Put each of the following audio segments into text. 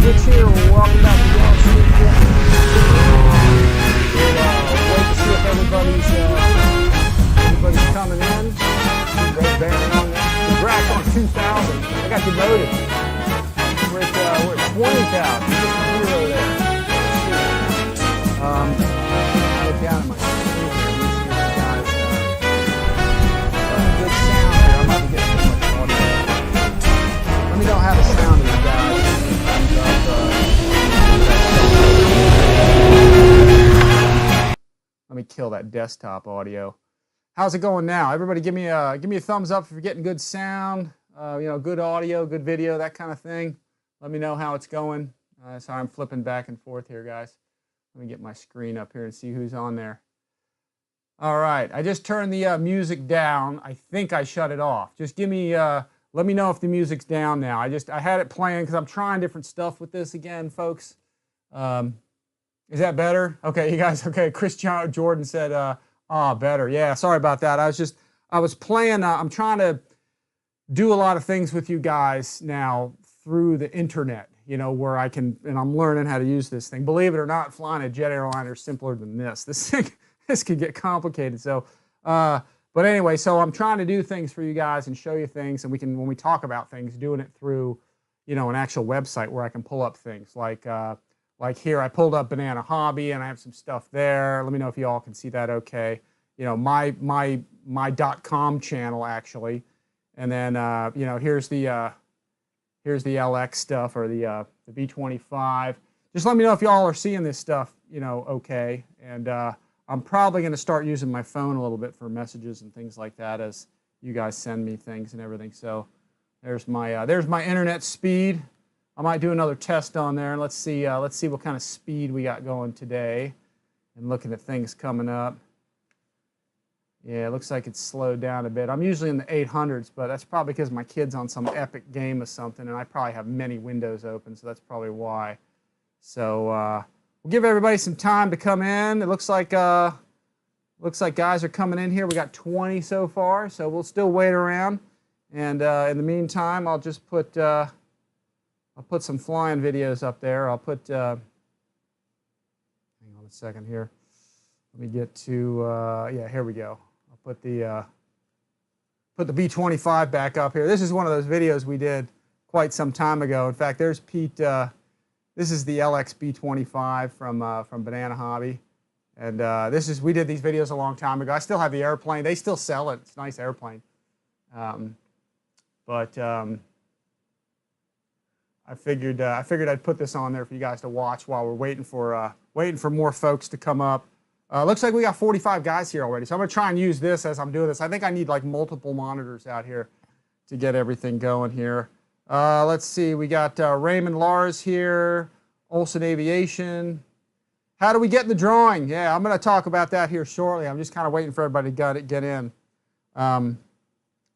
Rich here. Welcome back to the RCI. Wait to see if everybody's coming in. Red band on there. Congrats on 2,000. I got demoted. We're at 20,000. Just a hero there. Look down at my screen here. Good sound here. I'm about to get too much audio. Let me know how the sound is, guys. Let me kill that desktop audio. How's it going now? Everybody, give me a thumbs up if you're getting good sound, good audio, good video, that kind of thing. Let me know how it's going. Sorry, I'm flipping back and forth here, guys. Let me get my screen up here and see who's on there. All right, I just turned the music down. I think I shut it off. Just give me, let me know if the music's down now. I had it playing because I'm trying different stuff with this again, folks. Is that better? Okay, you guys, okay. Chris Jordan said, better. Yeah, sorry about that. I was playing, I'm trying to do a lot of things with you guys now through the internet, where I can, and I'm learning how to use this thing. Believe it or not, flying a jet airliner is simpler than this. This thing, this could get complicated. So, but anyway, so I'm trying to do things for you guys and show you things, and we can, when we talk about things, doing it through, an actual website where I can pull up things like here, I pulled up Banana Hobby, and I have some stuff there. Let me know if you all can see that okay. My .com channel, actually. And then, here's the LX stuff, or the B25. Just let me know if y'all are seeing this stuff, okay. And I'm probably going to start using my phone a little bit for messages and things like that as you guys send me things and everything. So there's my internet speed. I might do another test on there, and let's see what kind of speed we got going today. And looking at things coming up. Yeah, it looks like it's slowed down a bit. I'm usually in the 800s, but that's probably because my kid's on some epic game or something, and I probably have many windows open, so that's probably why. So we'll give everybody some time to come in. It looks like guys are coming in here. We got 20 so far, so we'll still wait around. And in the meantime, I'll just put some flying videos up there. I'll put, hang on a second here. Let me get to, yeah, here we go. I'll put the B25 back up here. This is one of those videos we did quite some time ago. In fact, there's Pete. This is the LX B25 from Banana Hobby. And we did these videos a long time ago. I still have the airplane. They still sell it. It's a nice airplane. I figured I'd put this on there for you guys to watch while we're waiting for more folks to come up. Looks like we got 45 guys here already, so I'm gonna try and use this as I'm doing this. I think I need like multiple monitors out here to get everything going here. Let's see, we got Raymond Lars here, Olson Aviation. How do we get in the drawing? Yeah, I'm gonna talk about that here shortly. I'm just kind of waiting for everybody to get in.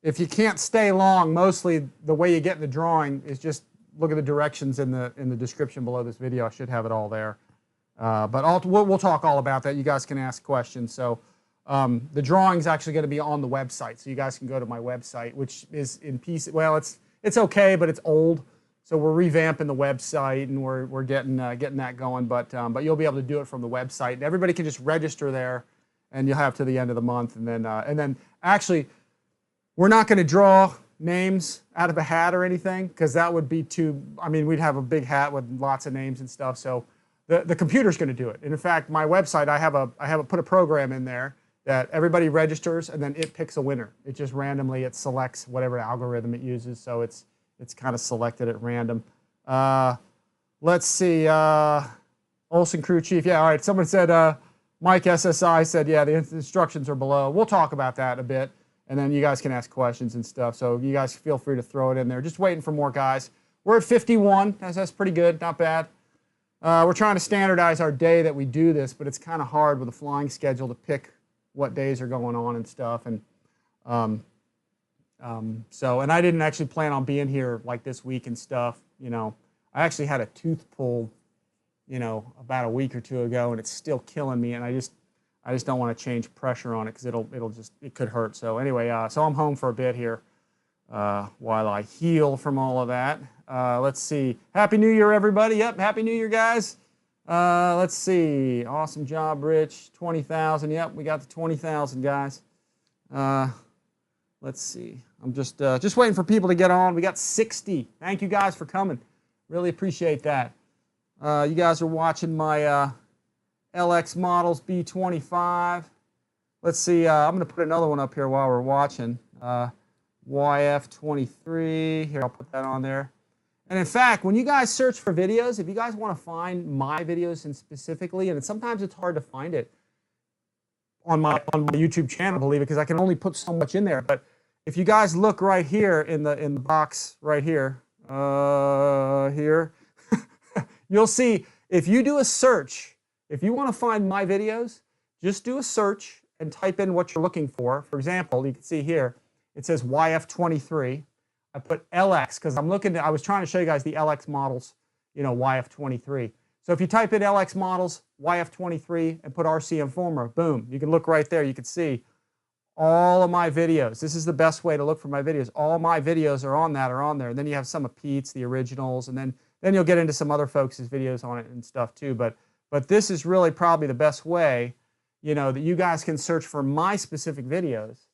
If you can't stay long, mostly the way you get in the drawing is just look at the directions in the description below this video. I should have it all there. But we'll talk all about that. You guys can ask questions. So the drawing's actually going to be on the website, so you guys can go to my website, which is in pieces. Well, it's okay, but it's old. So we're revamping the website, and we're getting that going. But you'll be able to do it from the website, and everybody can just register there, and you'll have to the end of the month, and then actually, we're not going to draw names out of a hat or anything, because that would be too, I mean, we'd have a big hat with lots of names and stuff. So the computer's going to do it. And in fact, my website, I have put a program in there that everybody registers, and then it picks a winner. It just randomly, it selects whatever algorithm it uses. So it's kind of selected at random. Let's see, Olson Crew Chief. Yeah, all right. Someone said, Mike SSI said, yeah, the instructions are below. We'll talk about that a bit. And then you guys can ask questions and stuff. So you guys feel free to throw it in there. Just waiting for more guys. We're at 51. That's pretty good. Not bad. We're trying to standardize our day that we do this, but it's kind of hard with a flying schedule to pick what days are going on and stuff. And and I didn't actually plan on being here like this week and stuff. I actually had a tooth pulled, about a week or two ago, and it's still killing me. And I just don't want to change pressure on it because it could hurt. So anyway, so I'm home for a bit here. while I heal from all of that. Let's see. Happy New Year, everybody. Yep, Happy New Year, guys. Let's see. Awesome job, Rich. 20,000. Yep, we got the 20,000, guys. Let's see. I'm just waiting for people to get on. We got 60. Thank you guys for coming. Really appreciate that. You guys are watching my LX models B25. Let's see. I'm going to put another one up here while we're watching. YF23. Here, I'll put that on there. And in fact, when you guys search for videos, if you guys want to find my videos and specifically, and sometimes it's hard to find it on my YouTube channel, believe it, because I can only put so much in there. But if you guys look right here in the box right here, you'll see if you do a search, if you want to find my videos, just do a search and type in what you're looking for. For example, you can see here, it says YF23. I put LX because I was trying to show you guys the LX models, you know, YF23. So if you type in LX models, YF23, and put RCINFORMER, boom, you can look right there. You can see all of my videos. This is the best way to look for my videos. All my videos are on there. And then you have some of Pete's, the originals, and then you'll get into some other folks' videos on it and stuff too. But this is really probably the best way, you know, that you guys can search for my specific videos,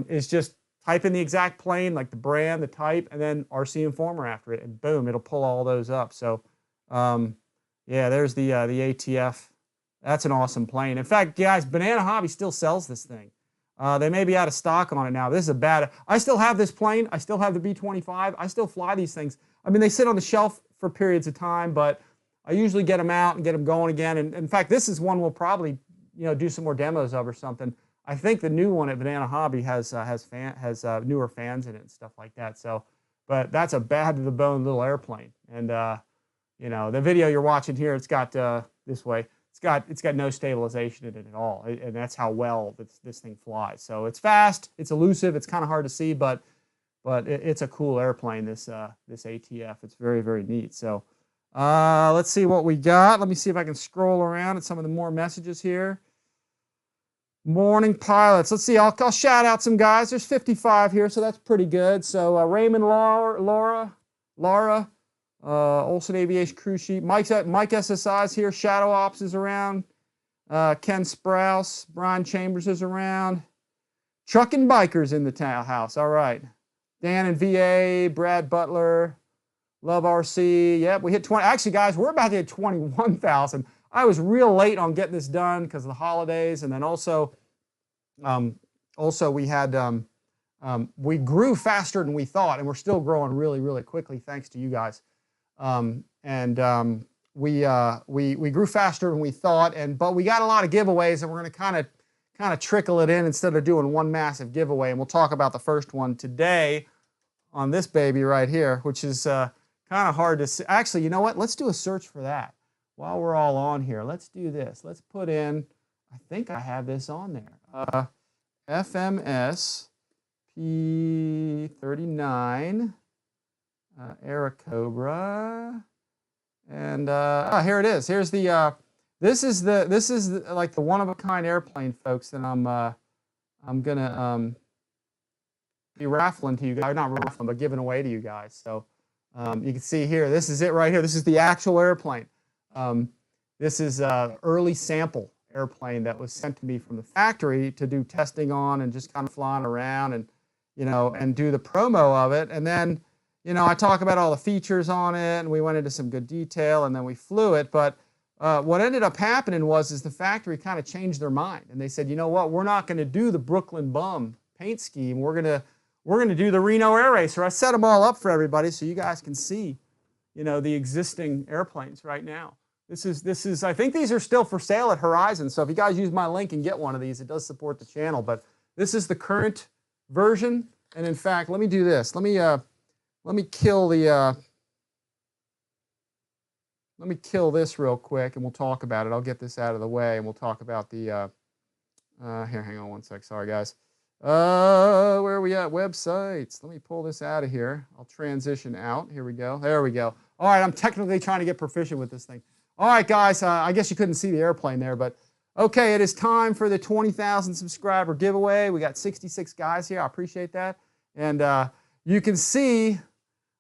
is just type in the exact plane, like the brand, the type, and then RCINFORMER after it, and boom, it'll pull all those up. So, yeah, there's the ATF. That's an awesome plane. In fact, guys, Banana Hobby still sells this thing. They may be out of stock on it now. This is a bad. I still have this plane. I still have the B-25. I still fly these things. I mean, they sit on the shelf for periods of time, but I usually get them out and get them going again. And in fact, this is one we'll probably, you know, do some more demos of or something. I think the new one at Banana Hobby has newer fans in it and stuff like that. So, but that's a bad to the bone little airplane. And you know, the video you're watching here, it's got this way. It's got no stabilization in it at all, and that's how well this thing flies. So it's fast, it's elusive, it's kind of hard to see, but it's a cool airplane. This ATF, it's very, very neat. So let's see what we got. Let me see if I can scroll around at some of the more messages here. Morning pilots. Let's see. I'll shout out some guys. There's 55 here, so that's pretty good. So Raymond, Laura, Olsen Aviation Crew Sheet. Mike SSI's here. Shadow Ops is around. Ken Sprouse. Brian Chambers is around. Truck and Bikers in the house. All right. Dan and VA. Brad Butler. Love RC. Yep, we hit 20. Actually, guys, we're about to hit 21,000. I was real late on getting this done because of the holidays, and then also we had we grew faster than we thought, and we're still growing really, really quickly thanks to you guys. We grew faster than we thought, but we got a lot of giveaways, and we're going to kind of trickle it in instead of doing one massive giveaway. And we'll talk about the first one today on this baby right here, which is kind of hard to see. Actually, you know what? Let's do a search for that. While we're all on here, let's do this. Let's put in, I think I have this on there, FMS P39 Airacobra, and here it is. Here's the this is like the one-of-a-kind airplane, folks, that I'm gonna be raffling to you guys. Not raffling, but giving away to you guys. So you can see here, this is it right here. This is the actual airplane. This is an early sample airplane that was sent to me from the factory to do testing on and just kind of flying around and, you know, and do the promo of it. And then, you know, I talk about all the features on it, and we went into some good detail, and then we flew it. But what ended up happening was the factory kind of changed their mind, and they said, you know what, we're not going to do the Brooklyn Bum paint scheme. We're gonna do the Reno Air Racer. I set them all up for everybody so you guys can see, you know, the existing airplanes right now. This is, I think these are still for sale at Horizon. So if you guys use my link and get one of these, it does support the channel. But this is the current version. And in fact, let me do this. Let me kill this real quick, and we'll talk about it. I'll get this out of the way, and we'll talk about the here. Hang on one sec. Sorry, guys. Where are we at? Websites. Let me pull this out of here. I'll transition out. Here we go. There we go. All right, I'm technically trying to get proficient with this thing. All right, guys, I guess you couldn't see the airplane there, but okay, it is time for the 20,000 subscriber giveaway. We got 66 guys here. I appreciate that. And you can see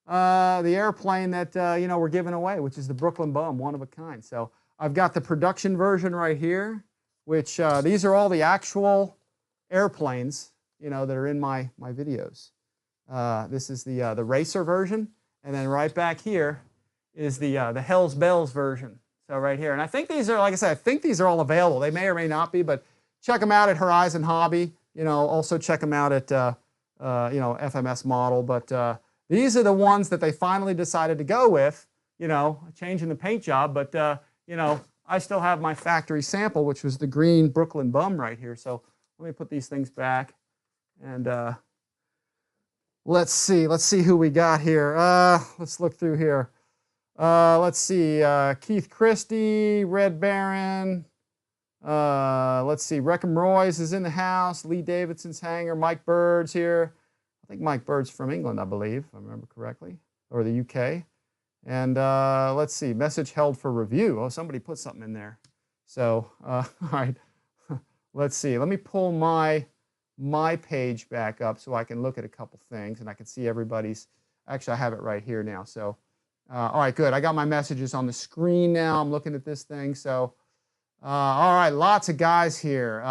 the airplane that we're giving away, which is the Brooklyn Bum, one of a kind. So I've got the production version right here, which these are all the actual airplanes that are in my videos. This is the racer version, and then right back here is the Hell's Bells version. So right here, and I think these are, like I said, I think these are all available. They may or may not be, but check them out at Horizon Hobby. Also check them out at FMS Model. But these are the ones that they finally decided to go with. Changing the paint job, but I still have my factory sample, which was the green Brooklyn Bum right here. So let me put these things back, and let's see who we got here. Let's look through here. Let's see, Keith Christie, Red Baron. Let's see, Wreckham Royce is in the house. Lee Davidson's hangar. Mike Bird's here. I think Mike Bird's from England, I believe, if I remember correctly, or the UK. And let's see, message held for review. Oh, somebody put something in there. So, all right, let's see. Let me pull my page back up so I can look at a couple things and I can see everybody's. Actually, I have it right here now. So, all right, good. I got my messages on the screen now. I'm looking at this thing. So, all right, lots of guys here.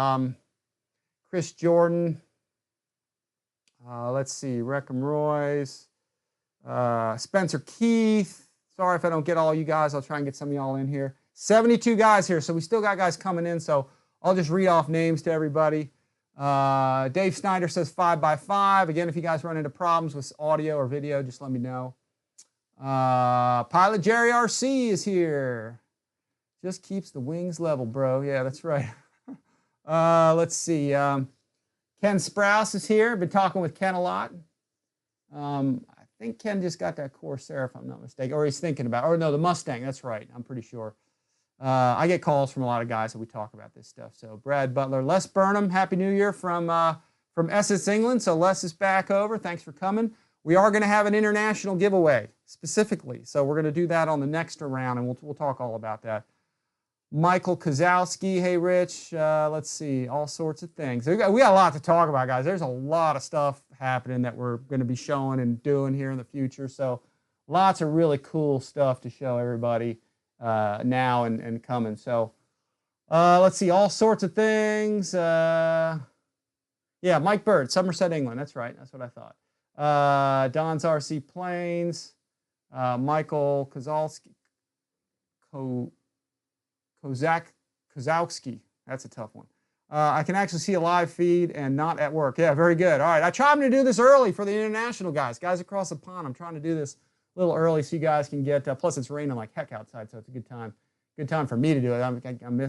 Chris Jordan. Let's see, Wreckham Royce. Spencer Keith. Sorry if I don't get all you guys. I'll try and get some of y'all in here. 72 guys here, so we still got guys coming in. So I'll just read off names to everybody. Dave Snyder says 5x5. Again, if you guys run into problems with audio or video, just let me know. Pilot Jerry RC is here. Just keeps the wings level, bro. Yeah, that's right. Let's see. Ken Sprouse is here. Been talking with Ken a lot. I think Ken just got that Corsair, if I'm not mistaken, or he's thinking about, or no, the Mustang. That's right. I'm pretty sure. I get calls from a lot of guys that we talk about this stuff. So Brad Butler, Les Burnham, Happy New Year from Essex, England. So Les is back over. Thanks for coming. We are going to have an international giveaway specifically. So we're going to do that on the next round, and we'll talk all about that. Michael Kozowski, hey Rich, let's see, all sorts of things. We got a lot to talk about, guys. There's a lot of stuff happening that we're going to be showing and doing here in the future. So lots of really cool stuff to show everybody now and coming. So let's see, all sorts of things. Yeah, Mike Bird, Somerset, England. That's right. That's what I thought. Don's RC Planes. Michael Kozowski. Kozowski, that's a tough one. I can actually see a live feed and not at work. Yeah, very good. All right, I tried to do this early for the international guys across the pond. I'm trying to do this a little early so you guys can get, plus it's raining like heck outside, so it's a good time. Good time for me to do it. I'm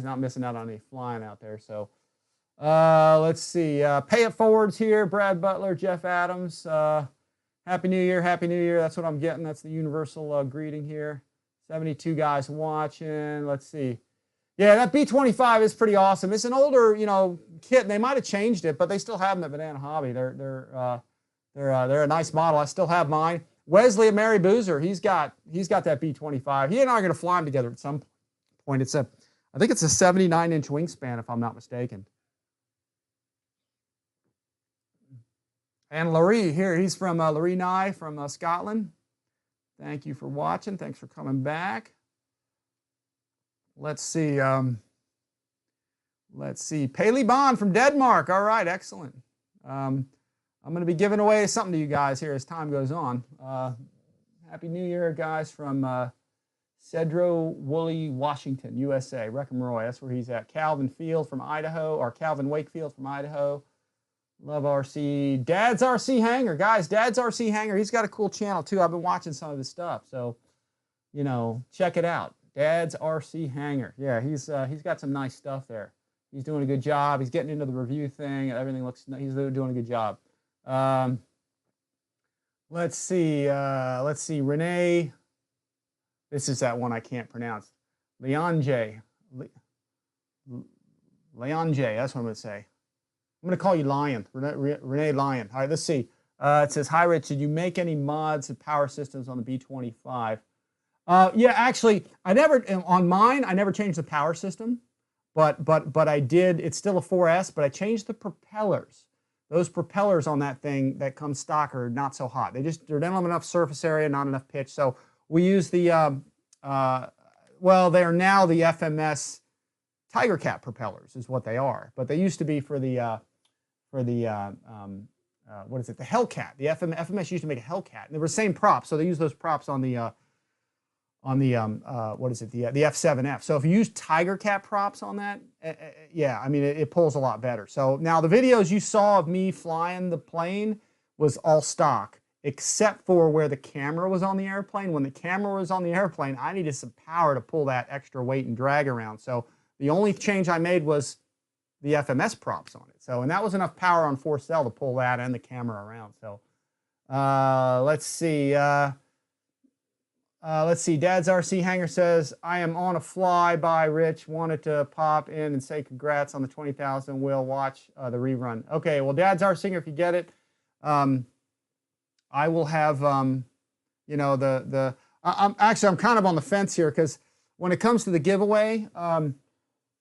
not missing out on any flying out there. So let's see. Pay it forwards here. Brad Butler, Jeff Adams. Happy New Year, Happy New Year. That's what I'm getting. That's the universal greeting here. 72 guys watching. Let's see. Yeah, that B25 is pretty awesome. It's an older, kit. And they might have changed it, but they still have them at Banana Hobby. They're a nice model. I still have mine. Wesley at Mary Boozer, he's got that B25. He and I are going to fly them together at some point. I think it's a 79-inch wingspan, if I'm not mistaken. And Larry here, he's from Larry Nye from Scotland. Thank you for watching. Thanks for coming back. Let's see. Paley Bond from Denmark. All right, excellent. I'm going to be giving away something to you guys here as time goes on. Happy New Year, guys, from Cedro Woolley, Washington, USA. Wreckham Roy, that's where he's at. Calvin Field from Idaho, or Calvin Wakefield from Idaho. Love RC. Dad's RC Hangar. Guys, Dad's RC Hangar. He's got a cool channel, too. I've been watching some of his stuff. So, check it out. Dad's RC Hangar. Yeah, he's got some nice stuff there. He's doing a good job. He's getting into the review thing. Everything looks, he's doing a good job. Let's see. Renee. This is that one I can't pronounce. Leonje. Leonje, that's what I'm going to say. I'm going to call you Lion. Renee Lion. All right, let's see. It says, hi, Rich. Did you make any mods and power systems on the B25? Yeah, actually, on mine, I never changed the power system, but I did. It's still a 4S, but I changed the propellers. those propellers on that thing that come stock are not so hot. They don't have enough surface area, not enough pitch. So we use the, well, they are now the FMS Tiger Cat propellers is what they are. But they used to be for the what is it, the Hellcat. The FMS used to make a Hellcat. And they were the same props, so they use those props on the what is it, the F7F. So if you use Tiger Cat props on that, yeah, I mean, it pulls a lot better. So now the videos you saw of me flying the plane was all stock, except for where the camera was on the airplane. When the camera was on the airplane, I needed some power to pull that extra weight and drag around. So the only change I made was the FMS props on it. So, and that was enough power on 4cell to pull that and the camera around. So let's see. Let's see. Dad's RC Hanger says, I am on a fly by Rich. Wanted to pop in and say congrats on the 20,000. We'll watch the rerun. Okay, well, Dad's RC Hanger, if you get it, I will have, you know, actually, I'm kind of on the fence here because when it comes to the giveaway,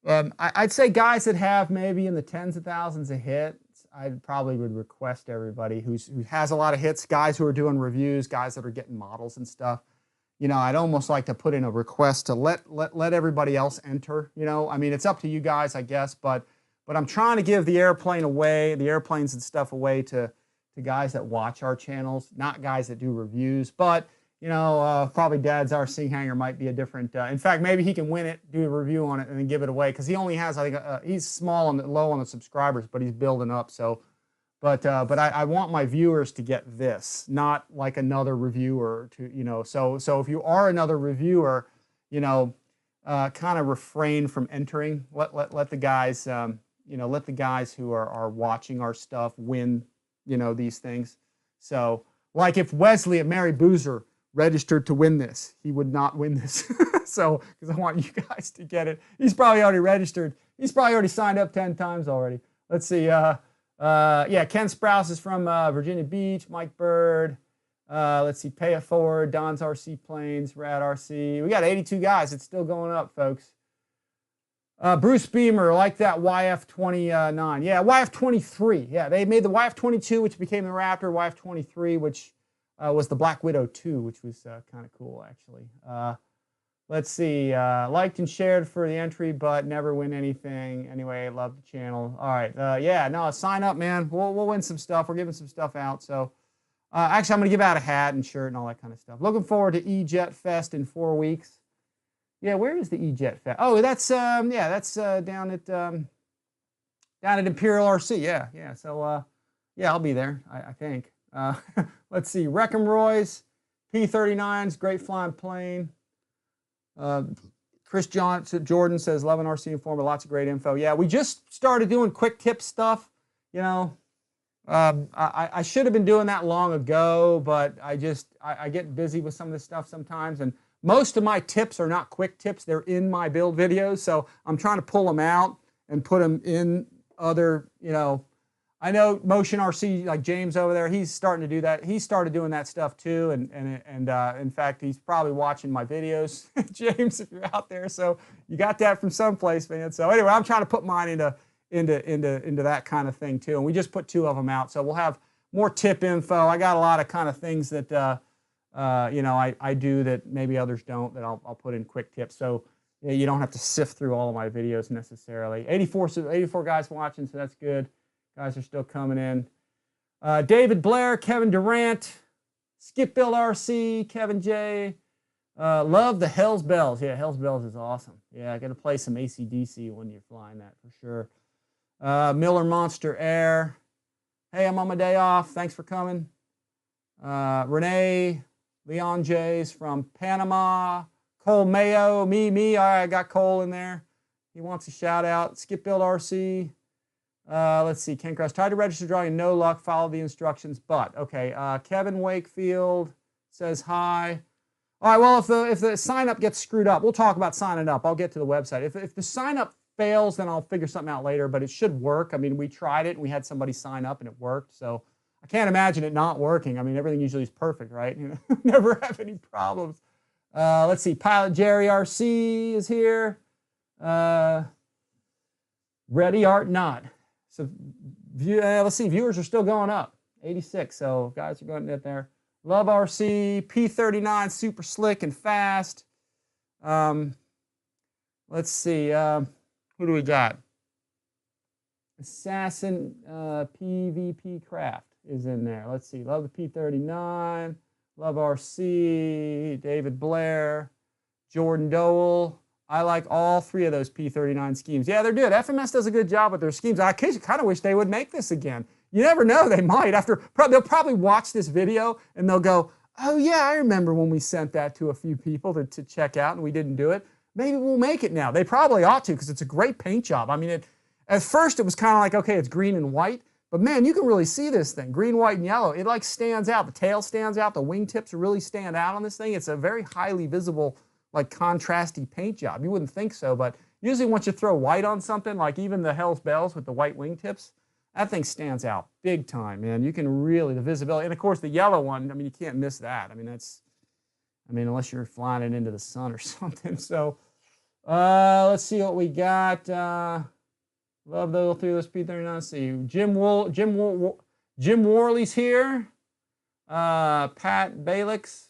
I'd say guys that have maybe in the tens of thousands of hits, I probably would request everybody who has a lot of hits, guys who are doing reviews, guys that are getting models and stuff. You know, I'd almost like to put in a request to let everybody else enter. You know, I mean, it's up to you guys, I guess, but I'm trying to give the airplane away, the airplanes and stuff away to guys that watch our channels, not guys that do reviews. But you know, probably Dad's RC Hanger might be a different. In fact, maybe he can win it, do a review on it, and then give it away because he only has, I think, he's small and low on the subscribers, but he's building up. So. But I want my viewers to get this, not like another reviewer to, you know, so if you are another reviewer, you know, kind of refrain from entering. Let the guys, you know, let the guys who are watching our stuff win, you know, these things. So like if Wesley at Mary Boozer registered to win this, he would not win this. So, because I want you guys to get it. He's probably already registered. He's probably already signed up 10 times already. Let's see. Yeah, Ken Sprouse is from Virginia Beach. Mike Bird. Let's see, Pay It Forward. Don's RC Planes. Rad RC. We got 82 guys. It's still going up, folks. Bruce Beamer, like that YF-29. Yeah, YF-23. Yeah, they made the YF-22, which became the Raptor. YF-23, which was the Black Widow 2, which was kind of cool, actually. Let's see, liked and shared for the entry, but never win anything. Anyway, love the channel. All right, yeah, no, sign up, man. We'll win some stuff. We're giving some stuff out. So, actually, I'm going to give out a hat and shirt and all that kind of stuff. Looking forward to E-Jet Fest in 4 weeks. Yeah, where is the E-Jet Fest? Oh, that's yeah, that's down at Imperial RC. Yeah. So, yeah, I'll be there. I think. Let's see, Wreck-'em Roy's, P-39s, great flying plane. Chris Jordan says, loving RC Informer, lots of great info. Yeah, we just started doing quick tip stuff. You know, I should have been doing that long ago, but I get busy with some of this stuff sometimes. And most of my tips are not quick tips. They're in my build videos. So I'm trying to pull them out and put them in other, you know, I know Motion RC, like James over there, he's starting to do that. He started doing that stuff too, and in fact, he's probably watching my videos, James, if you're out there. So you got that from someplace, man. So anyway, I'm trying to put mine into that kind of thing too, and we just put 2 of them out. So we'll have more tip info. I got a lot of kind of things that you know, I do that maybe others don't, that I'll put in quick tips. So you don't have to sift through all of my videos necessarily. 84 guys watching, so that's good. Guys are still coming in. David Blair, Kevin Durant, Skip Build RC, Kevin J. Love the Hells Bells. Yeah, Hells Bells is awesome. Yeah, I got to play some AC/DC when you're flying that for sure. Miller Monster Air. Hey, I'm on my day off. Thanks for coming. Renee, Leon J's from Panama. Cole Mayo, me. I got Cole in there. He wants a shout out. Skip Build RC. Let's see, Ken Cross, tried to register drawing, no luck, follow the instructions, but, okay, Kevin Wakefield says hi. All right, well, if the sign-up gets screwed up, we'll talk about signing up. I'll get to the website. If the sign-up fails, then I'll figure something out later, but it should work. I mean, we tried it, and we had somebody sign up, and it worked, so I can't imagine it not working. I mean, everything usually is perfect, right? You know, never have any problems. Let's see, Pilot Jerry RC is here. Ready Art Not. So Let's see, viewers are still going up. 86, so guys are going to get there. Love RC, P39, super slick and fast. Let's see, who do we got? Assassin PvP Craft is in there. Let's see, love the P39, love RC, David Blair, Jordan Dole. I like all three of those P39 schemes. Yeah, they're good. FMS does a good job with their schemes. I kind of wish they would make this again. You never know, they might. They'll probably watch this video and they'll go, oh yeah, I remember when we sent that to a few people to check out and we didn't do it. Maybe we'll make it now. They probably ought to because it's a great paint job. I mean, at first it was kind of like, okay, it's green and white, but man, you can really see this thing. Green, white, and yellow. It like stands out. The tail stands out. The wingtips really stand out on this thing. It's a very highly visible, like contrasty paint job. You wouldn't think so, but usually once you throw white on something, like even the Hell's Bells with the white wingtips, that thing stands out big time, man. You can really, the visibility, and of course the yellow one, I mean, you can't miss that. I mean, unless you're flying it into the sun or something. So, let's see what we got. Love those three of those P39. Let's see, Jim Worley's here. Pat Balix.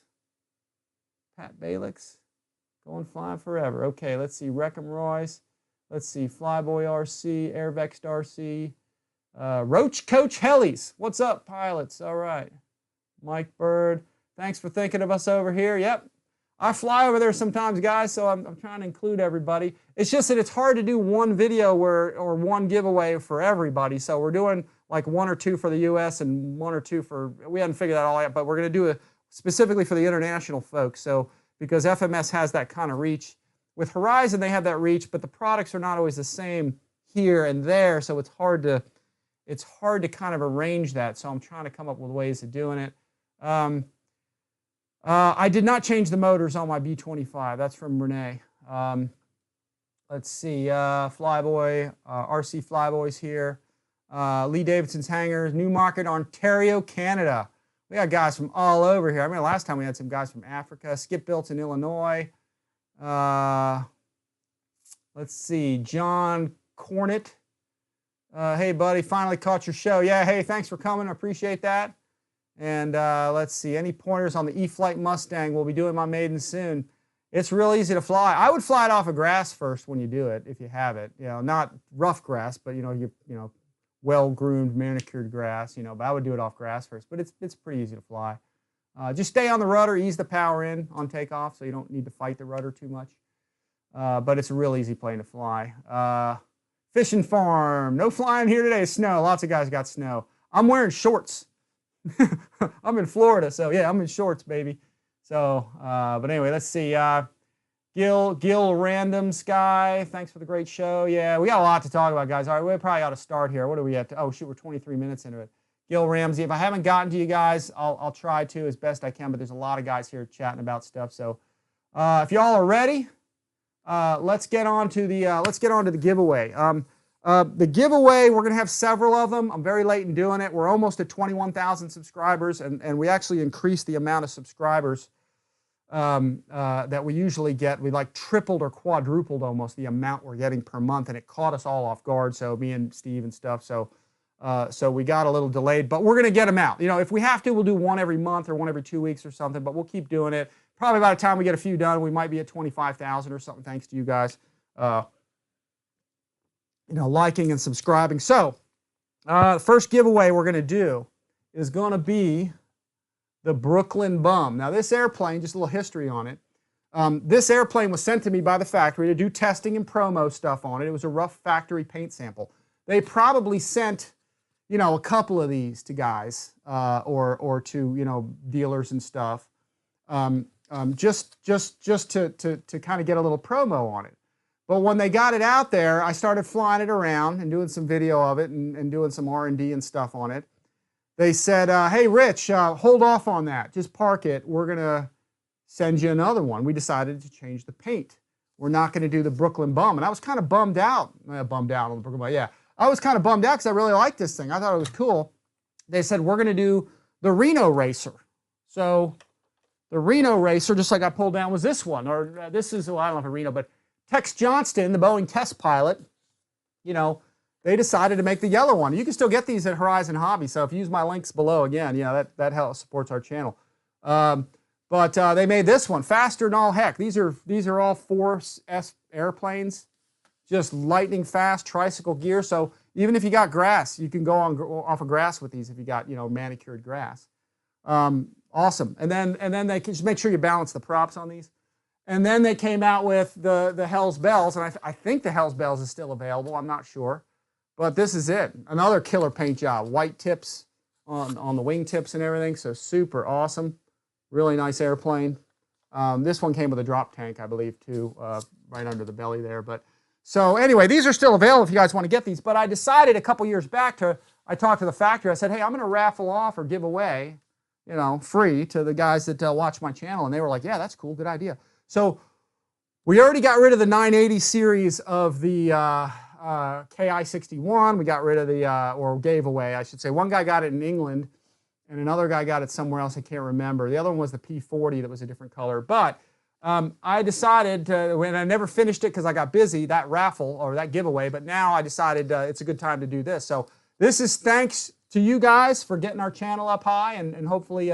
Going flying forever. Okay, let's see, Wreckham Royce. Let's see, Flyboy RC, Airvexed RC. Roach Coach Hellies. What's up, pilots? All right. Mike Bird. Thanks for thinking of us over here. Yep. I fly over there sometimes, guys, so I'm trying to include everybody. It's just that it's hard to do one video or one giveaway for everybody. So we're doing like 1 or 2 for the US and 1 or 2 for, we haven't figured that all out, but we're going to do it specifically for the international folks. So because FMS has that kind of reach. With Horizon, they have that reach, but the products are not always the same here and there, so it's hard to kind of arrange that. So I'm trying to come up with ways of doing it. I did not change the motors on my B25. That's from Renee. Let's see, Flyboy, RC Flyboys here. Lee Davidson's Hangars, Newmarket, Ontario, Canada. We got guys from all over here. I mean, last time we had some guys from Africa. Skip Built in Illinois. Let's see, John Cornett. Hey, buddy, finally caught your show. Yeah, hey, thanks for coming. I appreciate that. And let's see, any pointers on the E-Flight Mustang? We'll be doing my maiden soon. It's real easy to fly. I would fly it off of grass first when you do it, if you have it. You know, not rough grass, but you know, well-groomed, manicured grass. You know, but I would do it off grass first. But it's pretty easy to fly. Just stay on the rudder, ease the power in on takeoff, so you don't need to fight the rudder too much. But it's a real easy plane to fly. Fishing farm. No flying here today. Snow. Lots of guys got snow. I'm wearing shorts. I'm in Florida, so yeah, I'm in shorts, baby. So, but anyway, let's see. Gil Random Sky. Thanks for the great show. Yeah, we got a lot to talk about, guys. All right, we probably ought to start here. What are we at? Oh, shoot, we're 23 minutes into it. Gil Ramsey. If I haven't gotten to you guys, I'll try to as best I can, but there's a lot of guys here chatting about stuff. So, if y'all are ready, let's get on to the giveaway. The giveaway, we're going to have several of them. I'm very late in doing it. We're almost at 21,000 subscribers, and we actually increased the amount of subscribers that we usually get. We like tripled or quadrupled almost the amount we're getting per month, and it caught us all off guard. So me and Steve and stuff. So we got a little delayed, but we're going to get them out. You know, if we have to, we'll do one every month or one every 2 weeks or something. But we'll keep doing it. Probably by the time we get a few done, we might be at 25,000 or something. Thanks to you guys. You know, liking and subscribing. So, the first giveaway we're going to do is going to be the Brooklyn Bum. Now, this airplane, just a little history on it. This airplane was sent to me by the factory to do testing and promo stuff on it. It was a rough factory paint sample. They probably sent, you know, a couple of these to guys or to, you know, dealers and stuff, just to kind of get a little promo on it. But when they got it out there, I started flying it around and doing some video of it and doing some R&D and stuff on it. They said, hey, Rich, hold off on that. Just park it. We're going to send you another one. We decided to change the paint. We're not going to do the Brooklyn Bum. And I was kind of bummed out. Bummed out on the Brooklyn Bum, yeah. I was kind of bummed out because I really liked this thing. I thought it was cool. They said, we're going to do the Reno Racer. So the Reno Racer, just like I pulled down, was this one. Or this is, well, I don't know if a Reno, but Tex Johnston, the Boeing test pilot, you know, they decided to make the yellow one. You can still get these at Horizon Hobby, so if you use my links below, again, that helps supports our channel. But they made this one faster than all heck. These are all 4S airplanes, just lightning fast tricycle gear. So even if you got grass, you can go off of grass with these if you got manicured grass. Awesome. And then they can just make sure you balance the props on these. And then they came out with the Hell's Bells, and I think the Hell's Bells is still available. I'm not sure. But this is it. Another killer paint job. White tips on the wing tips and everything. So super awesome. Really nice airplane. This one came with a drop tank, I believe, too, right under the belly there. But so anyway, these are still available if you guys want to get these. But I decided a couple years back I talked to the factory. I said, hey, I'm going to raffle off or give away, free to the guys that watch my channel. And they were like, yeah, that's cool. Good idea. So we already got rid of the 980 series of the KI-61. We got rid of or gave away, I should say. One guy got it in England, and another guy got it somewhere else. I can't remember. The other one was the P40 that was a different color. But I decided, when I never finished it because I got busy, that raffle or that giveaway, but now I decided it's a good time to do this. So this is thanks to you guys for getting our channel up high and hopefully,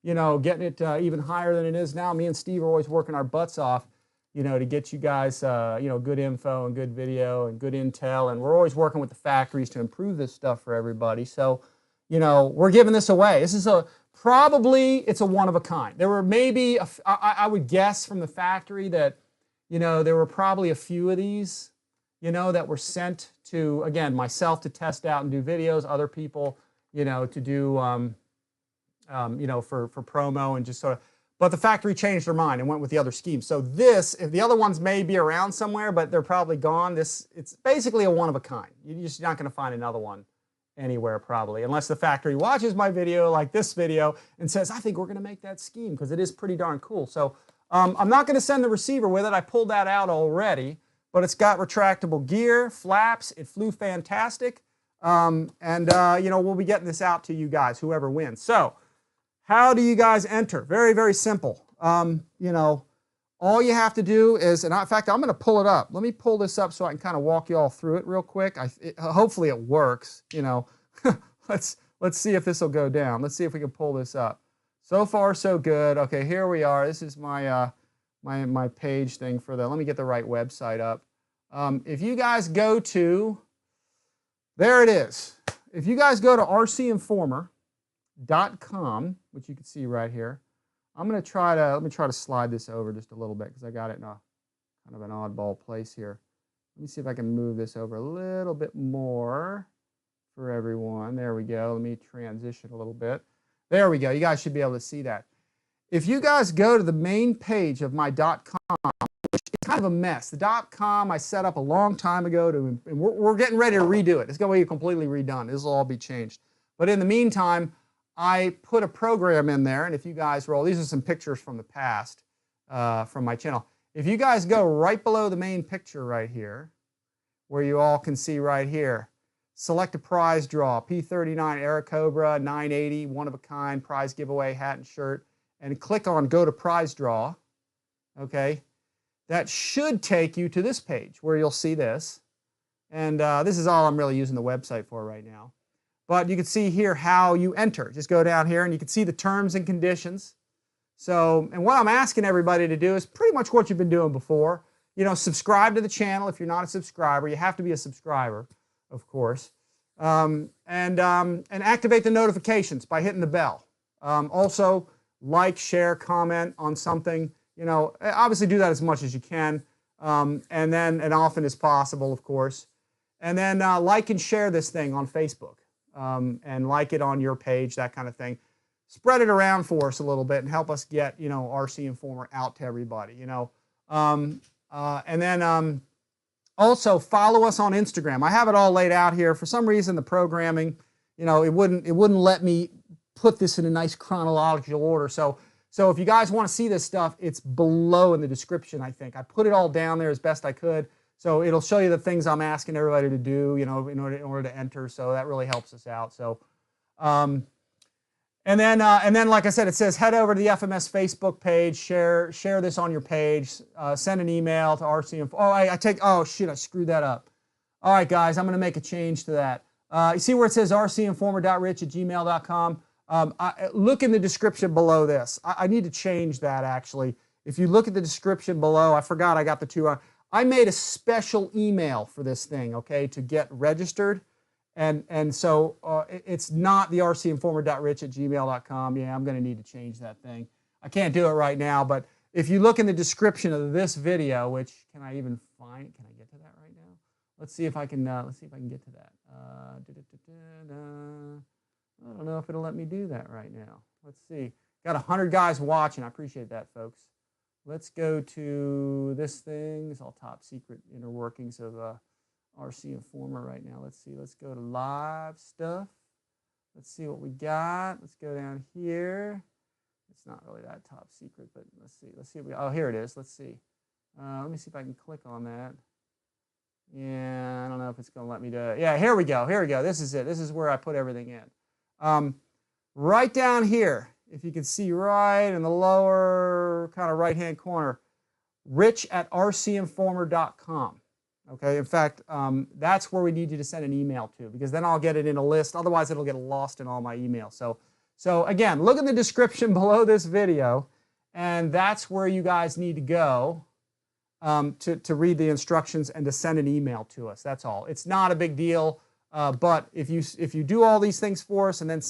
getting it even higher than it is now. Me and Steve are always working our butts off, to get you guys, good info and good video and good intel. And we're always working with the factories to improve this stuff for everybody. So, we're giving this away. This is probably it's a one of a kind. There were maybe, I would guess from the factory that, there were probably a few of these, that were sent to, again, myself to test out and do videos, other people, to do, for promo and just sort of. But the factory changed their mind and went with the other scheme. So if the other ones may be around somewhere, but they're probably gone, it's basically a one of a kind. You're just not going to find another one anywhere probably, unless the factory watches my video like this video and says, I think we're going to make that scheme because it is pretty darn cool. So I'm not going to send the receiver with it. I pulled that out already, but it's got retractable gear, flaps. It flew fantastic. We'll be getting this out to you guys, whoever wins. So how do you guys enter? Very, very simple. All you have to do is, and in fact, I'm going to pull it up. Let me pull this up so I can kind of walk you all through it real quick. Hopefully it works. Let's see if this will go down. Let's see if we can pull this up. So far, so good. Okay, here we are. This is my my page thing for the. Let me get the right website up. If you guys go to, there it is. If you guys go to RCINFORMER.com, which you can see right here. I'm going to let me try to slide this over just a little bit because I got it in a kind of an oddball place here. Let me see if I can move this over a little bit more for everyone. There we go. Let me transition a little bit. There we go. You guys should be able to see that. If you guys go to the main page of my .com, which is kind of a mess. The .com I set up a long time ago, and we're getting ready to redo it. It's going to be completely redone. This will all be changed. But in the meantime, I put a program in there, and if you guys roll, these are some pictures from the past from my channel. If you guys go right below the main picture right here, where you all can see right here, select a prize draw, P39 Airacobra 980, one of a kind, prize giveaway, hat and shirt, and click on go to prize draw, okay? That should take you to this page where you'll see this. And this is all I'm really using the website for right now. But you can see here how you enter. Just go down here and you can see the terms and conditions. So, and what I'm asking everybody to do is pretty much what you've been doing before. Subscribe to the channel if you're not a subscriber. You have to be a subscriber, of course. And activate the notifications by hitting the bell. Also, like, share, comment on something. Obviously do that as much as you can. And often as possible, of course. And then like and share this thing on Facebook. And like it on your page, that kind of thing. Spread it around for us a little bit and help us get, RC Informer out to everybody, and then also follow us on Instagram. I have it all laid out here. For some reason, the programming, it wouldn't let me put this in a nice chronological order. So if you guys want to see this stuff, it's below in the description, I think. I put it all down there as best I could. So it'll show you the things I'm asking everybody to do, in order to enter. So that really helps us out. So, and then, like I said, it says head over to the FMS Facebook page, share this on your page, send an email to RCINFORMER. Oh, I screwed that up. All right, guys, I'm going to make a change to that. You see where it says rcinformer.rich@gmail.com? Look in the description below this. I need to change that, actually. If you look at the description below, I forgot I got the two on. I made a special email for this thing, okay, to get registered. And so it's not the rcinformer.rich@gmail.com. Yeah, I'm going to need to change that thing. I can't do it right now, but if you look in the description of this video, which, can I even find, can I get to that right now? Let's see if I can get to that. I don't know if it'll let me do that right now. Let's see. Got 100 guys watching. I appreciate that, folks. Let's go to this thing. It's all top secret inner workings of RC Informer right now. Let's see. Let's go to live stuff. Let's see what we got. Let's go down here. It's not really that top secret, but let's see. Let's see what we got. Oh, here it is. Let's see. Let me see if I can click on that. Yeah, I don't know if it's going to let me do it. Yeah, here we go. Here we go. This is it. This is where I put everything in. Right down here, if you can see right in the lower kind of right-hand corner, rich@rcinformer.com. Okay, in fact, that's where we need you to send an email to, because then I'll get it in a list. Otherwise, it'll get lost in all my emails. So again, look in the description below this video, and that's where you guys need to go to read the instructions and to send an email to us. That's all. It's not a big deal, but if you do all these things for us and then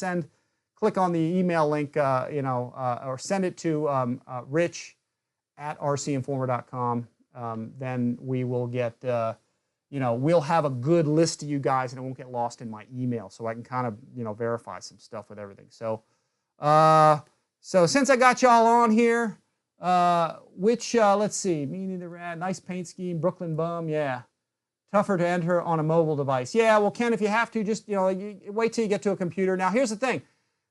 click on the email link, or send it to rich@rcinformer.com, then we will get, we'll have a good list of you guys, and it won't get lost in my email, so I can kind of, verify some stuff with everything. So since I got y'all on here, let's see, Meaning the Rad, nice paint scheme, Brooklyn Bum, yeah. Tougher to enter on a mobile device. Yeah, well, Ken, if you have to, just, wait till you get to a computer. Now, here's the thing.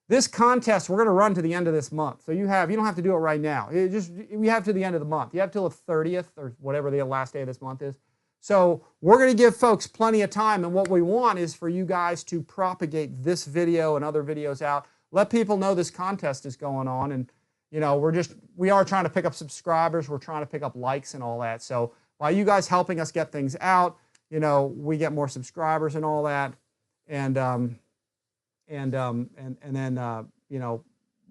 This contest, we're going to run to the end of this month. So you don't have to do it right now. We have to the end of the month. You have till the 30th or whatever the last day of this month is. So we're going to give folks plenty of time. And what we want is for you guys to propagate this video and other videos out. Let people know this contest is going on. And, we are trying to pick up subscribers. We're trying to pick up likes and all that. So by you guys helping us get things out, we get more subscribers and all that. And then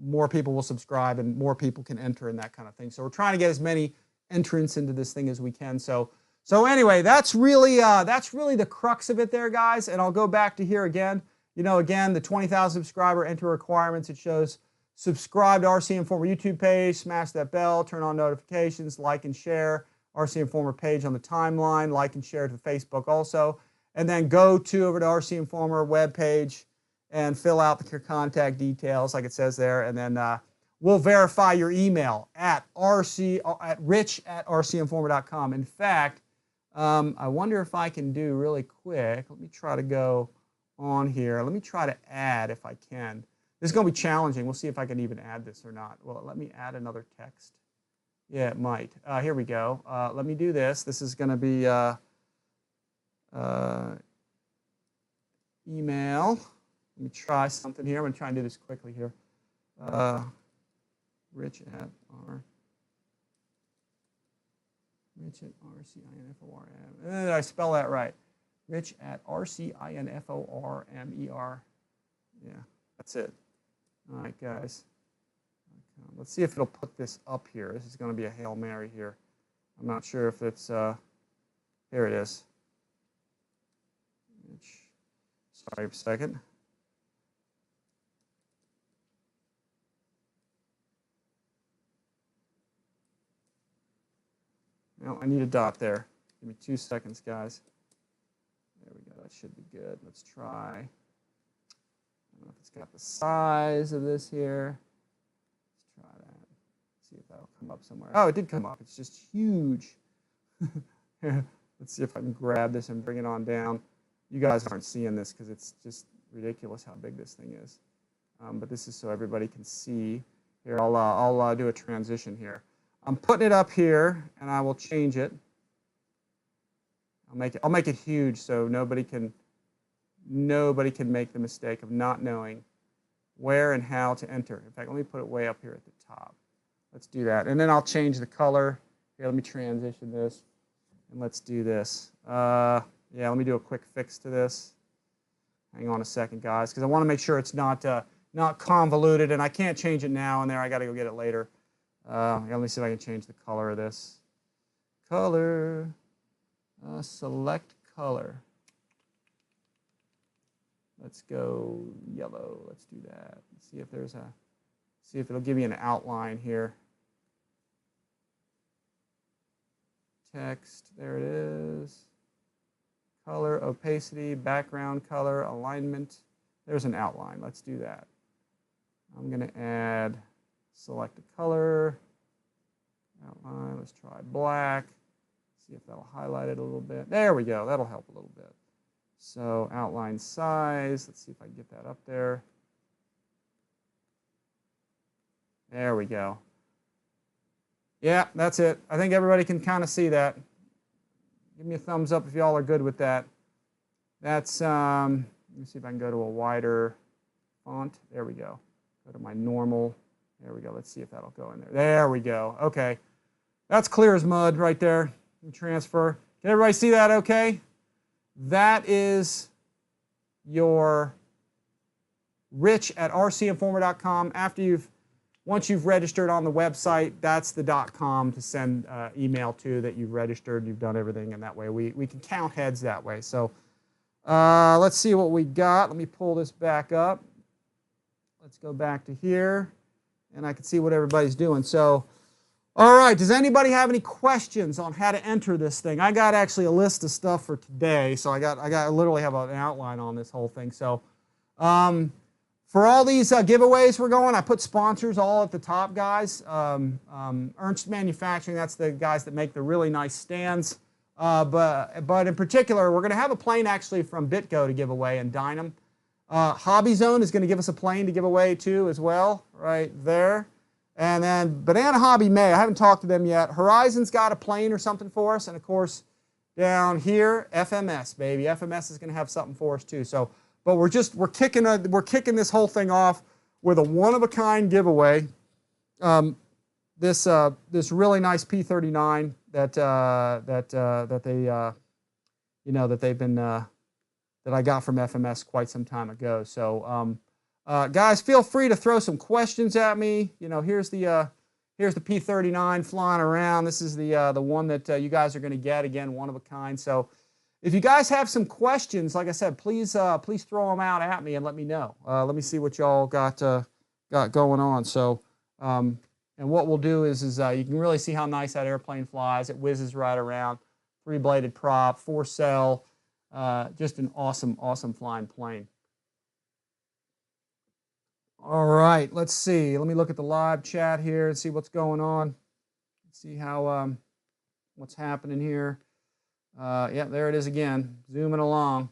more people will subscribe and more people can enter and that kind of thing. So we're trying to get as many entrants into this thing as we can. So anyway, that's really the crux of it there, guys. And I'll go back to here again. Again, the 20,000 subscriber enter requirements. It shows subscribe to RC Informer YouTube page, smash that bell, turn on notifications, like and share RC Informer page on the timeline, like and share to Facebook also, and then go over to RC Informer web page and fill out your contact details like it says there, and then we'll verify your email at rich@rcinformer.com. In fact, I wonder if I can do really quick. Let me try to go on here. Let me try to add if I can. This is going to be challenging. We'll see if I can even add this or not. Well, let me add another text. Yeah, it might. Here we go. Let me do this. This is going to be email. Let me try something here. I'm going to try and do this quickly here. rich@rcinformer. Did I spell that right? rich@rcinformer. Yeah, that's it. All right, guys. Let's see if it'll put this up here. This is going to be a Hail Mary here. I'm not sure if it's, here it is. Sorry a second. No, I need a dot there. Give me 2 seconds, guys. There we go. That should be good. Let's try. I don't know if it's got the size of this here. Let's try that. See if that'll come up somewhere. Oh, it did come up. It's just huge. Let's see if I can grab this and bring it on down. You guys aren't seeing this because it's just ridiculous how big this thing is. But this is so everybody can see. Here, I'll do a transition here. I'm putting it up here, and I will change it. I'll make it huge so nobody can make the mistake of not knowing where and how to enter. In fact, let me put it way up here at the top. Let's do that, and then I'll change the color. Here, let me transition this, and let's do this. There Yeah, let me do a quick fix to this. Hang on a second, guys, because I want to make sure it's not convoluted, and I can't change it now in there. I got to go get it later. Yeah, let me see if I can change the color of this. Color, select color. Let's go yellow. Let's do that. Let's see if there's a, see if it'll give me an outline here. Text, there it is. Color, opacity, background color, alignment. There's an outline. Let's do that. I'm going to add, select a color, outline. Let's try black. See if that'll highlight it a little bit. There we go. That'll help a little bit. So outline size. Let's see if I can get that up there. There we go. Yeah, that's it. I think everybody can kind of see that. Give me a thumbs up if y'all are good with that. That's, let me see if I can go to a wider font. There we go. Go to my normal. There we go. Let's see if that'll go in there. There we go. Okay. That's clear as mud right there. Transfer. Can everybody see that okay? That is your rich@rcinformer.com. After you've, once you've registered on the website, that's the .com to send email to that you've registered, you've done everything, and that way we can count heads that way. So let's see what we got. Let me pull this back up. Let's go back to here, and I can see what everybody's doing. So, all right, does anybody have any questions on how to enter this thing? I got actually a list of stuff for today, so I literally have an outline on this whole thing. So, for all these giveaways we're going, I put sponsors all at the top, guys. Ernst Manufacturing, that's the guys that make the really nice stands. But in particular, we're going to have a plane actually from BitGo to give away and Dynam. Hobby Zone is going to give us a plane to give away too as well, right there. And then Banana Hobby May, I haven't talked to them yet. Horizon's got a plane or something for us. And of course, down here, FMS, baby. FMS is going to have something for us too. So, but we're kicking this whole thing off with a one-of-a-kind giveaway. This really nice P39 that I got from FMS quite some time ago. So guys, feel free to throw some questions at me. You know, here's the P39 flying around. This is the one that you guys are going to get, again, one of a kind. So if you guys have some questions, like I said, please throw them out at me and let me know. Let me see what y'all got going on. So and what we'll do is you can really see how nice that airplane flies. It whizzes right around. 3-bladed prop, 4-cell, just an awesome, awesome flying plane. All right, let's see. Let me look at the live chat here and see what's going on. See how what's happening here. Yeah, there it is again, zooming along.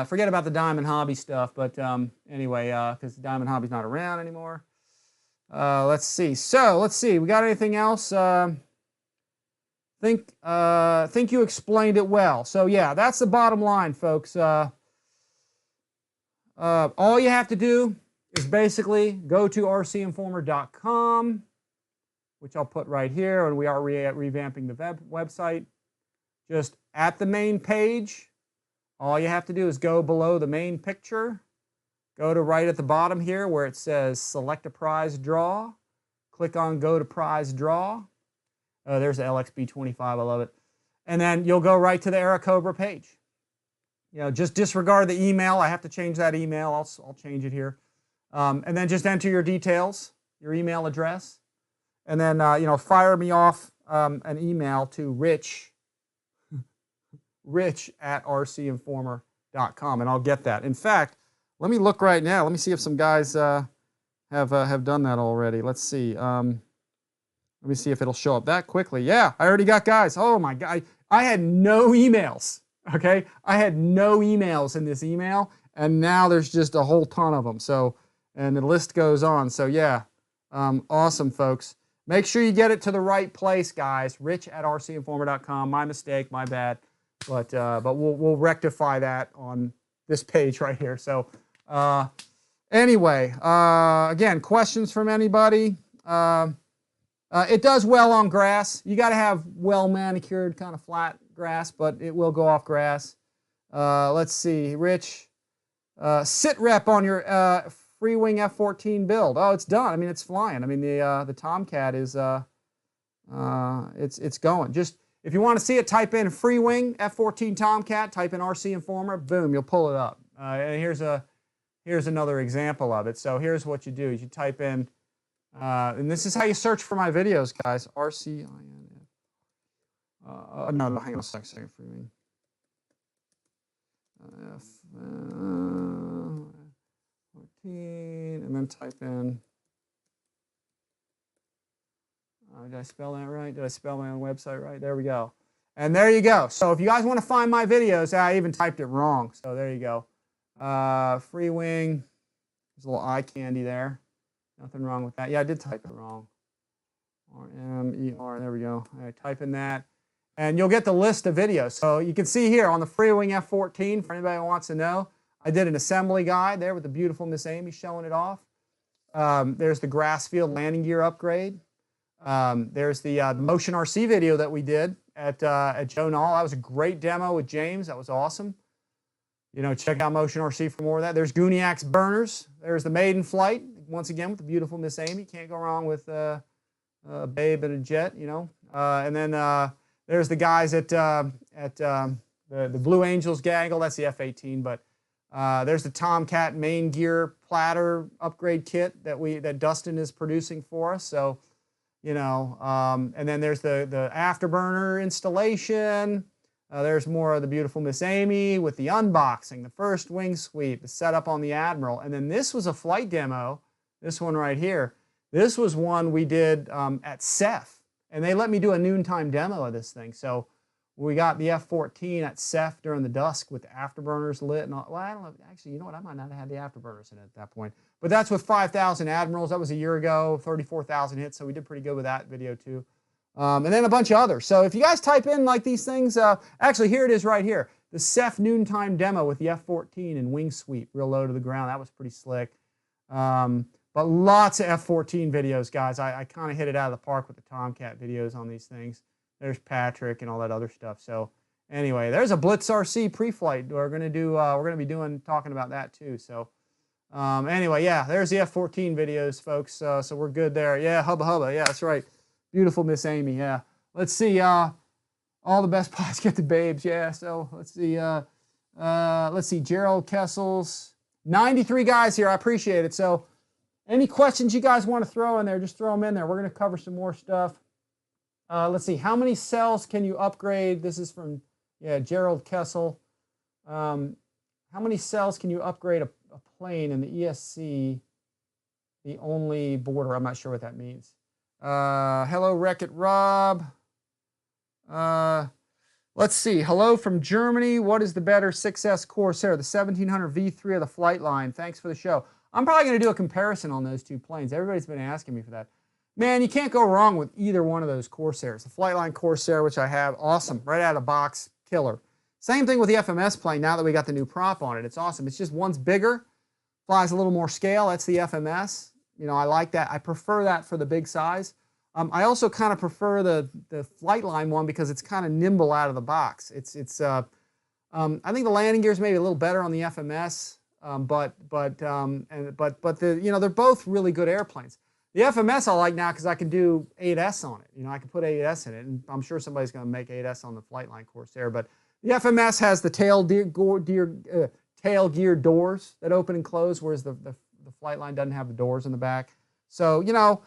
Forget about the Diamond Hobby stuff, but anyway, because the Diamond Hobby's not around anymore. Let's see. So let's see. We got anything else? Think you explained it well. So yeah, that's the bottom line, folks. All you have to do is basically go to RCINFORMER.com, which I'll put right here, and we are revamping the website. Just at the main page, all you have to do is go below the main picture, go to right at the bottom here where it says Select a Prize Draw, click on Go to Prize Draw. There's the LXB25, I love it. And then you'll go right to the Airacobra page. You know, just disregard the email. I have to change that email. I'll change it here. And then just enter your details, your email address. And then, you know, fire me off an email to rich@rcinformer.com, and I'll get that. In fact, let me look right now. Let me see if some guys have done that already. Let's see. Let me see if it'll show up that quickly. Yeah, I already got guys. Oh my God, I had no emails. Okay, I had no emails in this email, and now there's just a whole ton of them. So, and the list goes on. So yeah, awesome, folks. Make sure you get it to the right place, guys. rich@rcinformer.com. My mistake, my bad. But we'll rectify that on this page right here. So anyway, again, questions from anybody? It does well on grass. You got to have well manicured, kind of flat grass, but it will go off grass. Let's see, Rich, sit rep on your Freewing F14 build. Oh, it's done. I mean, it's flying. I mean, the Tomcat is it's going. Just if you want to see it, type in Freewing F14 Tomcat. Type in RC Informer. Boom, you'll pull it up. And here's another example of it. So here's what you do: is you type in, and this is how you search for my videos, guys. RCINF. No, hang on a second. Freewing. F14, and then type in. Did I spell that right? Did I spell my own website right? There we go. And there you go. So if you guys want to find my videos, I even typed it wrong. So there you go. Freewing. There's a little eye candy there. Nothing wrong with that. Yeah, I did type it wrong. RMER. There we go. All right, type in that. And you'll get the list of videos. So you can see here on the Freewing F14, for anybody who wants to know, I did an assembly guide there with the beautiful Miss Amy showing it off. There's the grass field landing gear upgrade. There's the Motion RC video that we did at Joe Nall. That was a great demo with James. That was awesome. You know, check out Motion RC for more of that. There's Gooniax burners. There's the maiden flight, once again with the beautiful Miss Amy. Can't go wrong with a babe and a jet, you know. And then there's the guys at the Blue Angels gaggle. That's the F18, but there's the Tomcat main gear platter upgrade kit that Dustin is producing for us. So, you know, and then there's the afterburner installation. There's more of the beautiful Miss Amy with the unboxing, the first wing sweep, the setup on the Admiral. And then this was a flight demo, this one right here. This was one we did at CEF, and they let me do a noontime demo of this thing. So we got the F14 at CEF during the dusk with the afterburners lit. And all, well, I don't know. Actually, you know what? I might not have had the afterburners in it at that point. But that's with 5,000 Admirals. That was a year ago, 34,000 hits. So we did pretty good with that video too. And then a bunch of others. So if you guys type in like these things, actually here it is right here. The CEF noontime demo with the F14 and wing sweep, real low to the ground. That was pretty slick. But lots of F14 videos, guys. I kind of hit it out of the park with the Tomcat videos on these things. There's Patrick and all that other stuff. So anyway, there's a Blitz RC pre-flight. We're gonna be talking about that too. So anyway, yeah, there's the F14 videos, folks. So we're good there. Yeah, hubba hubba. Yeah, that's right. Beautiful Miss Amy. Yeah. Let's see. All the best pods get the babes. Yeah. So let's see. Let's see. Gerald Kessels. 93 guys here. I appreciate it. So any questions you guys want to throw in there, just throw them in there. We're going to cover some more stuff. Let's see. How many cells can you upgrade? This is from, yeah, Gerald Kessel. How many cells can you upgrade a plane in the ESC, the only border? I'm not sure what that means. Hello, Wreck-It Rob. Let's see. Hello from Germany. What is the better 6S Corsair, the 1700 V3 or the Flightline? Thanks for the show. I'm probably going to do a comparison on those two planes. Everybody's been asking me for that. Man, you can't go wrong with either one of those Corsairs. The Flightline Corsair, which I have, awesome. Right out of the box, killer. Same thing with the FMS plane now that we got the new prop on it. It's awesome. It's just one's bigger, flies a little more scale. That's the FMS. You know, I like that. I prefer that for the big size. I also kind of prefer the Flightline one because it's kind of nimble out of the box. I think the landing gear is maybe a little better on the FMS, but they're both really good airplanes. The FMS I like now because I can do 8S on it. You know, I can put 8S in it, and I'm sure somebody's going to make 8S on the Flightline Corsair. But the FMS has the tail gear doors that open and close, whereas the Flightline doesn't have the doors in the back. So, you know,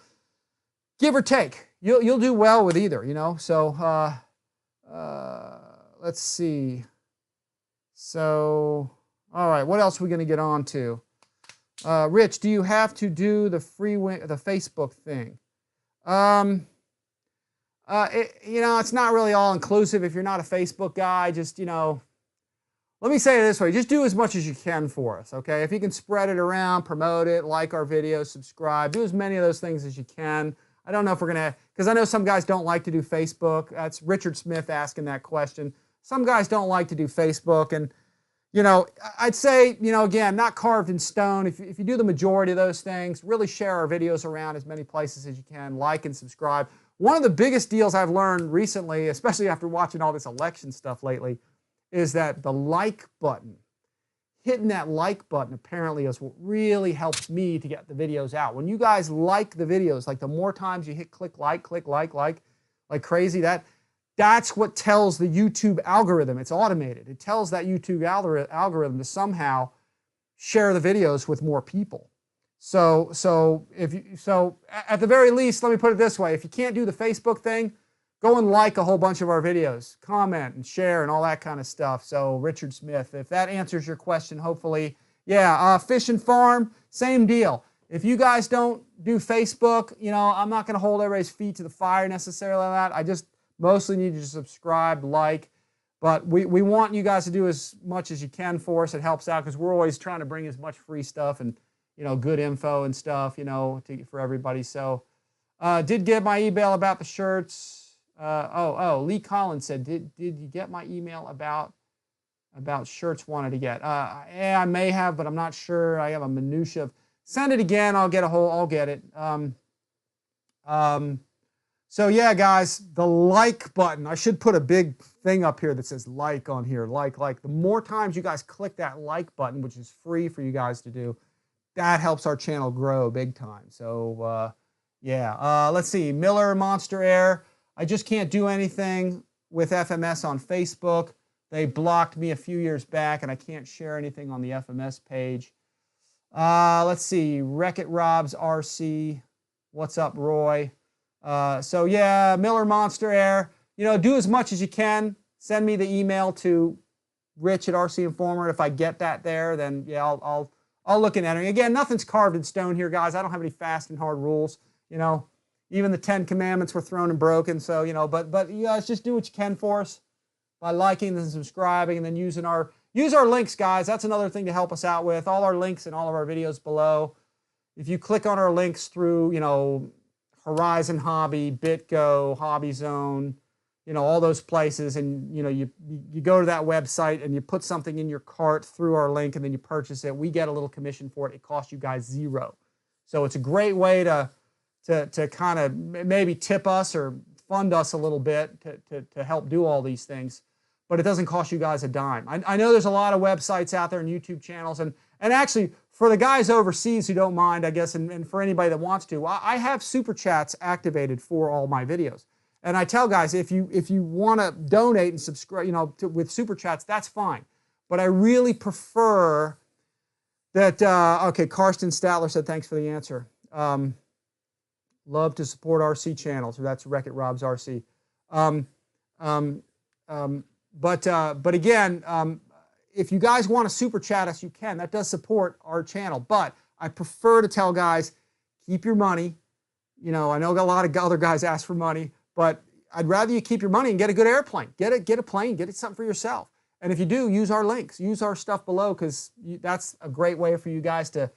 give or take, you'll do well with either, you know. So let's see. So, all right, what else are we going to get on to? Rich, do you have to do the Facebook thing? You know, it's not really all inclusive. If you're not a Facebook guy, just, you know, let me say it this way. Just do as much as you can for us, okay? If you can spread it around, promote it, like our videos, subscribe, do as many of those things as you can. I don't know if we're going to, because I know some guys don't like to do Facebook. That's Richard Smith asking that question. Some guys don't like to do Facebook, and, you know, I'd say, you know, again, not carved in stone. If you do the majority of those things, really share our videos around as many places as you can, like and subscribe. One of the biggest deals I've learned recently, especially after watching all this election stuff lately, is that the like button, hitting that like button apparently is what really helps me to get the videos out. When you guys like the videos, like the more times you hit click like crazy, that's what tells the YouTube algorithm. It's automated. It tells that YouTube algorithm to somehow share the videos with more people. So at the very least, let me put it this way: if you can't do the Facebook thing, go and like a whole bunch of our videos, comment and share and all that kind of stuff. So Richard Smith, if that answers your question, hopefully, yeah. Fish and Farm, same deal. If you guys don't do Facebook, you know, I'm not going to hold everybody's feet to the fire necessarily on that. I just mostly need you to subscribe, like. But we want you guys to do as much as you can for us. It helps out because we're always trying to bring as much free stuff and, you know, good info and stuff, you know, for everybody. So did get my email about the shirts. Lee Collins said, did you get my email about shirts wanted to get? Yeah, I may have, but I'm not sure. I have a minutia of, send it again. I'll get it. So yeah, guys, the like button, I should put a big thing up here that says like on here, like. The more times you guys click that like button, which is free for you guys to do, that helps our channel grow big time. So yeah, let's see, Miller Monster Air. I just can't do anything with FMS on Facebook. They blocked me a few years back, and I can't share anything on the FMS page. Let's see, Wreck-It Rob's RC. What's up, Roy? So yeah, Miller Monster Air. You know, do as much as you can. Send me the email to Rich at RCINFORMER. If I get that there, then yeah, I'll look at entering. Again, nothing's carved in stone here, guys. I don't have any fast and hard rules. You know, even the 10 Commandments were thrown and broken. So, you know, but you guys just do what you can for us by liking and subscribing, and then use our links, guys. That's another thing to help us out with. All our links in all of our videos below. If you click on our links through, you know, Horizon Hobby, BitGo, Hobby Zone, you know, all those places, and you know, you go to that website and you put something in your cart through our link, and then you purchase it. We get a little commission for it. It costs you guys $0. So it's a great way to kind of maybe tip us or fund us a little bit to help do all these things, but it doesn't cost you guys a dime. I know there's a lot of websites out there and YouTube channels, and actually for the guys overseas who don't mind, I guess, and for anybody that wants to, I have super chats activated for all my videos. And I tell guys, if you want to donate and subscribe, you know, with super chats, that's fine. But I really prefer that. Okay, Karsten Statler said thanks for the answer. Love to support RC channels. That's Wreck-It Rob's RC. But again, if you guys want to super chat us, you can. That does support our channel. But I prefer to tell guys, keep your money. You know, I know a lot of other guys ask for money, but I'd rather you keep your money and get a good airplane. Get a plane. Get something for yourself. And if you do, use our links. Use our stuff below, because that's a great way for you guys to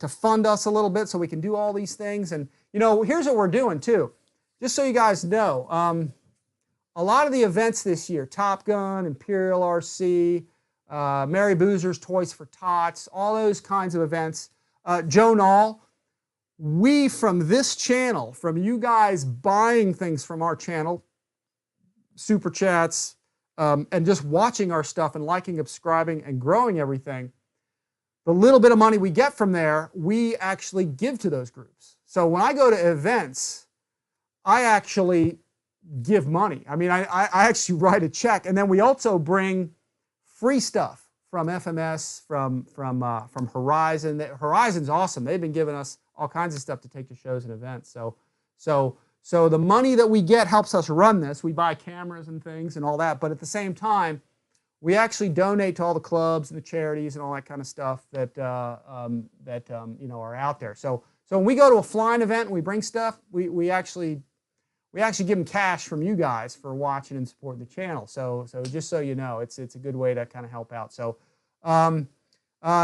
fund us a little bit so we can do all these things. And, you know, here's what we're doing, too. Just so you guys know, a lot of the events this year, Top Gun, Imperial RC, Mary Boozer's Toys for Tots, all those kinds of events, Joe Nall, we from this channel, from you guys buying things from our channel, super chats, and just watching our stuff and liking, subscribing, and growing everything, the little bit of money we get from there, we actually give to those groups. So when I go to events, I actually give money. I mean, I actually write a check, and then we also bring free stuff from FMS, from Horizon. Horizon's awesome. They've been giving us all kinds of stuff to take to shows and events. So the money that we get helps us run this. We buy cameras and things and all that, but at the same time, we actually donate to all the clubs and the charities and all that kind of stuff that you know, are out there. So when we go to a flying event and we bring stuff, we actually give them cash from you guys for watching and supporting the channel. So just so you know, it's a good way to kind of help out. So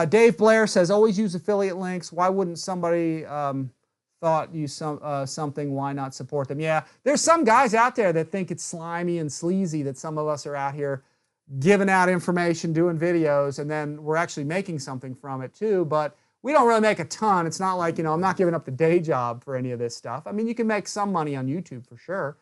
Dave Blair says, always use affiliate links. Why wouldn't somebody thought you something? Why not support them? Yeah, there's some guys out there that think it's slimy and sleazy that some of us are out here giving out information, doing videos, and then we're actually making something from it too. But we don't really make a ton. It's not like, you know, I'm not giving up the day job for any of this stuff. I mean, you can make some money on YouTube for sure.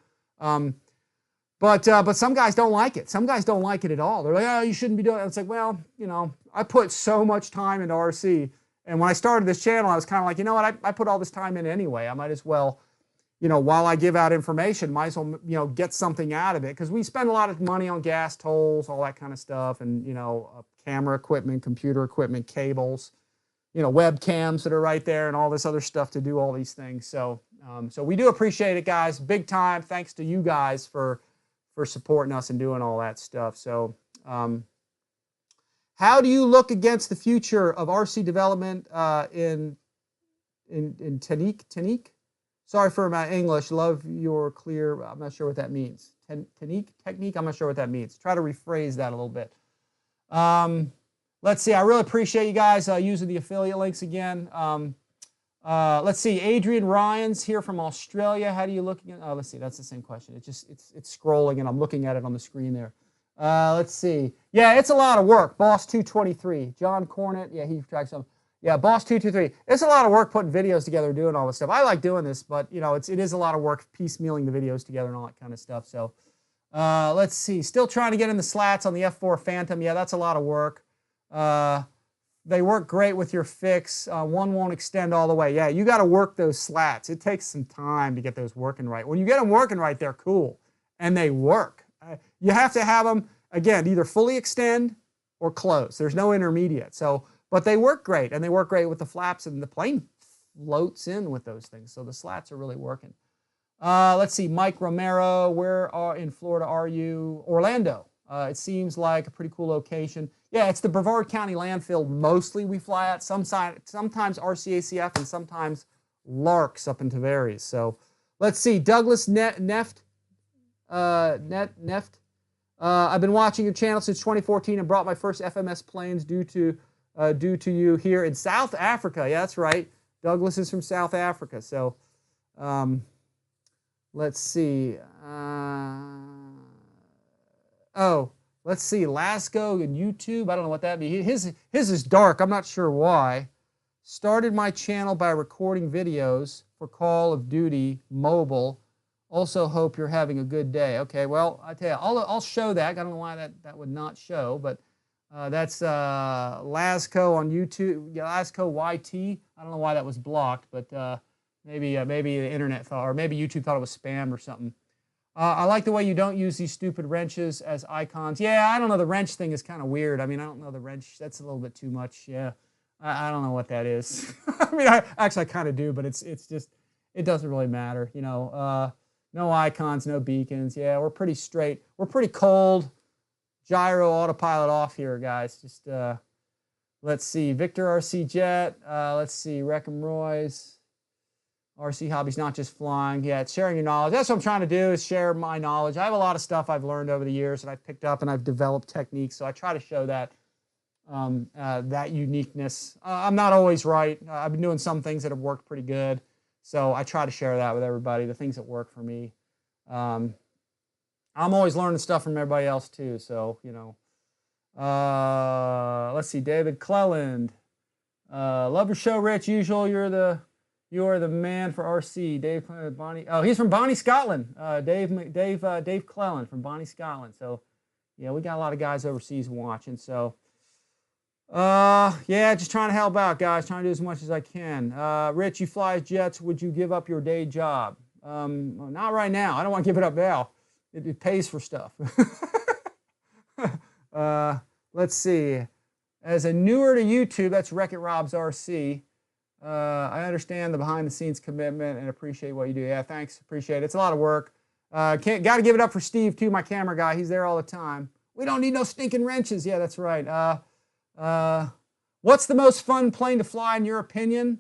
But some guys don't like it. Some guys don't like it at all. They're like, oh, you shouldn't be doing it. It's like, well, you know, I put so much time into RC. And when I started this channel, I was kind of like, you know what, I put all this time in anyway. I might as well, you know, while I give out information, might as well, you know, get something out of it. Because we spend a lot of money on gas tolls, all that kind of stuff, and, you know, camera equipment, computer equipment, cables, you know, webcams that are right there, and all this other stuff to do all these things. So, so we do appreciate it, guys, big time. Thanks to you guys for supporting us and doing all that stuff. So, how do you look against the future of RC development in technique? Sorry for my English. Love your clear. I'm not sure what that means. Technique. I'm not sure what that means. Try to rephrase that a little bit. Let's see. I really appreciate you guys using the affiliate links again. Let's see. Adrian Ryan's here from Australia. How do you look again? Oh, let's see. That's the same question. It's scrolling, and I'm looking at it on the screen there. Let's see. Yeah, it's a lot of work. Boss 223. John Cornett. Yeah, he tracks some. Yeah, Boss 223. It's a lot of work putting videos together, doing all this stuff. I like doing this, but you know, it is a lot of work piecemealing the videos together and all that kind of stuff. So, let's see. Still trying to get in the slats on the F4 Phantom. Yeah, that's a lot of work. They work great with your fix. One won't extend all the way. Yeah, you got to work those slats. It takes some time to get those working right. When you get them working right, they're cool, and they work. You have to have them, again, either fully extend or close. There's no intermediate. So, but they work great, and they work great with the flaps, and the plane floats in with those things. So the slats are really working. Let's see, Mike Romero, where in Florida are you? Orlando. It seems like a pretty cool location. Yeah, it's the Brevard County landfill mostly we fly at. Sometimes RCACF and sometimes Larks up in Tavares. So let's see, Douglas Neft. I've been watching your channel since 2014 and brought my first FMS planes due to you here in South Africa. Yeah, that's right. Douglas is from South Africa. So let's see. Let's see. Lasco and YouTube. I don't know what that means. His is dark. I'm not sure why. Started my channel by recording videos for Call of Duty Mobile. Also hope you're having a good day. Okay, well, I tell you, I'll show that. I don't know why that would not show, but that's Lasco on YouTube. Yeah, Lasco YT. I don't know why that was blocked, but maybe the internet thought, or maybe YouTube thought it was spam or something. I like the way you don't use these stupid wrenches as icons. Yeah, I don't know. The wrench thing is kind of weird. I mean, I don't know the wrench. That's a little bit too much. Yeah, I don't know what that is. I mean, I kind of do, but it's just, it doesn't really matter. You know, no icons, no beacons. Yeah, we're pretty straight. We're pretty cold. Gyro autopilot off here, guys. Just let's see. Victor RC Jet. Let's see. Wreck-em Roy's. RC hobby's not just flying. Yeah, it's sharing your knowledge. That's what I'm trying to do, is share my knowledge. I have a lot of stuff I've learned over the years that I've picked up, and I've developed techniques. So I try to show that that uniqueness. I'm not always right. I've been doing some things that have worked pretty good. So I try to share that with everybody, the things that work for me. I'm always learning stuff from everybody else too. So, you know, let's see, David Cleland. Love your show, Rich. Usual, you are the man for RC. Dave Bonnie. Oh, he's from Bonnie, Scotland. Dave Cleland from Bonnie, Scotland. So, yeah, we got a lot of guys overseas watching. So, yeah, just trying to help out, guys. Trying to do as much as I can. Rich, you fly jets. Would you give up your day job? Not right now. I don't want to give it up now. It pays for stuff. Let's see. As a newer to YouTube, that's Wreck-It Rob's RC. I understand the behind-the-scenes commitment and appreciate what you do. Yeah, thanks. Appreciate it. It's a lot of work. Got to give it up for Steve, too, my camera guy. He's there all the time. We don't need no stinking wrenches. Yeah, that's right. What's the most fun plane to fly, in your opinion?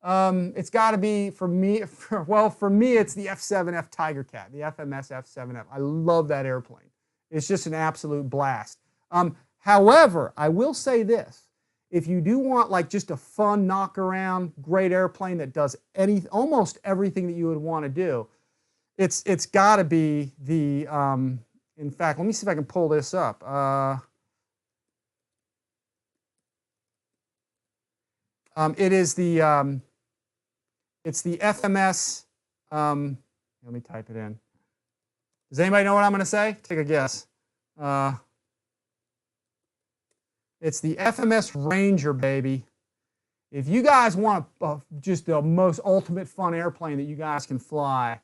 It's got to be, for me, for me, it's the F7F Tiger Cat, the FMS F7F. I love that airplane. It's just an absolute blast. However, I will say this. If you do want like just a fun knock around, great airplane that does almost everything that you would want to do, it's got to be the, in fact, let me see if I can pull this up. It is the it's the FMS. Let me type it in. Does anybody know what I'm going to say? Take a guess. It's the FMS Ranger, baby. If you guys want just the most ultimate fun airplane that you guys can fly,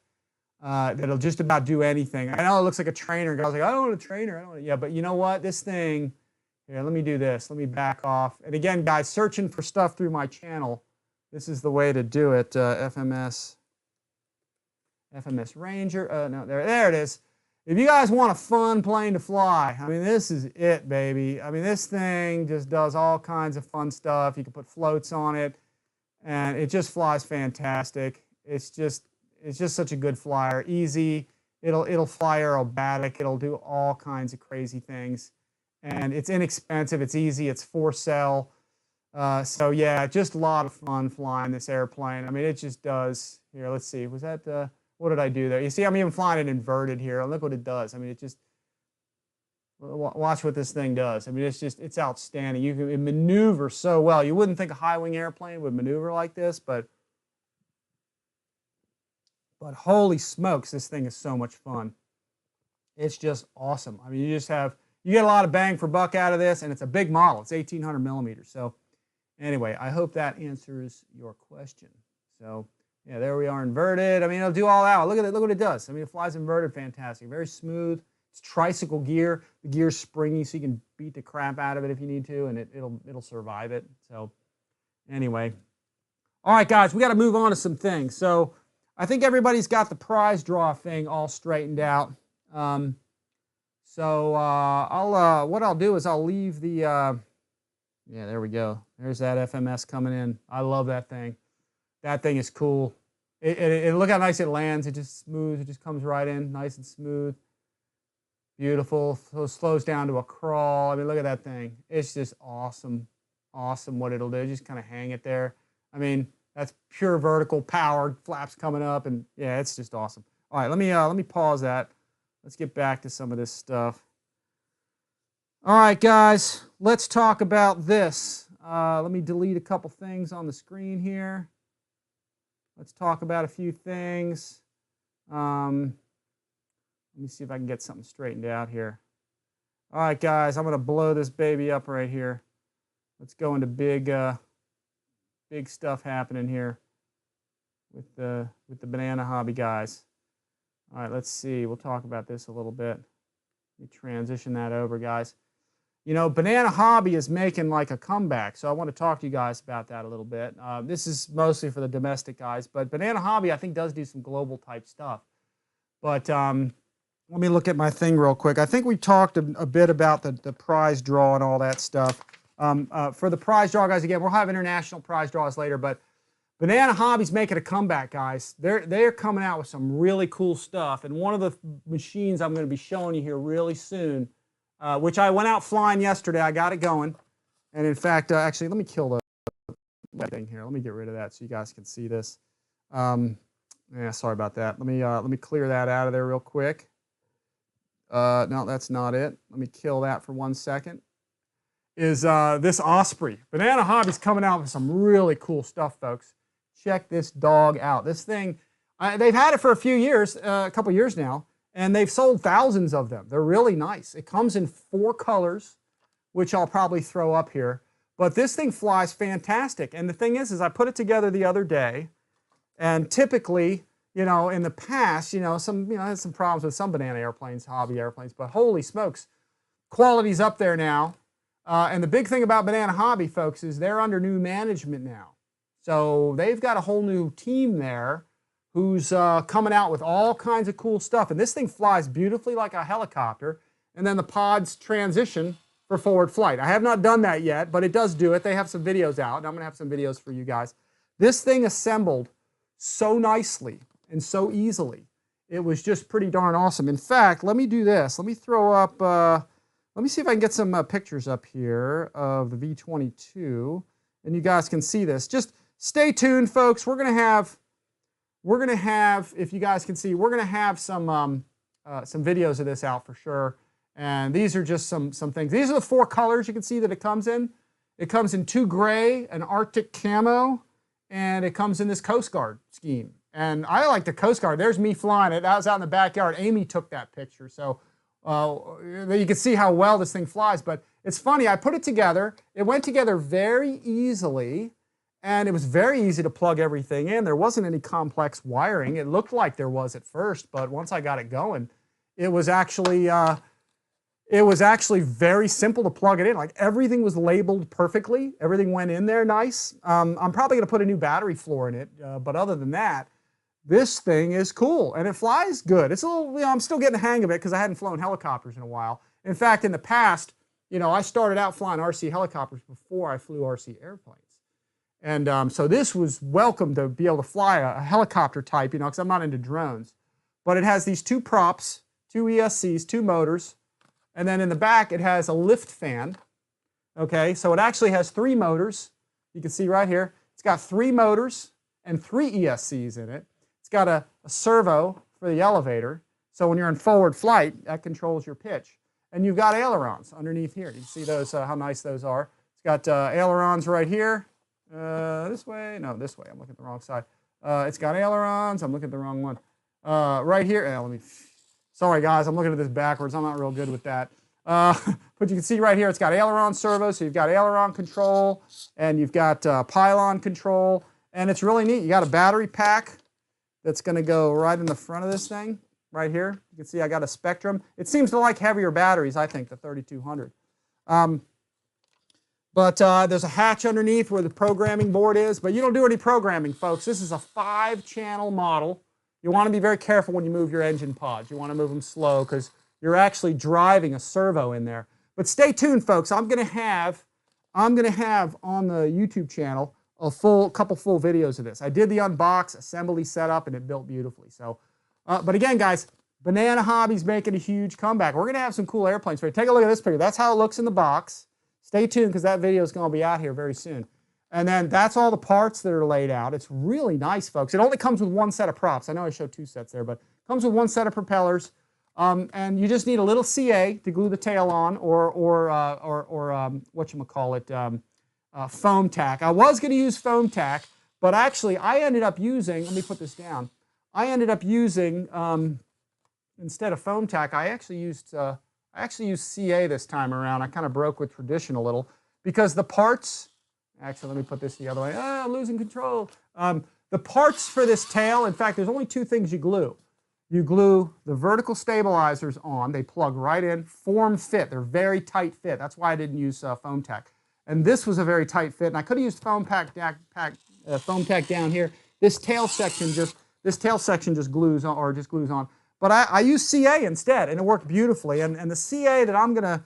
that'll just about do anything. I know it looks like a trainer. I was like, I don't want a trainer. I don't want. Yeah, but you know what? This thing. Here, let me do this. Let me back off. And again, guys, searching for stuff through my channel. This is the way to do it. FMS Ranger. No, there it is. If you guys want a fun plane to fly, I mean, this is it, baby. I mean, this thing just does all kinds of fun stuff. You can put floats on it, and it just flies fantastic. It's just such a good flyer. Easy. It'll fly aerobatic. It'll do all kinds of crazy things, and it's inexpensive. It's easy. It's for sale. So yeah, just a lot of fun flying this airplane. I mean, it just does. Here, let's see. Was that what did I do there? You see, I'm even flying it inverted here. Look what it does. I mean, it just, watch what this thing does. I mean, it's outstanding. It maneuvers so well. You wouldn't think a high-wing airplane would maneuver like this, but holy smokes, this thing is so much fun. It's just awesome. I mean, you get a lot of bang for buck out of this, and it's a big model. It's 1,800 millimeters. So anyway, I hope that answers your question. So yeah, there we are, inverted. I mean, it'll do all out. Look at it. Look what it does. I mean, it flies inverted, fantastic. Very smooth. It's tricycle gear. The gear's springy, so you can beat the crap out of it if you need to, and it'll survive it. So anyway, all right, guys, we got to move on to some things. So I think everybody's got the prize draw thing all straightened out. What I'll do is I'll leave the yeah, there we go. There's that FMS coming in. I love that thing. That thing is cool. Look how nice it lands. It just smooth. It just comes right in, nice and smooth. Beautiful. So it slows down to a crawl. I mean, look at that thing. It's just awesome. Awesome what it'll do. Just kind of hang it there. I mean, that's pure vertical power. Flaps coming up, and yeah, it's just awesome. All right, let me pause that. Let's get back to some of this stuff. All right, guys, let's talk about this. Let me delete a couple things on the screen here. Let's talk about a few things. Let me see if I can get something straightened out here. All right, guys, I'm going to blow this baby up right here. Let's go into big stuff happening here with the Banana Hobby guys. All right, let's see. We'll talk about this a little bit. Let me transition that over, guys. You know, Banana Hobby is making like a comeback, so I want to talk to you guys about that a little bit. This is mostly for the domestic guys, but Banana Hobby, I think, does do some global type stuff. But let me look at my thing real quick. I think we talked a bit about the prize draw and all that stuff. For the prize draw, guys, again, we'll have international prize draws later, but Banana Hobby's making a comeback, guys. They're coming out with some really cool stuff, and one of the machines I'm going to be showing you here really soon, which I went out flying yesterday. I got it going. And in fact, actually, let me kill the thing here. Let me get rid of that so you guys can see this. Yeah, sorry about that. Let me clear that out of there real quick. No, that's not it. Let me kill that for 1 second. Is this Osprey. Banana Hobby's coming out with some really cool stuff, folks. Check this dog out. This thing, they've had it for a few years, a couple years now. And they've sold thousands of them. They're really nice. It comes in 4 colors, which I'll probably throw up here. But this thing flies fantastic. And the thing is I put it together the other day. And typically, you know, in the past, I had some problems with some Banana airplanes, hobby airplanes. But holy smokes, quality's up there now. And the big thing about Banana Hobby, folks, is they're under new management now. So they've got a whole new team there who's coming out with all kinds of cool stuff. And this thing flies beautifully like a helicopter. And then the pods transition for forward flight. I have not done that yet, but it does do it. They have some videos out, and I'm going to have some videos for you guys. This thing assembled so nicely and so easily. It was just pretty darn awesome. In fact, let me do this. Let me throw up, let me see if I can get some pictures up here of the V22, and you guys can see this. Just stay tuned, folks. We're going to have, if you guys can see, we're going to have some videos of this out for sure. And these are just some things. These are the 4 colors you can see that it comes in. It comes in 2 gray, an Arctic camo, and it comes in this Coast Guard scheme. And I like the Coast Guard. There's me flying it. I was out in the backyard. Amy took that picture. So you can see how well this thing flies. But it's funny, I put it together. It went together very easily. And it was very easy to plug everything in. There wasn't any complex wiring. It looked like there was at first. But once I got it going, it was actually very simple to plug it in. Like everything was labeled perfectly. Everything went in there nice. I'm probably going to put a new battery floor in it. But other than that, this thing is cool and it flies good. It's a little, I'm still getting the hang of it because I hadn't flown helicopters in a while. In fact, in the past, I started out flying RC helicopters before I flew RC airplanes. And so this was welcome to be able to fly a helicopter type, because I'm not into drones. But it has these 2 props, 2 ESCs, 2 motors. And then in the back, it has a lift fan. Okay, so it actually has 3 motors. You can see right here. It's got 3 motors and 3 ESCs in it. It's got a servo for the elevator. So when you're in forward flight, that controls your pitch. And you've got ailerons underneath here. You can see those, how nice those are. It's got ailerons right here. This way? No, this way. I'm looking at the wrong side. It's got ailerons. I'm looking at the wrong one. Right here. Sorry, guys. I'm looking at this backwards. I'm not real good with that. But you can see right here, it's got aileron servo. So you've got aileron control, and you've got pylon control. And it's really neat. You got a battery pack that's going to go right in the front of this thing, right here. You can see I got a SPEKTRUM. It seems to like heavier batteries, I think, the 3200. But there's a hatch underneath where the programming board is. But you don't do any programming, folks. This is a 5-channel model. You want to be very careful when you move your engine pods. You want to move them slow because you're actually driving a servo in there. But stay tuned, folks. I'm going to have on the YouTube channel a couple full videos of this. I did the unbox, assembly setup, and it built beautifully. So, but again, guys, Banana Hobby's making a huge comeback. We're going to have some cool airplanes for you. Take a look at this picture. That's how it looks in the box. Stay tuned because that video is going to be out here very soon. And then that's all the parts that are laid out. It's really nice, folks. It only comes with 1 set of props. I know I showed 2 sets there, but it comes with 1 set of propellers. And you just need a little CA to glue the tail on, or whatchamacallit, foam tack. I was going to use foam tack, but actually I ended up using, let me put this down. I ended up using, instead of foam tack, I actually used CA this time around. I kind of broke with tradition a little because the parts, actually let me put this the other way. I'm losing control. The parts for this tail, in fact, there's only 2 things you glue. You glue the vertical stabilizers on. They plug right in, form fit. They're very tight fit. That's why I didn't use foam tack. And this was a very tight fit. And I could have used foam tack down here. This tail section just glues on, But I used CA instead, and it worked beautifully. And the CA that I'm going to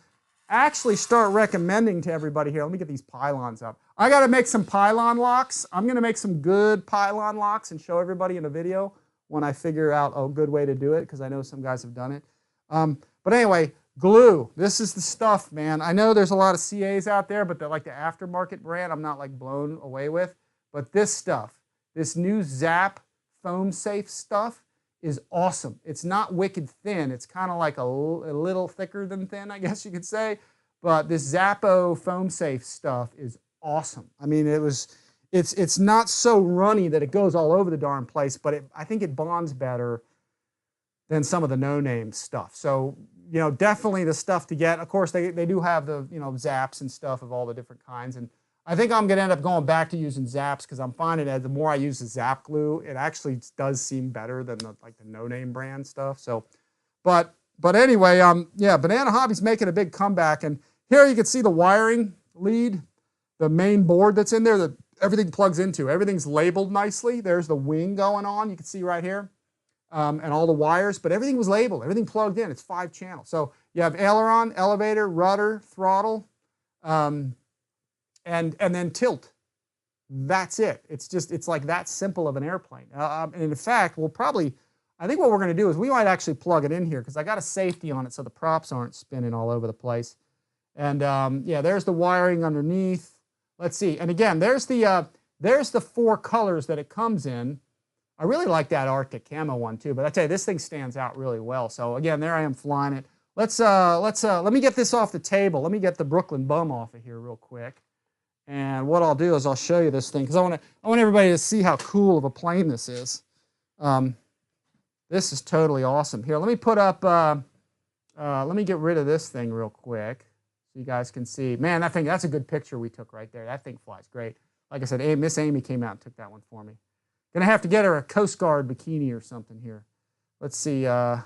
actually start recommending to everybody here, let me get these pylons up. I got to make some pylon locks. I'm going to make some good pylon locks and show everybody in a video when I figure out a good way to do it, because I know some guys have done it. But anyway, glue. This is the stuff, man. I know there's a lot of CAs out there, but they're like the aftermarket brand I'm not like blown away with. But this stuff, this new Zap foam safe stuff, is awesome. It's not wicked thin. It's kind of like a little thicker than thin, I guess you could say. But this Zappo foam safe stuff is awesome. I mean, it's not so runny that it goes all over the darn place, but I think it bonds better than some of the no-name stuff. So, definitely the stuff to get. Of course, they do have the, Zaps and stuff of all the different kinds. And I think I'm going to end up going back to using Zaps because I'm finding that the more I use the Zap glue, it actually does seem better than the no-name brand stuff. So, but anyway, yeah, Banana Hobby's making a big comeback. And here you can see the wiring lead, the main board that's in there that everything plugs into. Everything's labeled nicely. There's the wing going on. You can see right here. And all the wires, but everything was labeled. Everything plugged in. It's 5 channels. So you have aileron, elevator, rudder, throttle, and then tilt. That's it. It's like that simple of an airplane. And in fact, I think what we're going to do is we might actually plug it in here because I got a safety on it so the props aren't spinning all over the place. And yeah, there's the wiring underneath. Let's see. And again, there's the 4 colors that it comes in. I really like that Arctic camo one too, but I tell you, this thing stands out really well. So again, there I am flying it. Let me get this off the table. Let me get the Brooklyn bum off of here real quick. And what I'll do is I'll show you this thing because I want everybody to see how cool of a plane this is. This is totally awesome. Here, let me put up, let me get rid of this thing real quick so you guys can see. Man, that thing, that's a good picture we took right there. That thing flies great. Like I said, Miss Amy came out and took that one for me. Gonna have to get her a Coast Guard bikini or something here. Let's see, no,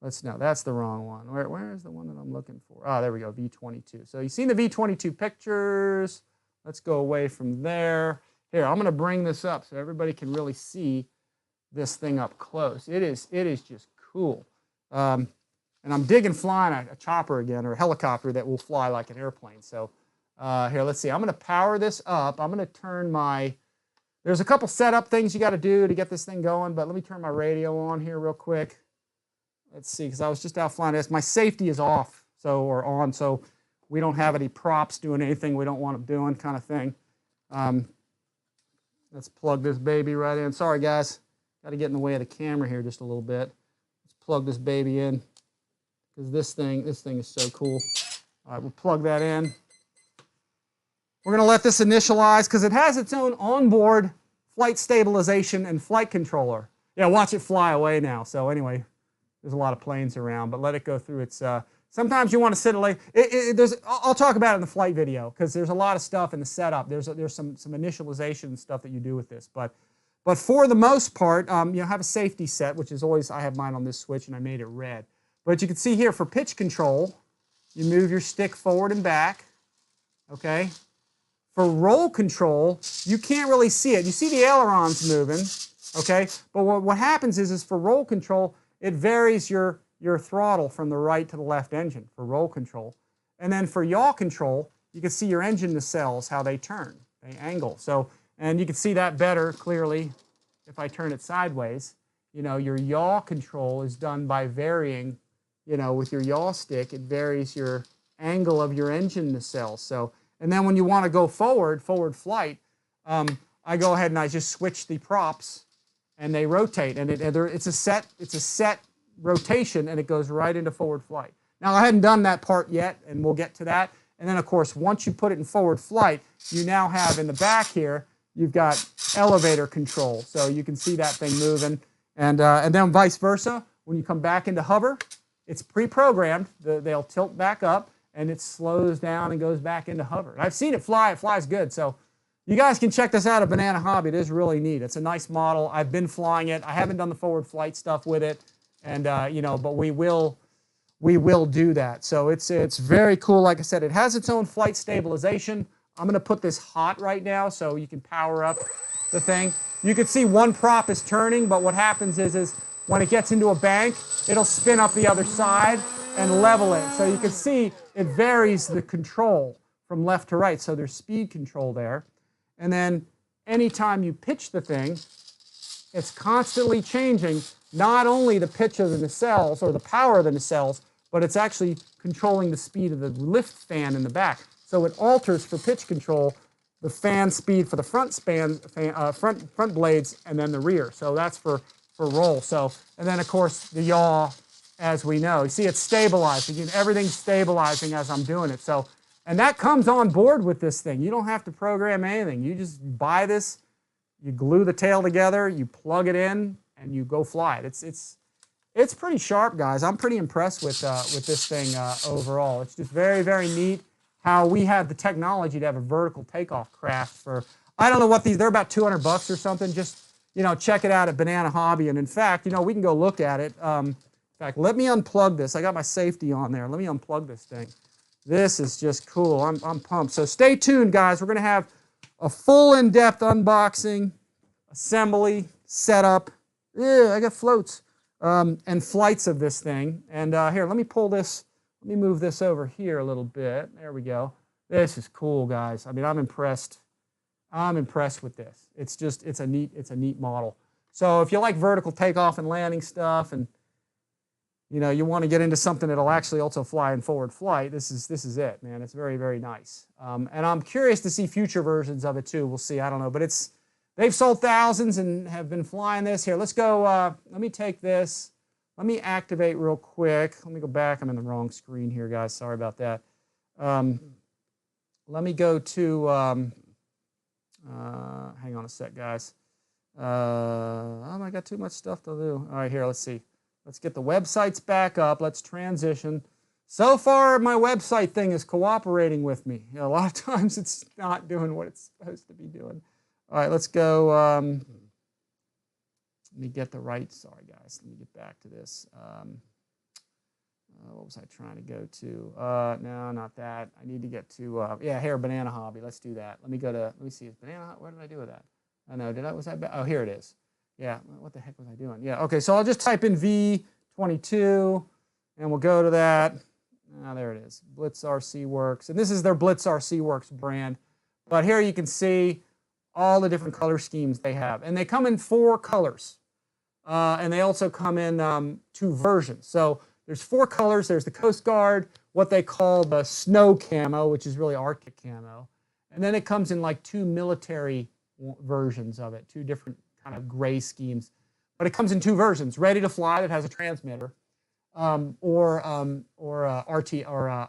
that's the wrong one. Where is the one that I'm looking for? Oh, there we go, V22. So you've seen the V22 pictures. Let's go away from there. Here, I'm gonna bring this up so everybody can really see this thing up close. It is just cool. And I'm digging flying a chopper again, or a helicopter that will fly like an airplane. So here, let's see. I'm gonna power this up. I'm gonna turn my, there's a couple setup things you gotta do to get this thing going, but let me turn my radio on here real quick. Let's see, because I was just out flying this. My safety is off, or on, so we don't have any props doing anything we don't want them doing, kind of thing. Let's plug this baby right in. Sorry, guys. Got to get in the way of the camera here just a little bit. Let's plug this baby in because this thing is so cool. All right, we'll plug that in. We're going to let this initialize because it has its own onboard flight stabilization and flight controller. Yeah, watch it fly away now. So anyway, there's a lot of planes around, but let it go through its... sometimes you want to sit like... I'll talk about it in the flight video because there's a lot of stuff in the setup. There's some initialization stuff that you do with this. But for the most part, you have a safety set, which is always... I have mine on this switch, and I made it red. But you can see here, for pitch control, you move your stick forward and back. Okay? For roll control, you can't really see it. You see the ailerons moving. Okay? But what happens is for roll control, it varies your throttle from the right to the left engine for roll control. And then for yaw control, you can see your engine nacelles, how they turn, they angle. So, and you can see that better clearly if I turn it sideways. You know, your yaw control is done by varying, you know, with your yaw stick, it varies your angle of your engine nacelles. So, and then when you want to go forward flight, I go ahead and I just switch the props and they rotate. And it's a set rotation, and it goes right into forward flight. Now, I hadn't done that part yet, and we'll get to that. And then, of course, once you put it in forward flight, you now have in the back here, you've got elevator control. So you can see that thing moving. And then vice versa, when you come back into hover, it's pre-programmed. They'll tilt back up, and it slows down and goes back into hover. And I've seen it fly. It flies good. So you guys can check this out at Banana Hobby. It is really neat. It's a nice model. I've been flying it. I haven't done the forward flight stuff with it. And, you know, but we will do that. So it's very cool. Like I said, it has its own flight stabilization. I'm going to put this hot right now so you can power up the thing. You can see one prop is turning, but what happens is when it gets into a bank, it'll spin up the other side and level it. So you can see it varies the control from left to right. So there's speed control there. And then anytime you pitch the thing, it's constantly changing not only the pitch of the nacelles or the power of the nacelles, but it's actually controlling the speed of the lift fan in the back. So it alters for pitch control the fan speed for the front blades and then the rear. So that's for roll. So, and then of course the yaw, as we know. You see it's stabilizing. Everything's stabilizing as I'm doing it. So, and that comes on board with this thing. You don't have to program anything. You just buy this, you glue the tail together, you plug it in, and you go fly it. It's pretty sharp, guys. I'm pretty impressed with this thing overall. It's just very, very neat how we have the technology to have a vertical takeoff craft for, I don't know what these, they're about 200 bucks or something. Just, you know, check it out at Banana Hobby. And in fact, you know, we can go look at it. In fact, let me unplug this. I got my safety on there. Let me unplug this thing. This is just cool. I'm pumped. So stay tuned, guys. We're going to have a full in-depth unboxing, assembly, setup. I got floats and flights of this thing. And here, let me pull this. Let me move this over here a little bit. There we go. This is cool, guys. I mean, I'm impressed. I'm impressed with this. It's just, it's a neat model. So if you like vertical takeoff and landing stuff, and you know, you want to get into something that'll actually also fly in forward flight, this is it, man. It's very, very nice. And I'm curious to see future versions of it too. We'll see. I don't know, but they've sold thousands and have been flying this. Here, let's go. Let me take this. Let me activate real quick. Let me go back. I'm in the wrong screen here, guys. Sorry about that. let me go to, hang on a sec, guys. I got too much stuff to do. All right, here, let's see. Let's get the websites back up. Let's transition. So far, my website thing is cooperating with me. You know, a lot of times it's not doing what it's supposed to be doing. All right, let's go. Let me get the right, sorry guys, let me get back to this. What was I trying to go to? No, not that. I need to get to, yeah, here, Banana Hobby. Let's do that. Let me go to, let me see, is Banana, what did I do with that? Oh no, was that bad? Oh, here it is. Yeah, what the heck was I doing? Yeah, okay, so I'll just type in V22, and we'll go to that. Ah, there it is, Blitz RC Works. And this is their Blitz RC Works brand. But here you can see all the different color schemes they have. And they come in 4 colors. And they also come in 2 versions. So there's 4 colors. There's the Coast Guard, what they call the snow camo, which is really Arctic camo. And then it comes in like 2 military versions of it, 2 different kind of gray schemes. But it comes in 2 versions, ready to fly that has a transmitter, or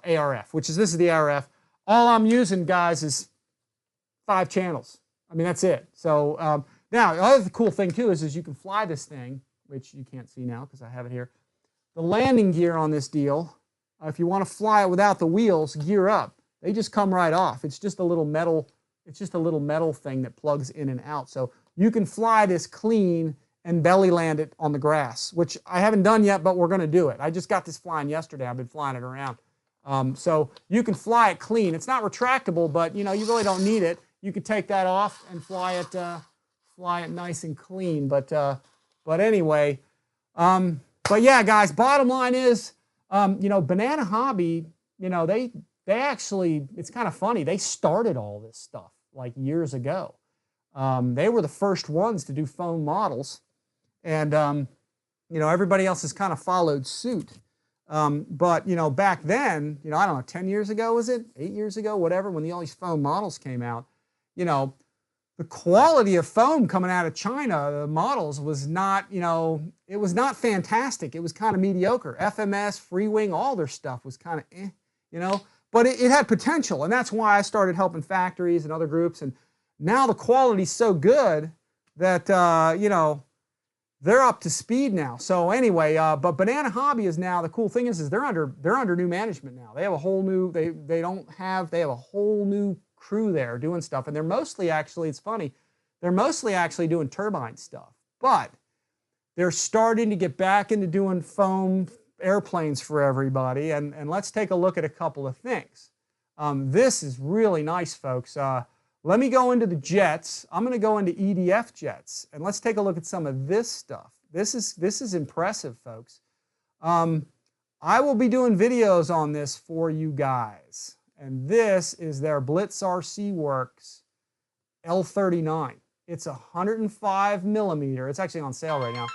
ARF, which is, this is the ARF. All I'm using, guys, is 5 channels. I mean, that's it. So now, the other cool thing too is you can fly this thing, which you can't see now because I have it here. The landing gear on this deal, if you want to fly it without the wheels, gear up. They just come right off. It's just a little metal. It's just a little metal thing that plugs in and out. So you can fly this clean and belly land it on the grass, which I haven't done yet, but we're going to do it. I just got this flying yesterday. I've been flying it around. So you can fly it clean. It's not retractable, but you know, you really don't need it. You could take that off and fly it nice and clean. But anyway, but yeah, guys, bottom line is, you know, Banana Hobby, you know, they actually, it's kind of funny. They started all this stuff like years ago. They were the first ones to do foam models. And, you know, everybody else has kind of followed suit. But, you know, back then, you know, I don't know, 10 years ago, was it? 8 years ago, whatever, when all these foam models came out, you know, the quality of foam coming out of China, the models was not, you know, it was not fantastic. It was kind of mediocre. FMS, Free Wing, all their stuff was kind of you know, but it had potential. And that's why I started helping factories and other groups. And now the quality's so good that, you know, they're up to speed now. So anyway, but Banana Hobby is now, the cool thing is they're under new management now. They have a whole new, they have a whole new crew there doing stuff. And they're mostly actually, it's funny, they're mostly actually doing turbine stuff. But they're starting to get back into doing foam airplanes for everybody. And let's take a look at a couple of things. This is really nice, folks. Let me go into the jets. I'm going to go into EDF jets, and let's take a look at some of this stuff. This is impressive, folks. I will be doing videos on this for you guys, and this is their Blitz RC Works L39. It's 105 millimeter. It's actually on sale right now,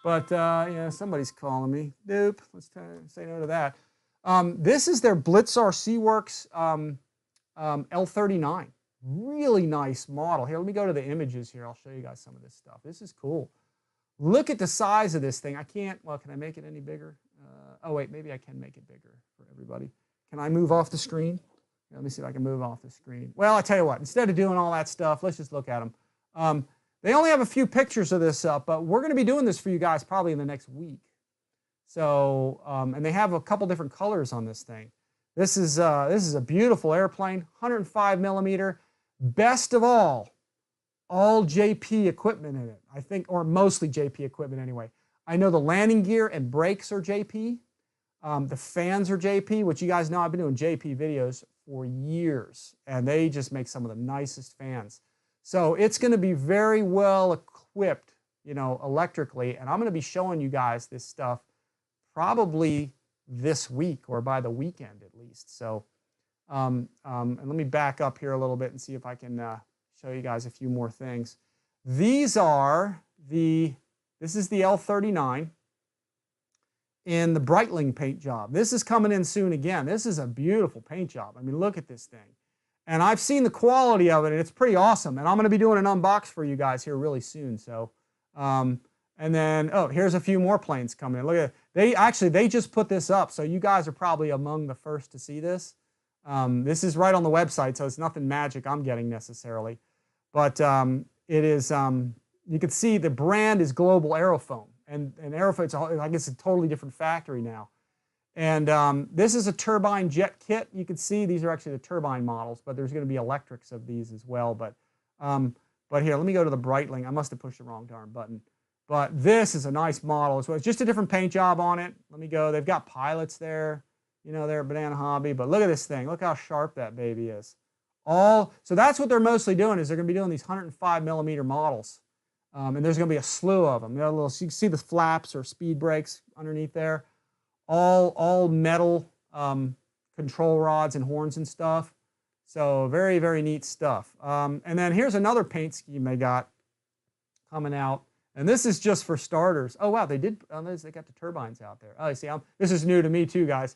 but yeah, somebody's calling me. Doop. Let's say no to that. This is their Blitz RC Works L39. Really nice model. Here, let me go to the images here. I'll show you guys some of this stuff. This is cool. Look at the size of this thing. I can't, well, can I make it any bigger? Oh, wait, maybe I can make it bigger for everybody. Can I move off the screen? Let me see if I can move off the screen. Well, I tell you what, instead of doing all that stuff, let's just look at them. They only have a few pictures of this up, but we're going to be doing this for you guys probably in the next week. So, and they have a couple different colors on this thing. This is a beautiful airplane, 105 millimeter. Best of all JP equipment in it, I think, or mostly JP equipment anyway. I know the landing gear and brakes are JP. The fans are JP, which you guys know I've been doing JP videos for years, and they just make some of the nicest fans. So it's going to be very well equipped, you know, electrically, and I'm going to be showing you guys this stuff probably this week or by the weekend at least. So, and let me back up here a little bit and see if I can show you guys a few more things. These are this is the L39 in the Breitling paint job. This is coming in soon again. This is a beautiful paint job. I mean, look at this thing. And I've seen the quality of it, and it's pretty awesome. And I'm going to be doing an unbox for you guys here really soon. So, and then, oh, here's a few more planes coming in. Look at it. They just put this up, so you guys are probably among the first to see this. This is right on the website, so it's nothing magic I'm getting necessarily. But it is, you can see the brand is Global Aerofoam. And Aerofoam, I guess, a totally different factory now. And this is a turbine jet kit. You can see these are actually the turbine models, but there's going to be electrics of these as well. But here, let me go to the Breitling. I must have pushed the wrong darn button. But this is a nice model as well. It's just a different paint job on it. Let me go. They've got pilots there, you know, they're at Banana Hobby. But look at this thing. Look how sharp that baby is. So that's what they're mostly doing, is they're going to be doing these 105mm models. And there's going to be a slew of them. You know, you can see the flaps or speed brakes underneath there. All metal control rods and horns and stuff. So very, very neat stuff. And then here's another paint scheme they got coming out. And this is just for starters. Oh, wow, they got the turbines out there. Oh, you see, this is new to me too, guys.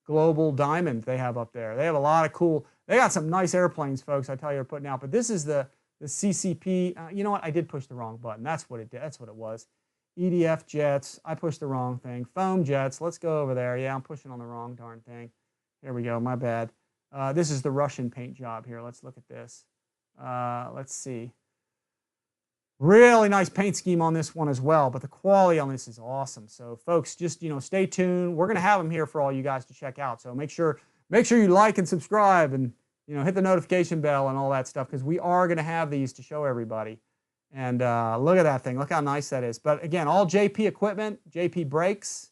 Global Diamond they have up there. They have a lot of cool, they got some nice airplanes, folks, I tell you, they're putting out. But this is the CCP. You know what? I did push the wrong button. That's what it did. That's what it was. EDF jets. I pushed the wrong thing. Foam jets. Let's go over there. Yeah, I'm pushing on the wrong darn thing. There we go. My bad. This is the Russian paint job here. Let's look at this. Let's see. Really nice paint scheme on this one as well, but the quality on this is awesome. So folks, just, you know, stay tuned. We're going to have them here for all you guys to check out. So make sure you like and subscribe, and, you know, hit the notification bell and all that stuff, because we are going to have these to show everybody. And look at that thing. Look how nice that is. But again, all JP equipment, JP brakes,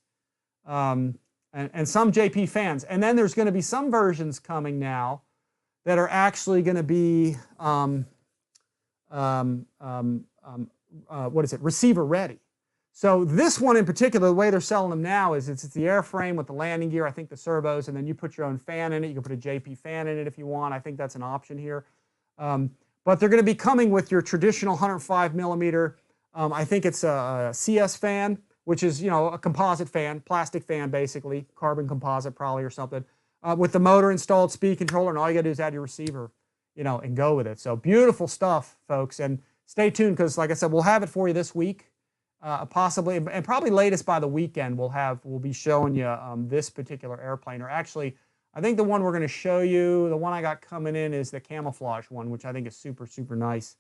and some JP fans. And then there's going to be some versions coming now that are actually going to be what is it? Receiver ready. So this one in particular, the way they're selling them now is it's the airframe with the landing gear, I think the servos, and then you put your own fan in it. You can put a JP fan in it if you want. I think that's an option here. But they're going to be coming with your traditional 105mm. I think it's a CS fan, which is, you know, a composite fan, plastic fan basically, carbon composite probably or something, with the motor installed, speed controller, and all you got to do is add your receiver, you know, and go with it. So beautiful stuff, folks. And stay tuned, because like I said, we'll have it for you this week, possibly, and probably latest by the weekend. We'll be showing you this particular airplane. Or actually, I think the one we're going to show you, the one I got coming in, is the camouflage one, which I think is super, super nice.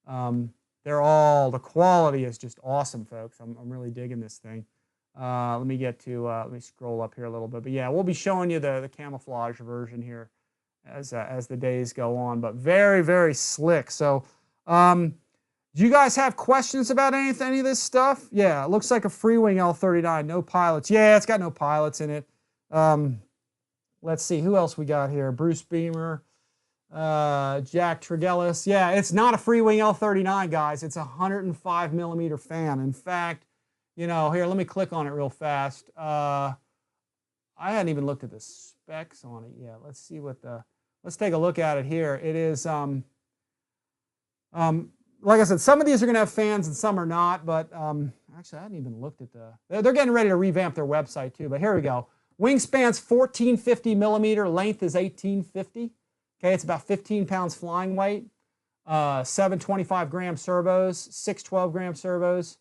The quality is just awesome, folks. I'm really digging this thing. Let me scroll up here a little bit. But yeah, we'll be showing you the camouflage version here as the days go on. But very, very slick. So, do you guys have questions about any of this stuff? Yeah, it looks like a Freewing L39, no pilots. Yeah, it's got no pilots in it. Let's see, who else we got here? Bruce Beamer, Jack Tregellis. Yeah, it's not a Freewing L39, guys. It's a 105mm fan. In fact, you know, here, let me click on it real fast. I hadn't even looked at the specs on it yet. Let's see let's take a look at it here. It is, like I said, some of these are going to have fans and some are not, but actually I hadn't even looked at they're getting ready to revamp their website too, but here we go. Wingspan's 1450mm, length is 1850. Okay, it's about 15 pounds flying weight. 7 25-gram servos, 6 12-gram servos.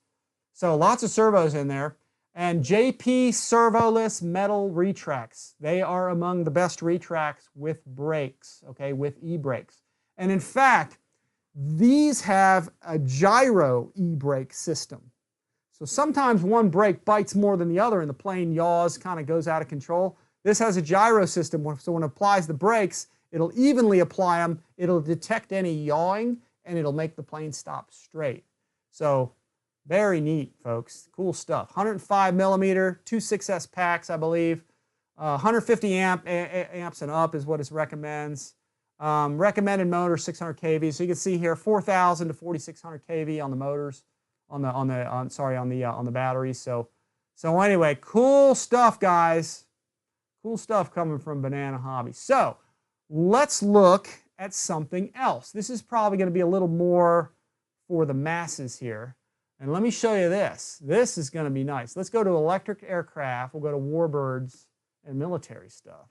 So lots of servos in there. And JP servoless metal retracts. They are among the best retracts with brakes, okay, with e-brakes. And in fact, these have a gyro e-brake system. So sometimes one brake bites more than the other and the plane yaws, kind of goes out of control. This has a gyro system, so when it applies the brakes, it'll evenly apply them, it'll detect any yawing, and it'll make the plane stop straight. So very neat, folks. Cool stuff. 105mm, 2 6S packs, I believe. 150 amps and up is what it recommends. Recommended motor 600 kV. So you can see here 4,000 to 4,600 kV on the motors, on the batteries. So anyway, cool stuff, guys. Cool stuff coming from Banana Hobby. So let's look at something else. This is probably going to be a little more for the masses here. And let me show you this. This is going to be nice. Let's go to electric aircraft. We'll go to warbirds and military stuff.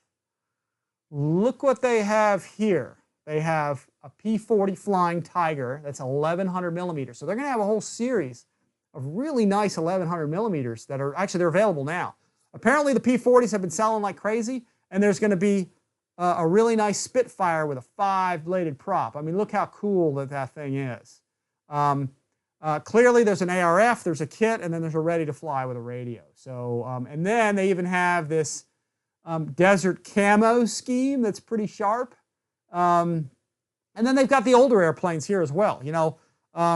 Look what they have here. They have a P-40 Flying Tiger. That's 1,100mm. So they're going to have a whole series of really nice 1,100mm that are actually, they're available now. Apparently the P-40s have been selling like crazy, and there's going to be a really nice Spitfire with a 5-bladed prop. I mean, look how cool that thing is. Clearly, there's an ARF, there's a kit, and then there's a ready to fly with a radio. So, and then they even have this desert camo scheme that's pretty sharp. And then they've got the older airplanes here as well. You know,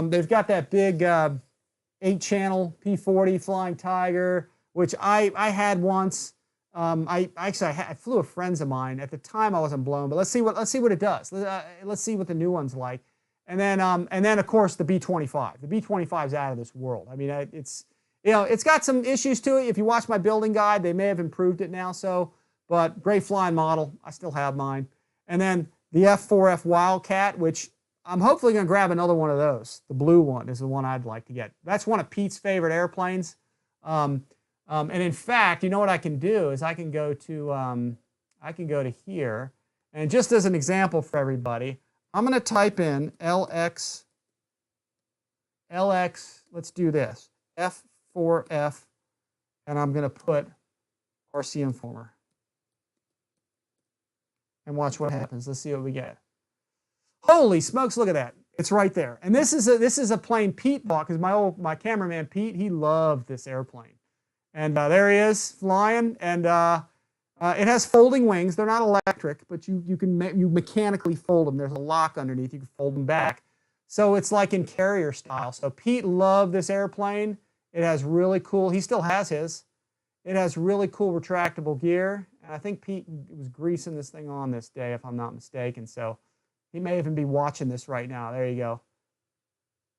they've got that big 8-channel P-40 Flying Tiger, which I had once. I flew with friends of mine. At the time, I wasn't blown, but let's see what it does. Let's see what the new one's like. And then of course the B-25. The B-25 is out of this world. I mean, it's got some issues to it. If you watch my building guide, they may have improved it now. But great flying model. I still have mine. And then the F4F Wildcat, which I'm hopefully going to grab another one of those. The blue one is the one I'd like to get. That's one of Pete's favorite airplanes. And in fact, you know what I can do is I can go to here, and just as an example for everybody, I'm going to type in LX, let's do this, F4F, and I'm going to put RCINFORMER. And watch what happens. Let's see what we get. Holy smokes, look at that. It's right there. And this is a plane Pete bought, because my cameraman Pete, he loved this airplane. And there he is flying, and it has folding wings. They're not electric, but you mechanically fold them. There's a lock underneath. You can fold them back. So it's like in carrier style. So Pete loved this airplane. It has really cool, he still has his. It has really cool retractable gear. And I think Pete was greasing this thing on this day, if I'm not mistaken. So he may even be watching this right now. There you go.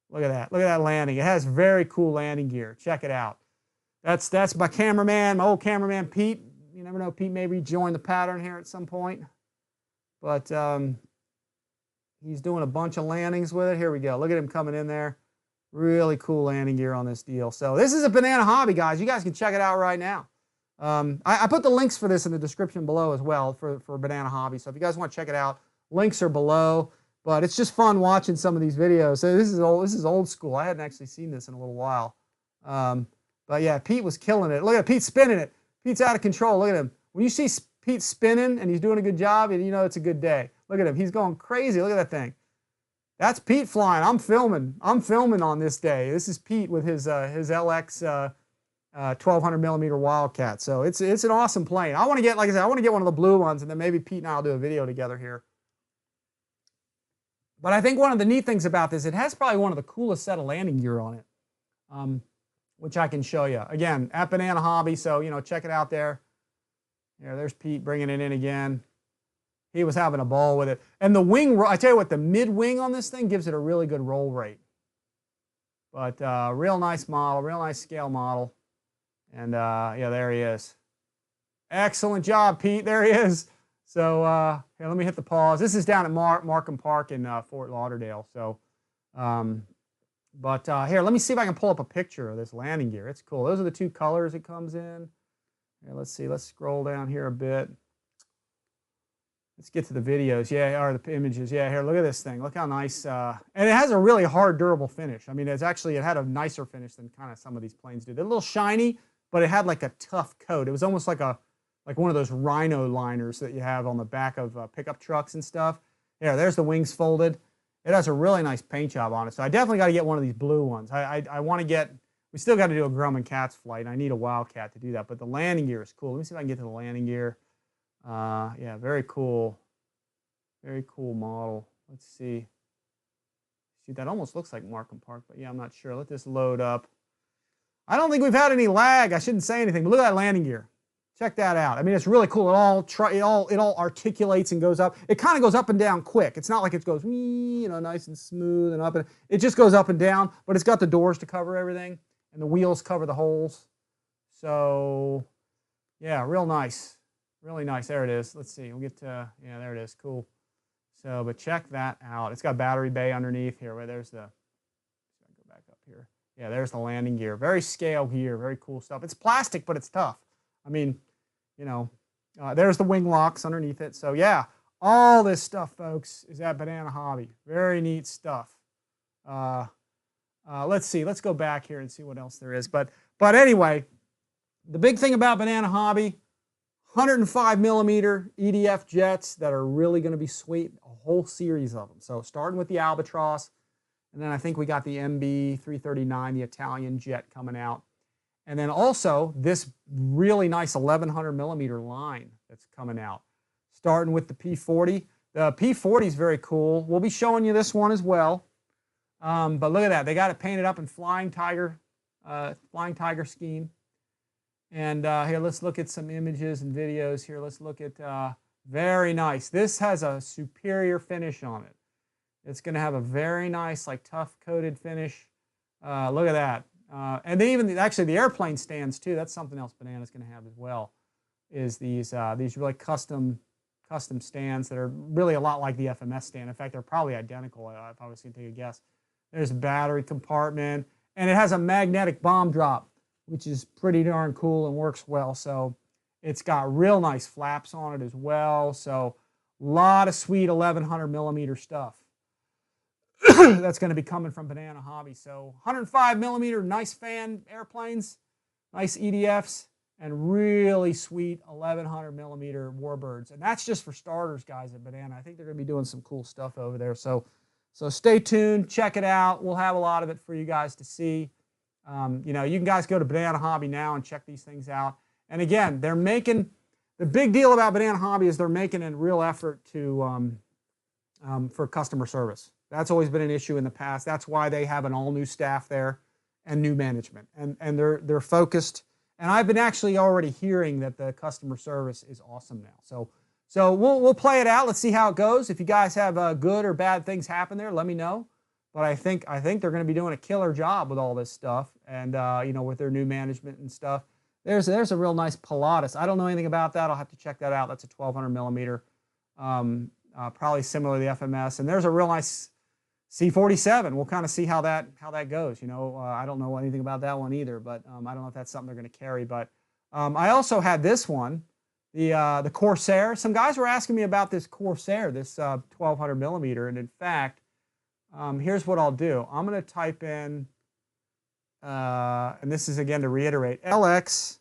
Look at that. Look at that landing. It has very cool landing gear. Check it out. That's my cameraman, my old cameraman Pete. You never know, Pete may rejoin the pattern here at some point. But he's doing a bunch of landings with it. Here we go. Look at him coming in there. Really cool landing gear on this deal. So this is a Banana Hobby, guys. You guys can check it out right now. I put the links for this in the description below as well for Banana Hobby. So if you guys want to check it out, links are below. But it's just fun watching some of these videos. So this is old school. I hadn't actually seen this in a little while. But yeah, Pete was killing it. Look at Pete spinning it. Pete's out of control. Look at him. When you see Pete spinning and he's doing a good job, you know it's a good day. Look at him. He's going crazy. Look at that thing. That's Pete flying. I'm filming. I'm filming on this day. This is Pete with his LX 1200 millimeter Wildcat. So it's an awesome plane. I want to get, like I said, I want to get one of the blue ones, and then maybe Pete and I will do a video together here. But I think one of the neat things about this, it has probably one of the coolest set of landing gear on it, which I can show you. Again, at Banana Hobby, so, you know, check it out there. Yeah, there's Pete bringing it in again. He was having a ball with it. And the wing, I tell you what, the mid-wing on this thing gives it a really good roll rate. But real nice model, real nice scale model. And yeah, there he is. Excellent job, Pete. There he is. So here, let me hit the pause. This is down at Markham Park in Fort Lauderdale. So, here, let me see if I can pull up a picture of this landing gear. It's cool. Those are the two colors it comes in. Here, let's see. Let's scroll down here a bit. Let's get to the videos. Yeah, or the images. Yeah, here, look at this thing. Look how nice. And it has a really hard, durable finish. I mean, it had a nicer finish than kind of some of these planes do. They're a little shiny, but it had like a tough coat. It was almost like one of those rhino liners that you have on the back of pickup trucks and stuff. Yeah, there's the wings folded. It has a really nice paint job on it. So I definitely got to get one of these blue ones. I want to get, we still got to do a Grumman Cats flight. I need a Wildcat to do that. But the landing gear is cool. Let me see if I can get to the landing gear. Yeah, very cool. Very cool model. Let's see. See, that almost looks like Markham Park, but yeah, I'm not sure. Let this load up. I don't think we've had any lag. I shouldn't say anything, but look at that landing gear. Check that out. I mean, it's really cool. It all articulates and goes up. It kind of goes up and down quick. It's not like it goes, you know, nice and smooth and up. It just goes up and down, but it's got the doors to cover everything, and the wheels cover the holes. So, yeah, real nice. Really nice. There it is. Let's see. We'll get to, yeah, there it is. Cool. So, but check that out. It's got battery bay underneath here. Where there's the, go back up here. Yeah, there's the landing gear. Very scale gear. Very cool stuff. It's plastic, but it's tough. I mean, you know, there's the wing locks underneath it. So, yeah, all this stuff, folks, is at Banana Hobby. Very neat stuff. Let's see. Let's go back here and see what else there is. But anyway, the big thing about Banana Hobby, 105 millimeter EDF jets that are really going to be sweet, a whole series of them. So starting with the Albatross, and then I think we got the MB339, the Italian jet coming out. And then also this really nice 1100 millimeter line that's coming out. Starting with the P40. The P40 is very cool. We'll be showing you this one as well. But look at that. They got it painted up in Flying Tiger scheme. And here, let's look at some images and videos here. Let's look at, very nice. This has a superior finish on it. It's going to have a very nice, like, tough coated finish. Look at that. And they even, actually, the airplane stands too. That's something else Banana's going to have as well, is these really custom stands that are really a lot like the FMS stand. In fact, they're probably identical, if I was going to take a guess. There's a battery compartment, and it has a magnetic bomb drop, which is pretty darn cool and works well. So it's got real nice flaps on it as well. So a lot of sweet 1100 millimeter stuff that's going to be coming from Banana Hobby. So 105 millimeter, nice fan airplanes, nice EDFs, and really sweet 1100 millimeter Warbirds. And that's just for starters, guys, at Banana. I think they're going to be doing some cool stuff over there. So stay tuned, check it out. We'll have a lot of it for you guys to see. You know, you can guys go to Banana Hobby now and check these things out. And again, they're making, the big deal about Banana Hobby is they're making a real effort to for customer service. That's always been an issue in the past. That's why they have an all-new staff there and new management. And they're focused. And I've been actually already hearing that the customer service is awesome now. So we'll play it out. Let's see how it goes. If you guys have good or bad things happen there, let me know. But I think they're going to be doing a killer job with all this stuff, and you know, with their new management and stuff. There's a real nice Pilatus. I don't know anything about that. I'll have to check that out. That's a 1200 millimeter, probably similar to the FMS. And there's a real nice C-47. We'll kind of see how that goes. You know, I don't know anything about that one either, but I don't know if that's something they're going to carry. But I also had this one, the Corsair. Some guys were asking me about this Corsair, this 1200 millimeter, and in fact, here's what I'll do. I'm going to type in, and this is again to reiterate, LX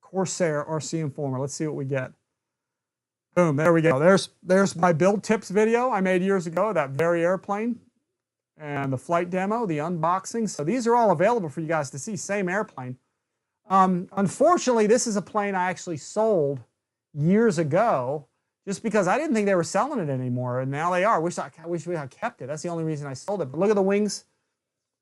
Corsair RCINFORMER. Let's see what we get. Boom, there we go. There's my build tips video I made years ago, that very airplane, and the flight demo, the unboxing. So these are all available for you guys to see, same airplane. Unfortunately, this is a plane I actually sold years ago, just because I didn't think they were selling it anymore, and now they are. I wish we had kept it. That's the only reason I sold it. But look at the wings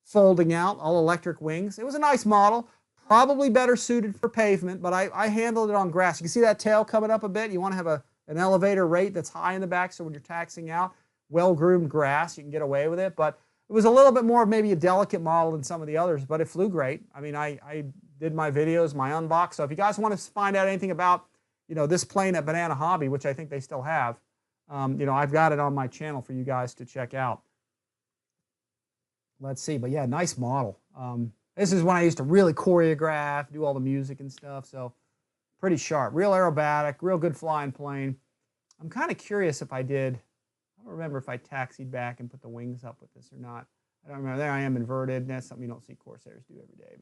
folding out, all electric wings. It was a nice model, probably better suited for pavement, but I handled it on grass. You can see that tail coming up a bit. You want to have an elevator rate that's high in the back, so when you're taxiing out, well-groomed grass, you can get away with it. But it was a little bit more of maybe a delicate model than some of the others, but it flew great. I mean, I did my videos, my unbox. So if you guys want to find out anything about, you know, this plane at Banana Hobby, which I think they still have, you know, I've got it on my channel for you guys to check out. Let's see, but yeah, nice model. This is when I used to really choreograph, do all the music and stuff, so pretty sharp. Real aerobatic, real good flying plane. I'm kind of curious if I did, I don't remember if I taxied back and put the wings up with this or not. I don't remember. There I am inverted. That's something you don't see Corsairs do every day,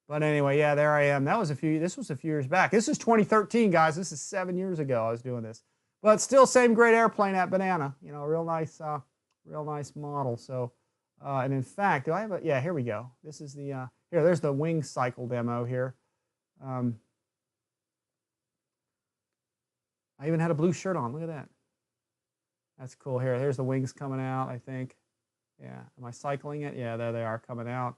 but anyway, yeah, there I am. This was a few years back. This is 2013, guys. This is 7 years ago I was doing this. But still same great airplane at Banana. You know, real nice model. So, and in fact, do I have a, yeah, here we go. This is the, here, there's the wing cycle demo here. I even had a blue shirt on. Look at that. That's cool. Here's the wings coming out, I think. Yeah, am I cycling it? Yeah, there they are coming out.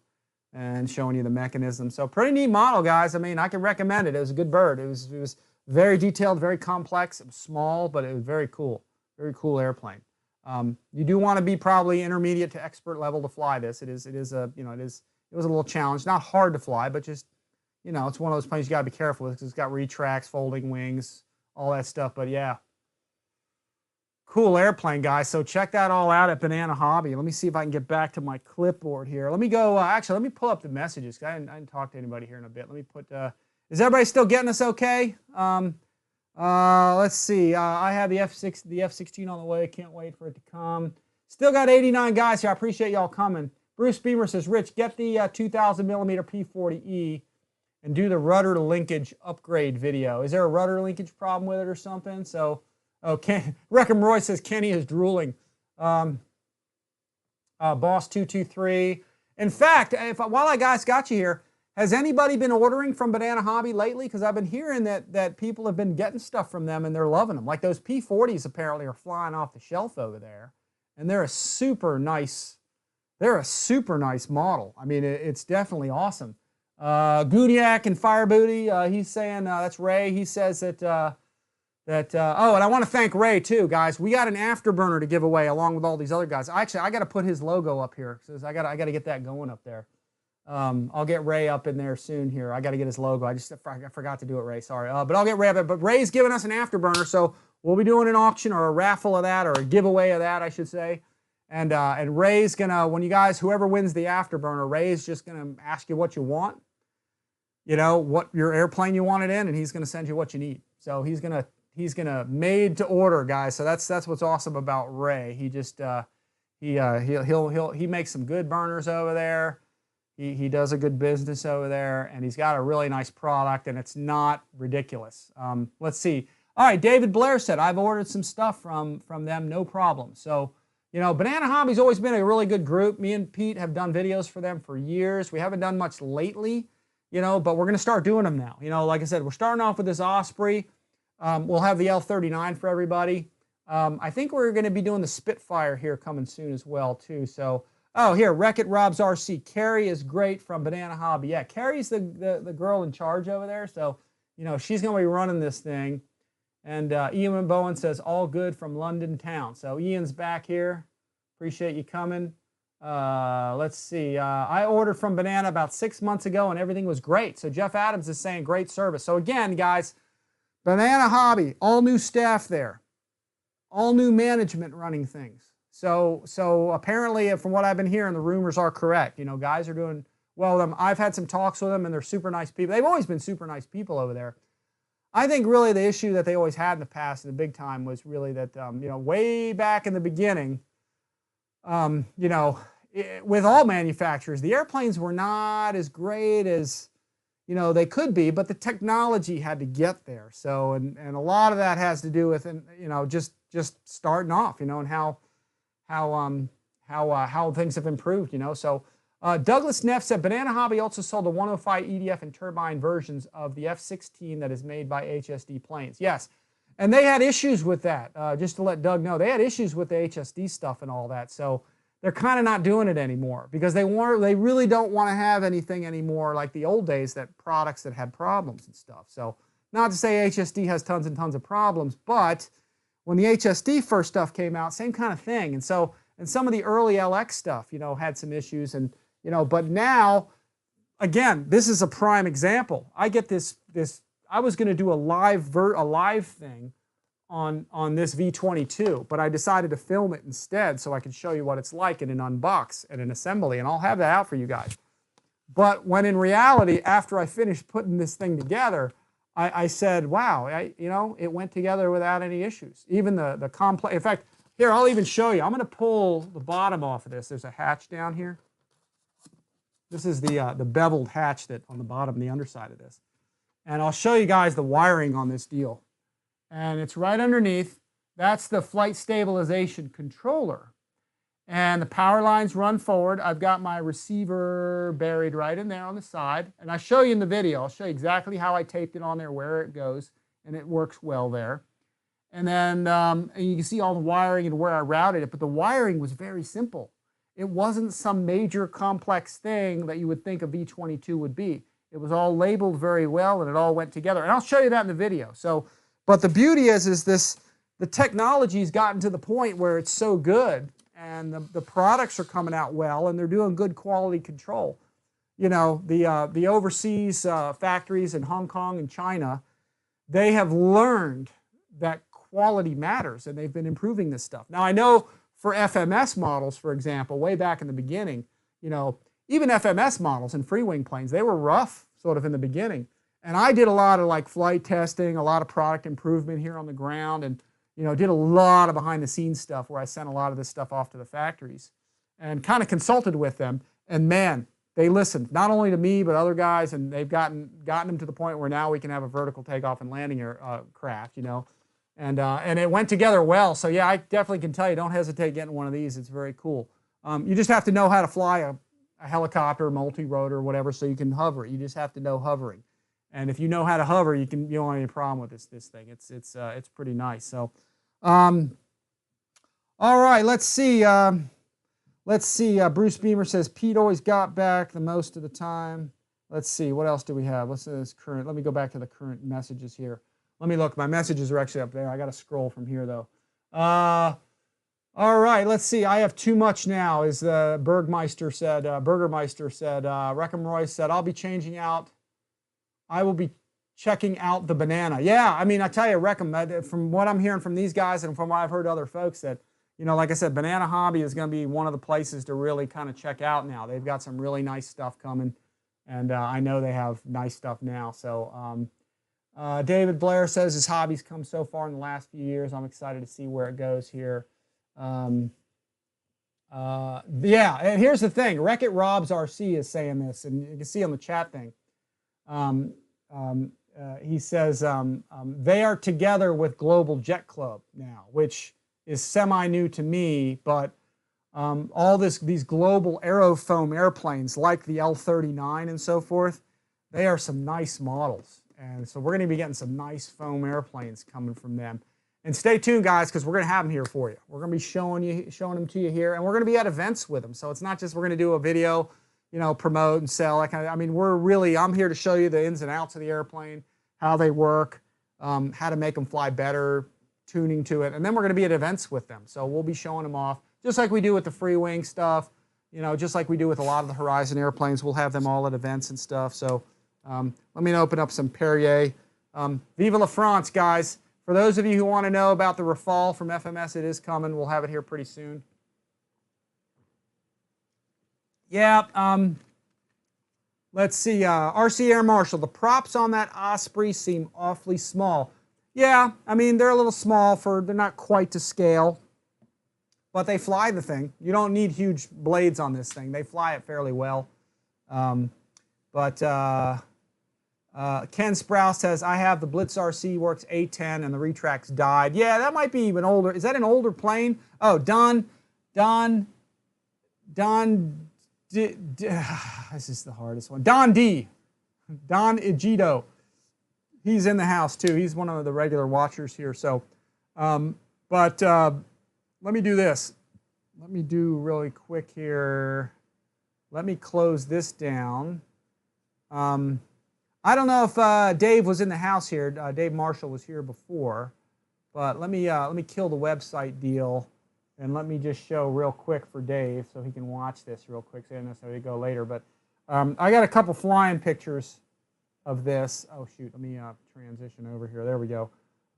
And showing you the mechanism. So pretty neat model, guys. I mean, I can recommend it. It was a good bird. It was very detailed, very complex. It was small, but it was very cool. Very cool airplane. You do want to be probably intermediate to expert level to fly this. It was a little challenge. Not hard to fly, but just, you know, it's one of those planes you got to be careful with because it's got retracts, folding wings, all that stuff. But yeah, cool airplane, guys. So check that all out at Banana Hobby. Let me see if I can get back to my clipboard here. Let me go, actually, let me pull up the messages. I didn't talk to anybody here in a bit. Let me put, is everybody still getting us okay? Let's see. I have the F-16 on the way. Can't wait for it to come. Still got 89 guys here. I appreciate y'all coming. Bruce Beamer says, Rich, get the 2000 millimeter P40E. and do the rudder linkage upgrade video. Is there a rudder linkage problem with it or something? So, oh, Reckham Roy says Kenny is drooling. Boss223. In fact, while I guys got you here, has anybody been ordering from Banana Hobby lately? Because I've been hearing that people have been getting stuff from them and they're loving them. Like those P40s apparently are flying off the shelf over there, and they're a super nice model. I mean, it's definitely awesome. Guniak and Fire Booty, he's saying that's Ray. He says that oh, and I want to thank Ray too, guys. We got an afterburner to give away along with all these other guys. Actually, I got to put his logo up here because I got to get that going up there. I'll get Ray up in there soon here. I got to get his logo. I forgot to do it, Ray. Sorry. But I'll get Ray up there. But Ray's giving us an afterburner, so we'll be doing an auction or a raffle of that, or a giveaway of that, I should say. And Ray's gonna, when you guys, whoever wins the afterburner, Ray's just gonna ask you what you want. You know, what your airplane you want it in, and he's gonna send you what you need. So he's gonna made to order, guys. So that's what's awesome about Ray. He just he makes some good burners over there. He does a good business over there, and he's got a really nice product, and it's not ridiculous. Let's see. All right, David Blair said, I've ordered some stuff from them, no problem. So, you know, Banana Hobby's always been a really good group. Me and Pete have done videos for them for years. We haven't done much lately, you know, but we're going to start doing them now. You know, like I said, we're starting off with this Osprey. We'll have the L39 for everybody. I think we're going to be doing the Spitfire here coming soon as well, too. So, oh, here, Wreck-It Rob's RC. Carrie is great from Banana Hobby. Yeah, Carrie's the girl in charge over there. So, you know, she's going to be running this thing. And Ian Bowen says, all good from London town. So Ian's back here. Appreciate you coming. Let's see. I ordered from Banana about 6 months ago, and everything was great. So Jeff Adams is saying great service. So again, guys, Banana Hobby, all new staff there. All new management running things. So apparently, from what I've been hearing, the rumors are correct. You know, guys are doing well with them. I've had some talks with them, and they're super nice people. They've always been super nice people over there. I think really the issue that they always had in the past, in the big time, was really that, you know, way back in the beginning, you know, with all manufacturers, the airplanes were not as great as, you know, they could be, but the technology had to get there. So, and a lot of that has to do with, you know, just starting off, you know, and how things have improved, you know. So Douglas Neff said Banana Hobby also sold the 105 EDF and turbine versions of the F-16 that is made by HSD planes. Yes, and they had issues with that. Just to let Doug know, they had issues with the HSD stuff and all that. So they're kind of not doing it anymore because they really don't want to have anything anymore like the old days, that products that had problems and stuff. So not to say HSD has tons and tons of problems, but when the HSD first stuff came out, same kind of thing. And so, and some of the early LX stuff, you know, had some issues, and, you know, but now, again, this is a prime example. I get this, I was going to do a live thing on this V22, but I decided to film it instead so I could show you what it's like in an unbox and an assembly, and I'll have that out for you guys. But when in reality, after I finished putting this thing together, I said, wow, you know, it went together without any issues. Even the complex, in fact, here, I'll even show you. I'm going to pull the bottom off of this. There's a hatch down here. This is the beveled hatch that on the bottom, the underside of this. And I'll show you guys the wiring on this deal. And it's right underneath. That's the flight stabilization controller. And the power lines run forward. I've got my receiver buried right in there on the side. And I'll show you in the video. I'll show you exactly how I taped it on there, where it goes. And it works well there. And then and you can see all the wiring and where I routed it. But the wiring was very simple. It wasn't some major complex thing that you would think a V22 would be. It was all labeled very well, and it all went together. And I'll show you that in the video. So, but the beauty is this, the technology's gotten to the point where it's so good, and the products are coming out well, and they're doing good quality control. You know, the overseas factories in Hong Kong and China, they have learned that quality matters, and they've been improving this stuff. Now, I know for FMS models, for example, way back in the beginning, you know, even FMS models and free wing planes, they were rough sort of in the beginning. And I did a lot of like flight testing, a lot of product improvement here on the ground, and, you know, did a lot of behind the scenes stuff where I sent a lot of this stuff off to the factories and kind of consulted with them. And man, they listened not only to me but other guys, and they've gotten them to the point where now we can have a vertical takeoff and landing craft, you know, and it went together well. So yeah, I definitely can tell you, don't hesitate getting one of these. It's very cool. You just have to know how to fly a helicopter, multi-rotor, whatever, so you can hover. You just have to know hovering, and if you know how to hover, you don't have any problem with this thing. It's pretty nice. So, all right, let's see. Bruce Beamer says Pete always got back the most of the time. Let's see, what else do we have? What's this current? Let me go back to the current messages here. Let me look. My messages are actually up there. I got to scroll from here though. All right, let's see. I have too much now, as Burgermeister said. Reckham Roy said, I'll be changing out. I will be checking out the banana. Yeah, I mean, I tell you, Reckham, from what I'm hearing from these guys and from what I've heard other folks, that, you know, like I said, Banana Hobby is going to be one of the places to really kind of check out now. They've got some really nice stuff coming, and I know they have nice stuff now. So David Blair says his hobby's come so far in the last few years. I'm excited to see where it goes here. Yeah, and here's the thing. Wreck-It Rob's RC is saying this, and you can see on the chat thing. He says they are together with Global Jet Club now, which is semi-new to me, but all these global aerofoam airplanes like the L-39 and so forth, they are some nice models. And so we're going to be getting some nice foam airplanes coming from them. And stay tuned, guys, because we're going to have them here for you. We're going to be showing them to you here, and we're going to be at events with them. So it's not just we're going to do a video, you know, promote and sell. I mean, I'm here to show you the ins and outs of the airplane, how they work, how to make them fly better, tuning to it, and then we're going to be at events with them. So we'll be showing them off, just like we do with the free wing stuff, you know, just like we do with a lot of the Horizon airplanes. We'll have them all at events and stuff. So let me open up some Perrier. Vive la France, guys. For those of you who want to know about the Rafale from FMS, it is coming. We'll have it here pretty soon. Yeah, let's see. RC Air Marshal, the props on that Osprey seem awfully small. Yeah, I mean, they're a little small they're not quite to scale, but they fly the thing. You don't need huge blades on this thing. They fly it fairly well. Ken Sprouse says, I have the Blitz RC, works A10, and the retracts died. Yeah, that might be even older. Is that an older plane? Oh, this is the hardest one. Don Egito. He's in the house too. He's one of the regular watchers here. So, let me do this. Let me do really quick here. Let me close this down. I don't know if Dave was in the house here. Dave Marshall was here before, but let me kill the website deal, and let me just show real quick for Dave so he can watch this real quick. So he doesn't necessarily go later, but I got a couple flying pictures of this. Oh shoot, let me transition over here. There we go.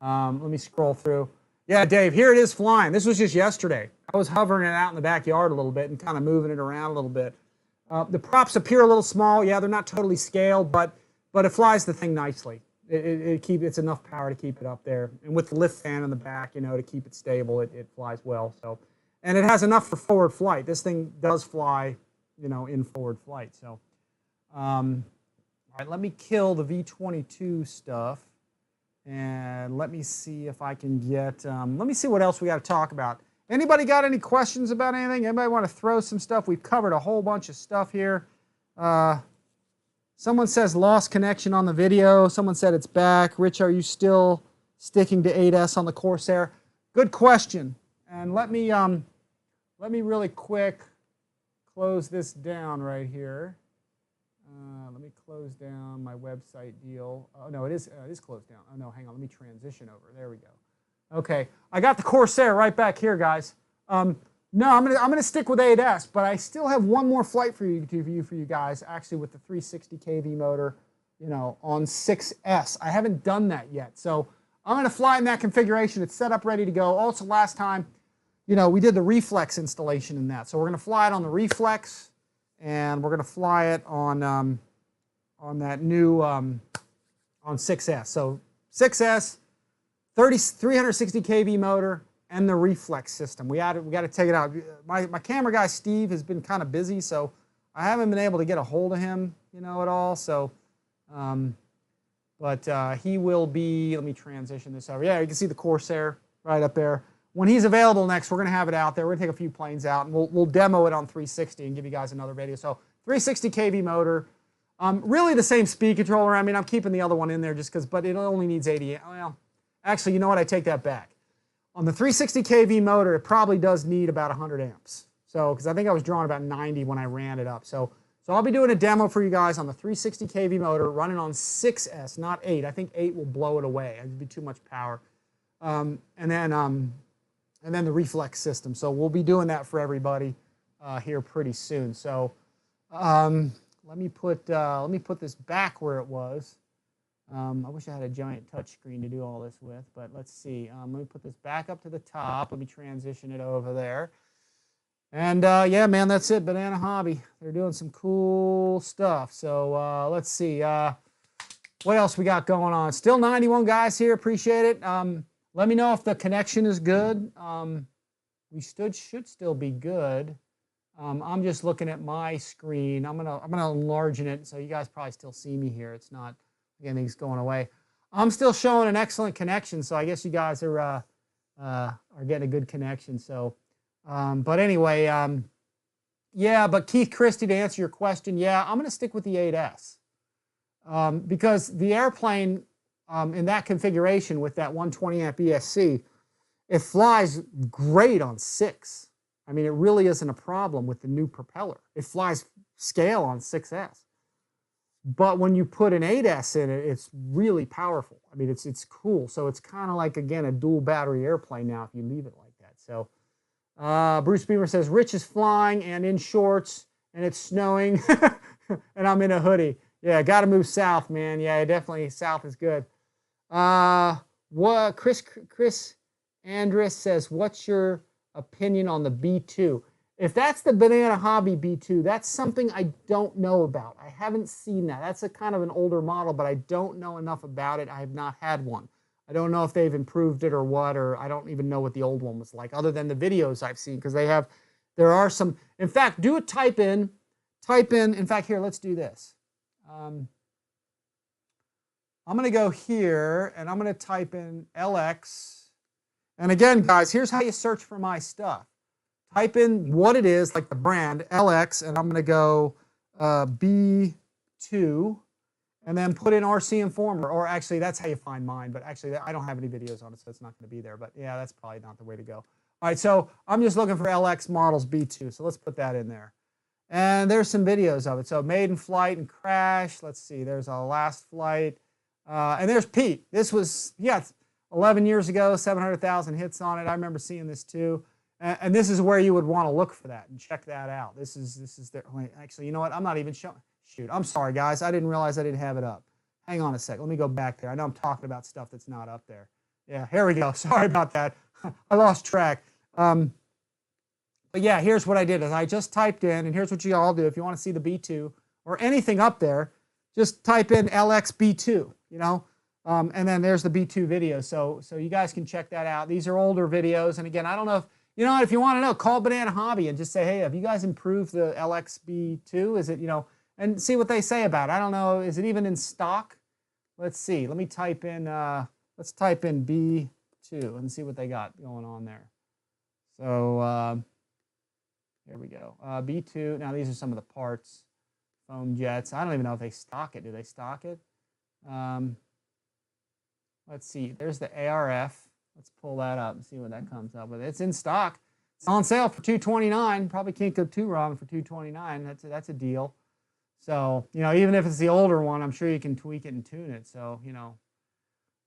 Let me scroll through. Yeah, Dave, here it is flying. This was just yesterday. I was hovering it out in the backyard a little bit and kind of moving it around a little bit. The props appear a little small. Yeah, they're not totally scaled, but it flies the thing nicely. It's enough power to keep it up there, and with the lift fan in the back, you know, to keep it stable, it flies well. So, and it has enough for forward flight. This thing does fly, you know, in forward flight. So, all right, let me kill the V22 stuff, and let me see if I can get. Let me see what else we got to talk about. Anybody got any questions about anything? Anybody want to throw some stuff? We've covered a whole bunch of stuff here. Someone says lost connection on the video. Someone said it's back. Rich, are you still sticking to 8S on the Corsair? Good question. And let me really quick close this down right here. Let me close down my website deal. Oh no, it is closed down. Oh no, hang on. Let me transition over. There we go. Okay, I got the Corsair right back here, guys. No, I'm gonna stick with 8S, but I still have one more flight for you guys, actually with the 360 kV motor, you know, on 6S. I haven't done that yet, so I'm gonna fly in that configuration. It's set up, ready to go. Also, last time, you know, we did the reflex installation in that, so we're gonna fly it on the reflex, and we're gonna fly it on that new on 6S. So 6S, 360 kV motor, and the reflex system. We got to take it out. My camera guy Steve has been kind of busy, so I haven't been able to get a hold of him, you know, at all. So, but he will be. Let me transition this over. Yeah, you can see the Corsair right up there. When he's available next, we're going to have it out there. We're going to take a few planes out, and we'll demo it on 360 and give you guys another video. So 360 kV motor. Really the same speed controller. I mean, I'm keeping the other one in there just because, but it only needs 80. Well, actually, you know what? I take that back. On the 360 kV motor, it probably does need about 100 amps. So, because I think I was drawing about 90 when I ran it up. So I'll be doing a demo for you guys on the 360 kV motor running on 6S, not 8. I think 8 will blow it away. It'd be too much power. And then the reflex system. So we'll be doing that for everybody here pretty soon. So let me put this back where it was. I wish I had a giant touch screen to do all this with, but let's see. Let me put this back up to the top. Let me transition it over there. And yeah, man, that's it. Banana Hobby. They're doing some cool stuff. So let's see. What else we got going on? Still 91 guys here. Appreciate it. Let me know if the connection is good. We should still be good. I'm just looking at my screen. I'm gonna enlarge it so you guys probably still see me here. It's not, anything's going away. I'm still showing an excellent connection, so I guess you guys are getting a good connection. So, but anyway, yeah. But Keith Christie, to answer your question, yeah, I'm gonna stick with the 8S because the airplane in that configuration with that 120 amp ESC, it flies great on 6. I mean, it really isn't a problem with the new propeller. It flies scale on 6S. But when you put an 8S in it, it's really powerful. I mean, it's cool. So it's kind of like, again, a dual battery airplane now if you leave it like that. So Bruce Beamer says, Rich is flying and in shorts and it's snowing and I'm in a hoodie. Yeah, got to move south, man. Yeah, definitely south is good. What Chris Andrus says, what's your opinion on the B2? If that's the Banana Hobby B2, that's something I don't know about. I haven't seen that. That's a kind of an older model, but I don't know enough about it. I have not had one. I don't know if they've improved it or what, or I don't even know what the old one was like, other than the videos I've seen, because there are some. In fact, do a type in. In fact, here, let's do this. I'm going to go here, and I'm going to type in LX. And again, guys, here's how you search for my stuff. Type in what it is, like the brand, LX, and I'm going to go B2, and then put in RCINFORMER, or actually, that's how you find mine, but actually, I don't have any videos on it, so it's not going to be there, but yeah, that's probably not the way to go. All right, so I'm just looking for LX models B2, so let's put that in there. And there's some videos of it. So maiden flight and crash. Let's see, there's a last flight. And there's Pete. This was, yeah, 11 years ago, 700,000 hits on it. I remember seeing this too. And this is where you would want to look for that and check that out. This is the, actually, you know what? I'm not even showing. Shoot, I'm sorry, guys. I didn't realize I didn't have it up. Hang on a sec. Let me go back there. I know I'm talking about stuff that's not up there. Yeah, here we go. Sorry about that. I lost track. But yeah, here's what I did is I just typed in, and here's what you all do. If you want to see the B2 or anything up there, just type in LXB2, you know, and then there's the B2 video. So you guys can check that out. These are older videos. And again, I don't know if, you know, if you want to know, call Banana Hobby and just say, hey, have you guys improved the LXB2? Is it, you know, and see what they say about it. I don't know. Is it even in stock? Let's see. Let me type in, let's type in B2 and see what they got going on there. So here we go. B2. Now, these are some of the parts. Foam jets. I don't even know if they stock it. Do they stock it? Let's see. There's the ARF. Let's pull that up and see what that comes up with. It's in stock. It's on sale for $229. Probably can't go too wrong for $229. That's a deal. So, you know, even if it's the older one, I'm sure you can tweak it and tune it. So, you know,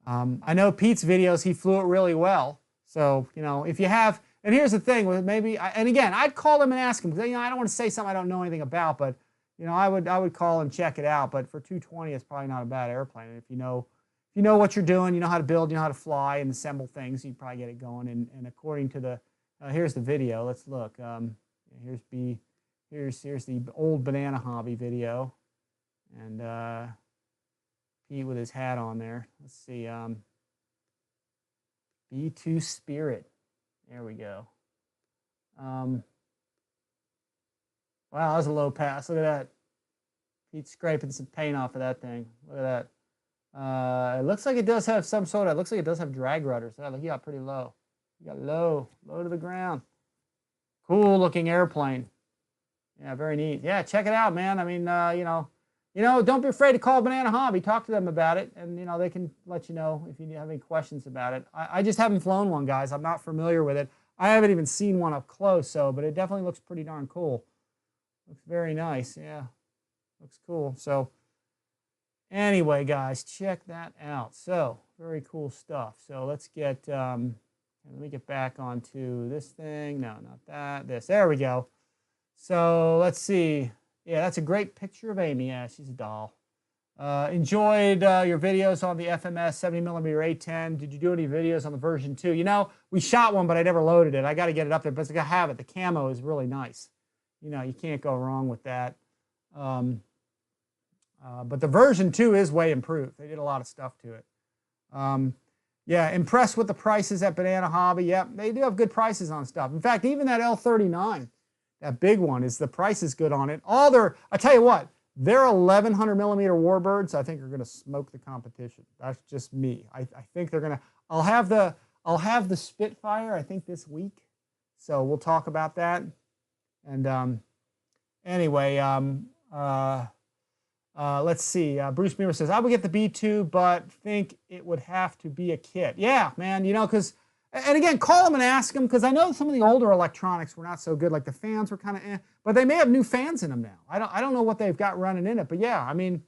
I know Pete's videos, he flew it really well. So, you know, if you have, and here's the thing with maybe, and again, I'd call him and ask him, because, you know, I don't want to say something I don't know anything about, but, you know, I would call and check it out. But for $220, it's probably not a bad airplane. If you know what you're doing, you know how to build, you know how to fly and assemble things, you probably get it going. And according to the, here's the video. Let's look. Here's the old Banana Hobby video, and Pete with his hat on there. Let's see. B2 Spirit. There we go. Wow, that was a low pass. Look at that. Pete's scraping some paint off of that thing. Look at that. It looks like it does have some sort of, it looks like it does have drag rudders. Look, he got pretty low. He got low to the ground. Cool looking airplane. Yeah, very neat. Yeah, check it out, man. I mean, don't be afraid to call Banana Hobby. Talk to them about it, and they can let you know if you have any questions about it. I just haven't flown one, guys. I'm not familiar with it. I haven't even seen one up close, but it definitely looks pretty darn cool. Looks very nice. Yeah, looks cool. So anyway, guys, check that out. So very cool stuff. So let's get. Let me get back onto this thing. No, not that. This. There we go. So let's see. Yeah, that's a great picture of Amy. Yeah, she's a doll. Enjoyed your videos on the FMS 70mm A10. Did you do any videos on the version 2? We shot one, but I never loaded it. I got to get it up there, but I got to have it. The camo is really nice. You can't go wrong with that. But the version 2 is way improved. They did a lot of stuff to it. Yeah, impressed with the prices at Banana Hobby. Yep, they do have good prices on stuff. In fact, even that L39, that big one, the price is good on it. I tell you what, their 1100mm Warbirds, I think, are going to smoke the competition. That's just me. I think they're going to. I'll have the Spitfire, I think, this week. So we'll talk about that. And anyway, let's see. Bruce Meaver says, I would get the B2, but think it would have to be a kit. Yeah, man, because, and again, call them and ask them, because I know some of the older electronics were not so good. Like the fans were kind of but they may have new fans in them now. I don't know what they've got running in it, but yeah, I mean,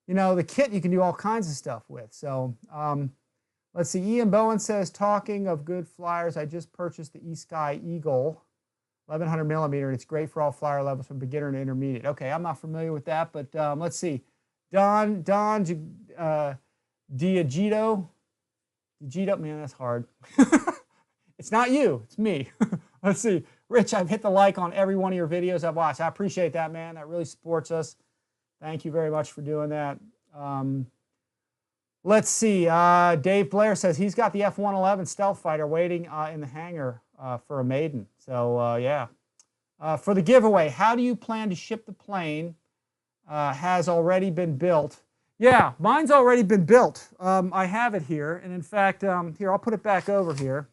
the kit you can do all kinds of stuff with. So let's see. Ian Bowen says, talking of good flyers, I just purchased the eSky Eagle 1100mm, and it's great for all flyer levels from beginner to intermediate. Okay, I'm not familiar with that, but let's see. Don Diagito, man, that's hard. It's not you, it's me. Let's see. Rich, I've hit the like on every one of your videos I've watched. I appreciate that, man. That really supports us. Thank you very much for doing that. Let's see. Dave Blair says he's got the F-111 stealth fighter waiting in the hangar for a maiden. So, yeah. For the giveaway, how do you plan to ship the plane? Has already been built. Yeah, mine's already been built. I have it here. And in fact, here, I'll put it back over here.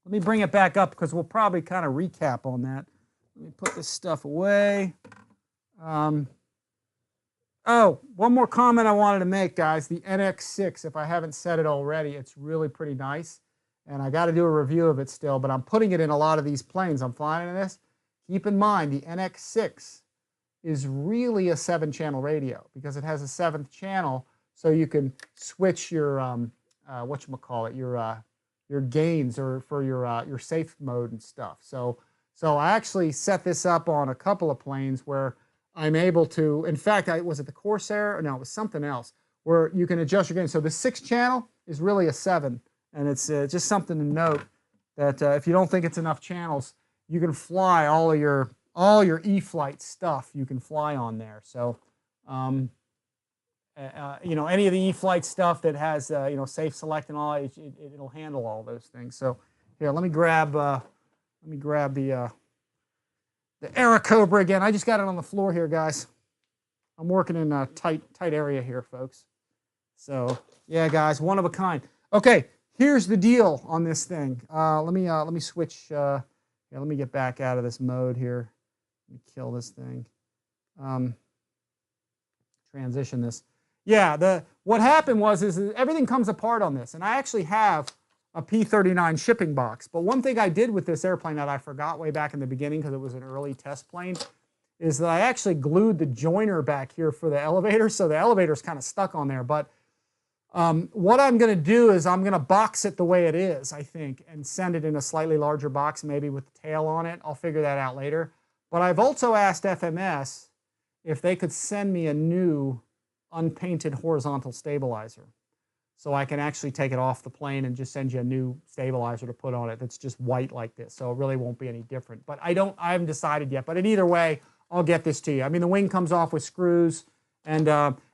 Let me bring it back up because we'll probably kind of recap on that. Let me put this stuff away. Oh, one more comment I wanted to make, guys. The NX6, if I haven't said it already, it's really pretty nice. And I got to do a review of it still, but I'm putting it in a lot of these planes I'm flying in this. Keep in mind, the NX6 is really a 7-channel radio because it has a 7th channel, so you can switch your your gains or for your safe mode and stuff. So I actually set this up on a couple of planes where I'm able to. In fact, was it the Corsair? No, it was something else where you can adjust your gain. So the 6th channel is really a 7, and it's just something to note that if you don't think it's enough channels, you can fly all your E-flight stuff. You can fly on there. So any of the E-flight stuff that has safe select and all, it'll handle all those things. So here, let me grab the Airacobra again. I just got it on the floor here, guys. I'm working in a tight area here, folks. So yeah, guys, one of a kind. Okay, here's the deal on this thing. Let me switch. Yeah, let me get back out of this mode here. Let me kill this thing. Transition this. Yeah, what happened is everything comes apart on this, and I actually have a P-39 shipping box. But one thing I did with this airplane that I forgot way back in the beginning because it was an early test plane is that I actually glued the joiner back here for the elevator, so the elevator's kind of stuck on there. But what I'm going to do is I'm going to box it the way it is, I think, and send it in a slightly larger box, maybe with the tail on it. I'll figure that out later. But I've also asked FMS if they could send me a new unpainted horizontal stabilizer, so I can actually take it off the plane and just send you a new stabilizer to put on it that's just white like this, so it really won't be any different. But I haven't decided yet, but in either way, I'll get this to you. I mean, the wing comes off with screws, and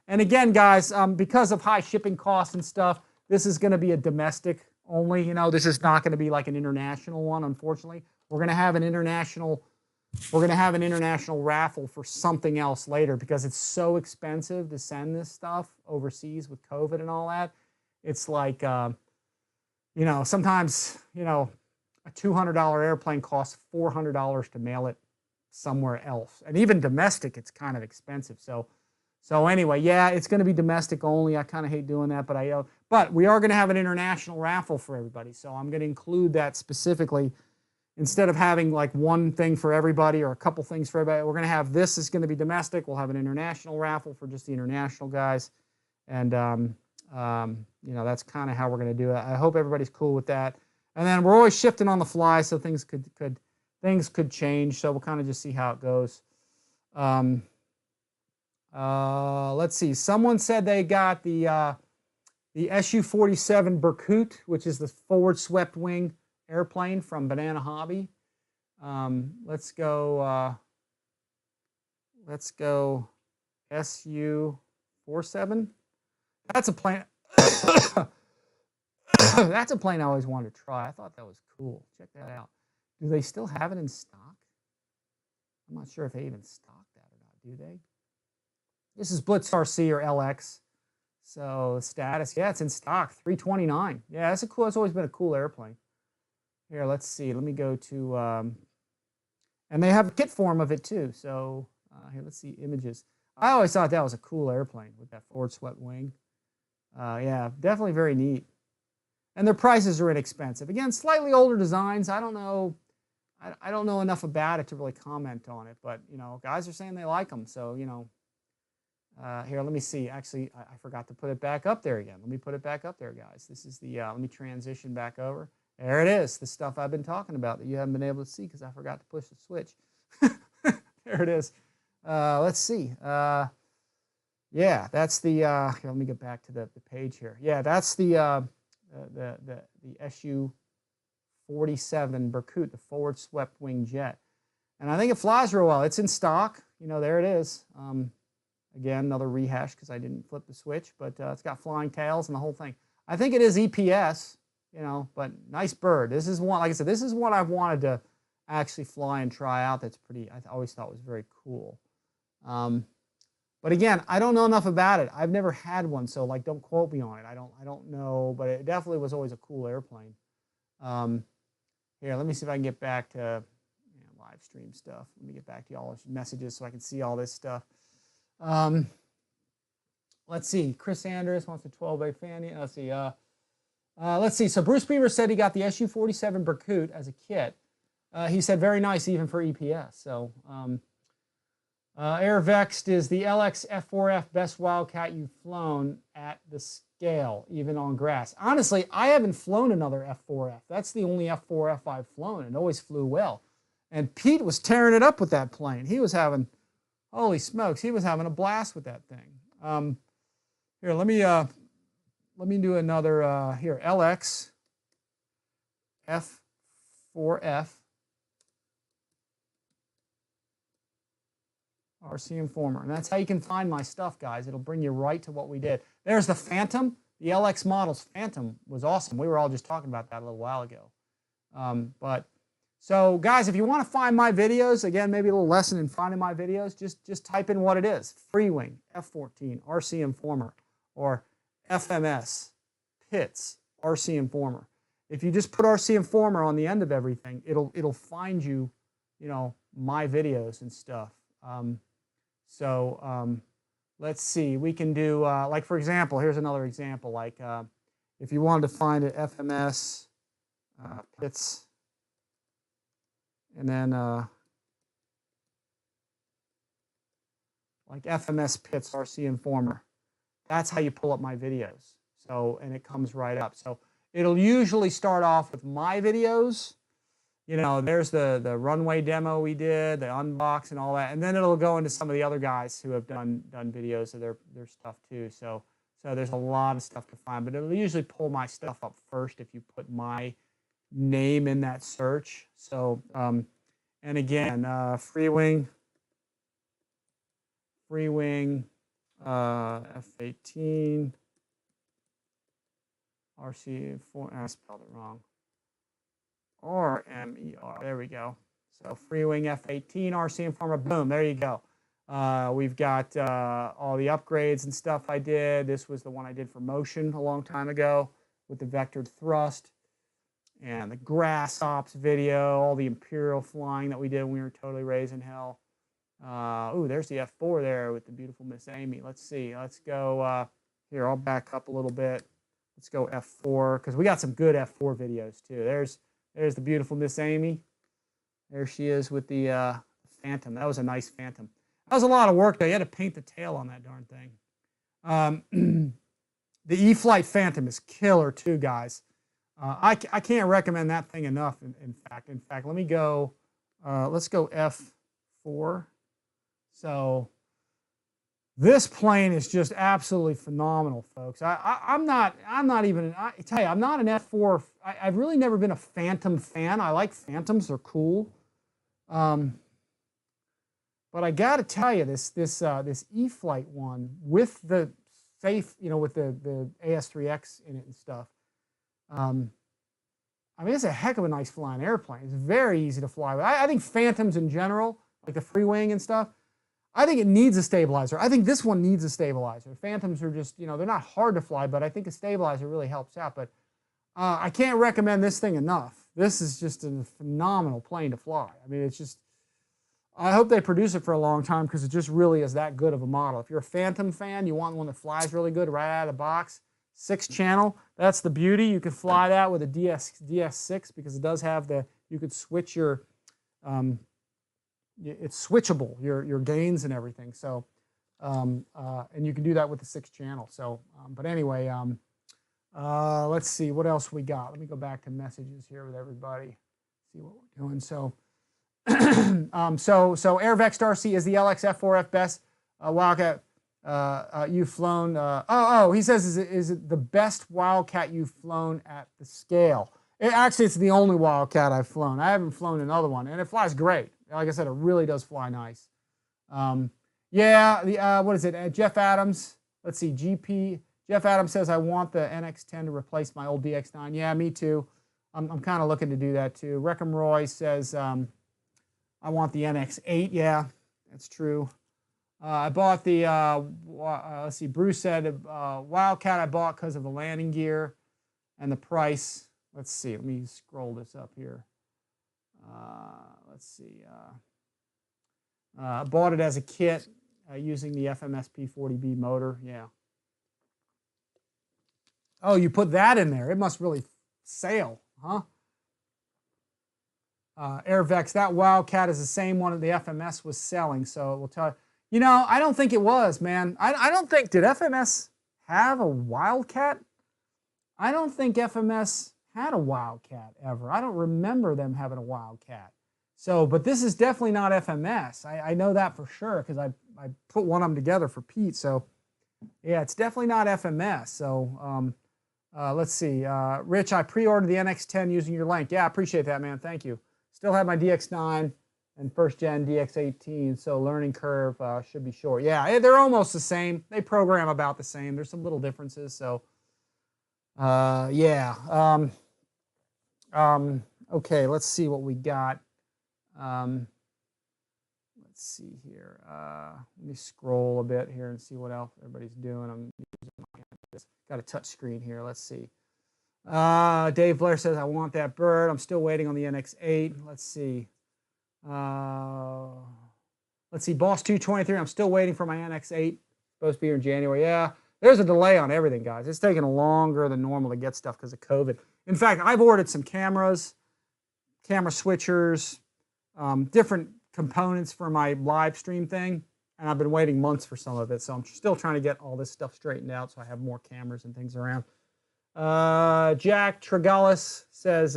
again, guys, because of high shipping costs and stuff, this is going to be a domestic only. This is not going to be like an international one, unfortunately. We're going to have an international we're going to have an international raffle for something else later because it's so expensive to send this stuff overseas with COVID and all that. It's like, you know, sometimes, you know, a $200 airplane costs $400 to mail it somewhere else. And even domestic, it's kind of expensive. So anyway, yeah, it's going to be domestic only. I kind of hate doing that, but we are going to have an international raffle for everybody. So I'm going to include that specifically. Instead of having like one thing for everybody or a couple things for everybody, we're going to have this is going to be domestic. We'll have an international raffle for just the international guys. And, you know, that's kind of how we're going to do it. I hope everybody's cool with that. And then we're always shifting on the fly, so things could change. So we'll kind of just see how it goes. Let's see. Someone said they got the Su-47 Berkut, which is the forward swept wing airplane from Banana Hobby. Let's go Su-47. That's a plane. That's a plane I always wanted to try. I thought that was cool. Check that out. Do they still have it in stock? I'm not sure if they even stock that or not. Do they? This is Blitz RC or LX. So status, yeah, it's in stock. 329. Yeah, that's a cool. It's always been a cool airplane. Here, let's see. Let me go to, and they have a kit form of it too. So here, let's see images. I always thought that was a cool airplane with that forward swept wing. Yeah, definitely very neat. And their prices are inexpensive. Again, slightly older designs. I don't know. I don't know enough about it to really comment on it. But you know, guys are saying they like them. So you know, here, let me see. Actually, I forgot to put it back up there again. Let me put it back up there, guys. This is the. Let me transition back over. There it is, the stuff I've been talking about that you haven't been able to see because I forgot to push the switch. There it is. Let's see. Yeah, that's the, here, let me get back to the page here. Yeah, that's the Su-47 Berkut, the forward swept wing jet. And I think it flies real well. It's in stock. You know, there it is. Again, another rehash because I didn't flip the switch, but it's got flying tails and the whole thing. I think it is EPS. You know, but nice bird. This is one, like I said, this is one I've wanted to actually fly and try out. That's pretty, I always thought was very cool. But again, I don't know enough about it. I've never had one, so like, don't quote me on it. I don't know, but it definitely was always a cool airplane. Here, let me see if I can get back to live stream stuff. Let me get back to y'all's messages so I can see all this stuff. Let's see. Chris Andrews wants a 12A Fanny. Let's see. Let's see. So Bruce Beaver said he got the Su-47 Berkut as a kit. He said very nice even for EPS. So Air Vexed is the LX F4F best Wildcat you've flown at the scale, even on grass. Honestly, I haven't flown another F4F. That's the only F4F I've flown. It always flew well. And Pete was tearing it up with that plane. He was having, holy smokes, he was having a blast with that thing. Here, let me do another, here, LX F4F RCINFORMER. And that's how you can find my stuff, guys. It'll bring you right to what we did. There's the Phantom. The LX model's Phantom was awesome. We were all just talking about that a little while ago. So, guys, if you want to find my videos, again, maybe a little lesson in finding my videos, just type in what it is. Freewing, F14, RCINFORMER, or FMS, Pitts, RCINFORMER. If you just put RCINFORMER on the end of everything, it'll find you, you know, my videos and stuff. Let's see. We can do, like, for example, here's another example. Like, if you wanted to find it, FMS, Pitts, and then, like FMS Pitts, RCINFORMER. That's how you pull up my videos. So, and it comes right up. So it'll usually start off with my videos. You know, there's the runway demo we did, the unbox and all that. And then it'll go into some of the other guys who have done videos of their stuff too. So there's a lot of stuff to find, but it'll usually pull my stuff up first if you put my name in that search. So, and again, Freewing, F18, RC4, I spelled it wrong. RMER, there we go. So Freewing F18, RC Informer, boom, there you go. We've got all the upgrades and stuff I did. This was the one I did for motion a long time ago with the vectored thrust. And the grass ops video, all the Imperial flying that we did when we were totally raising hell. Ooh, there's the F4 there with the beautiful Miss Amy. Let's see. Let's go here. I'll back up a little bit. Let's go F4 because we got some good F4 videos too. There's the beautiful Miss Amy. There she is with the Phantom. That was a nice Phantom. That was a lot of work though. You had to paint the tail on that darn thing. The E-Flight Phantom is killer too, guys. I can't recommend that thing enough. In fact, let me go. Let's go F4. So this plane is just absolutely phenomenal, folks. I'm not even. I tell you, I'm not an F4. I've really never been a Phantom fan. I like Phantoms; they're cool. But I got to tell you, this E-Flight one with the safe, with the AS3X in it and stuff. I mean, it's a heck of a nice flying airplane. It's very easy to fly with. I think Phantoms in general, like the free wing and stuff, I think it needs a stabilizer. I think this one needs a stabilizer. Phantoms are just, they're not hard to fly, but I think a stabilizer really helps out. But I can't recommend this thing enough. This is just a phenomenal plane to fly. I mean, it's just, I hope they produce it for a long time because it just really is that good of a model. If you're a Phantom fan, you want one that flies really good right out of the box. 6-channel, that's the beauty. You can fly that with a DS6 because it does have you could switch your, it's switchable, your gains and everything. So, and you can do that with the 6-channel. So, but anyway, let's see what else we got. Let me go back to messages here with everybody, see what we're doing. So, so AirVex RC is the LXF4F best Wildcat you've flown. He says, is it the best Wildcat you've flown at the scale? Actually, it's the only Wildcat I've flown. I haven't flown another one, and it flies great. Like I said, it really does fly nice. Yeah, what is it? Jeff Adams. Let's see, GP. Jeff Adams says, I want the NX10 to replace my old DX9. Yeah, me too. I'm kind of looking to do that too. Reckham Roy says, I want the NX8. Yeah, that's true. I bought the, let's see, Bruce said, Wildcat I bought because of the landing gear and the price. Let's see, let me scroll this up here. Let's see. I bought it as a kit using the FMSP 40B motor. Yeah. Oh, you put that in there. It must really sail, huh? AirVex, that Wildcat is the same one that the FMS was selling, so it will tell you. I don't think it was, man. I don't think, did FMS have a Wildcat? I don't think FMS had a Wildcat ever. I don't remember them having a Wildcat. So, but this is definitely not FMS. I know that for sure because I put one of them together for Pete. So, yeah, it's definitely not FMS. So, let's see. Rich, I pre-ordered the NX10 using your link. Yeah, I appreciate that, man. Thank you. Still have my DX9 and first-gen DX18, so learning curve should be short. Yeah, they're almost the same. They program about the same. There's some little differences. So, yeah. Okay, let's see what we got. Let's see here. Let me scroll a bit here and see what else everybody's doing. I'm using my hand. Got a touch screen here. Let's see. Dave Blair says, I want that bird. I'm still waiting on the NX8. Let's see. Let's see. Boss 223. I'm still waiting for my NX8. Supposed to be here in January. Yeah. There's a delay on everything, guys. It's taking longer than normal to get stuff because of COVID. In fact, I've ordered some cameras, camera switchers, different components for my live stream thing, and I've been waiting months for some of it. So I'm still trying to get all this stuff straightened out so I have more cameras and things around. Jack Tregellis says,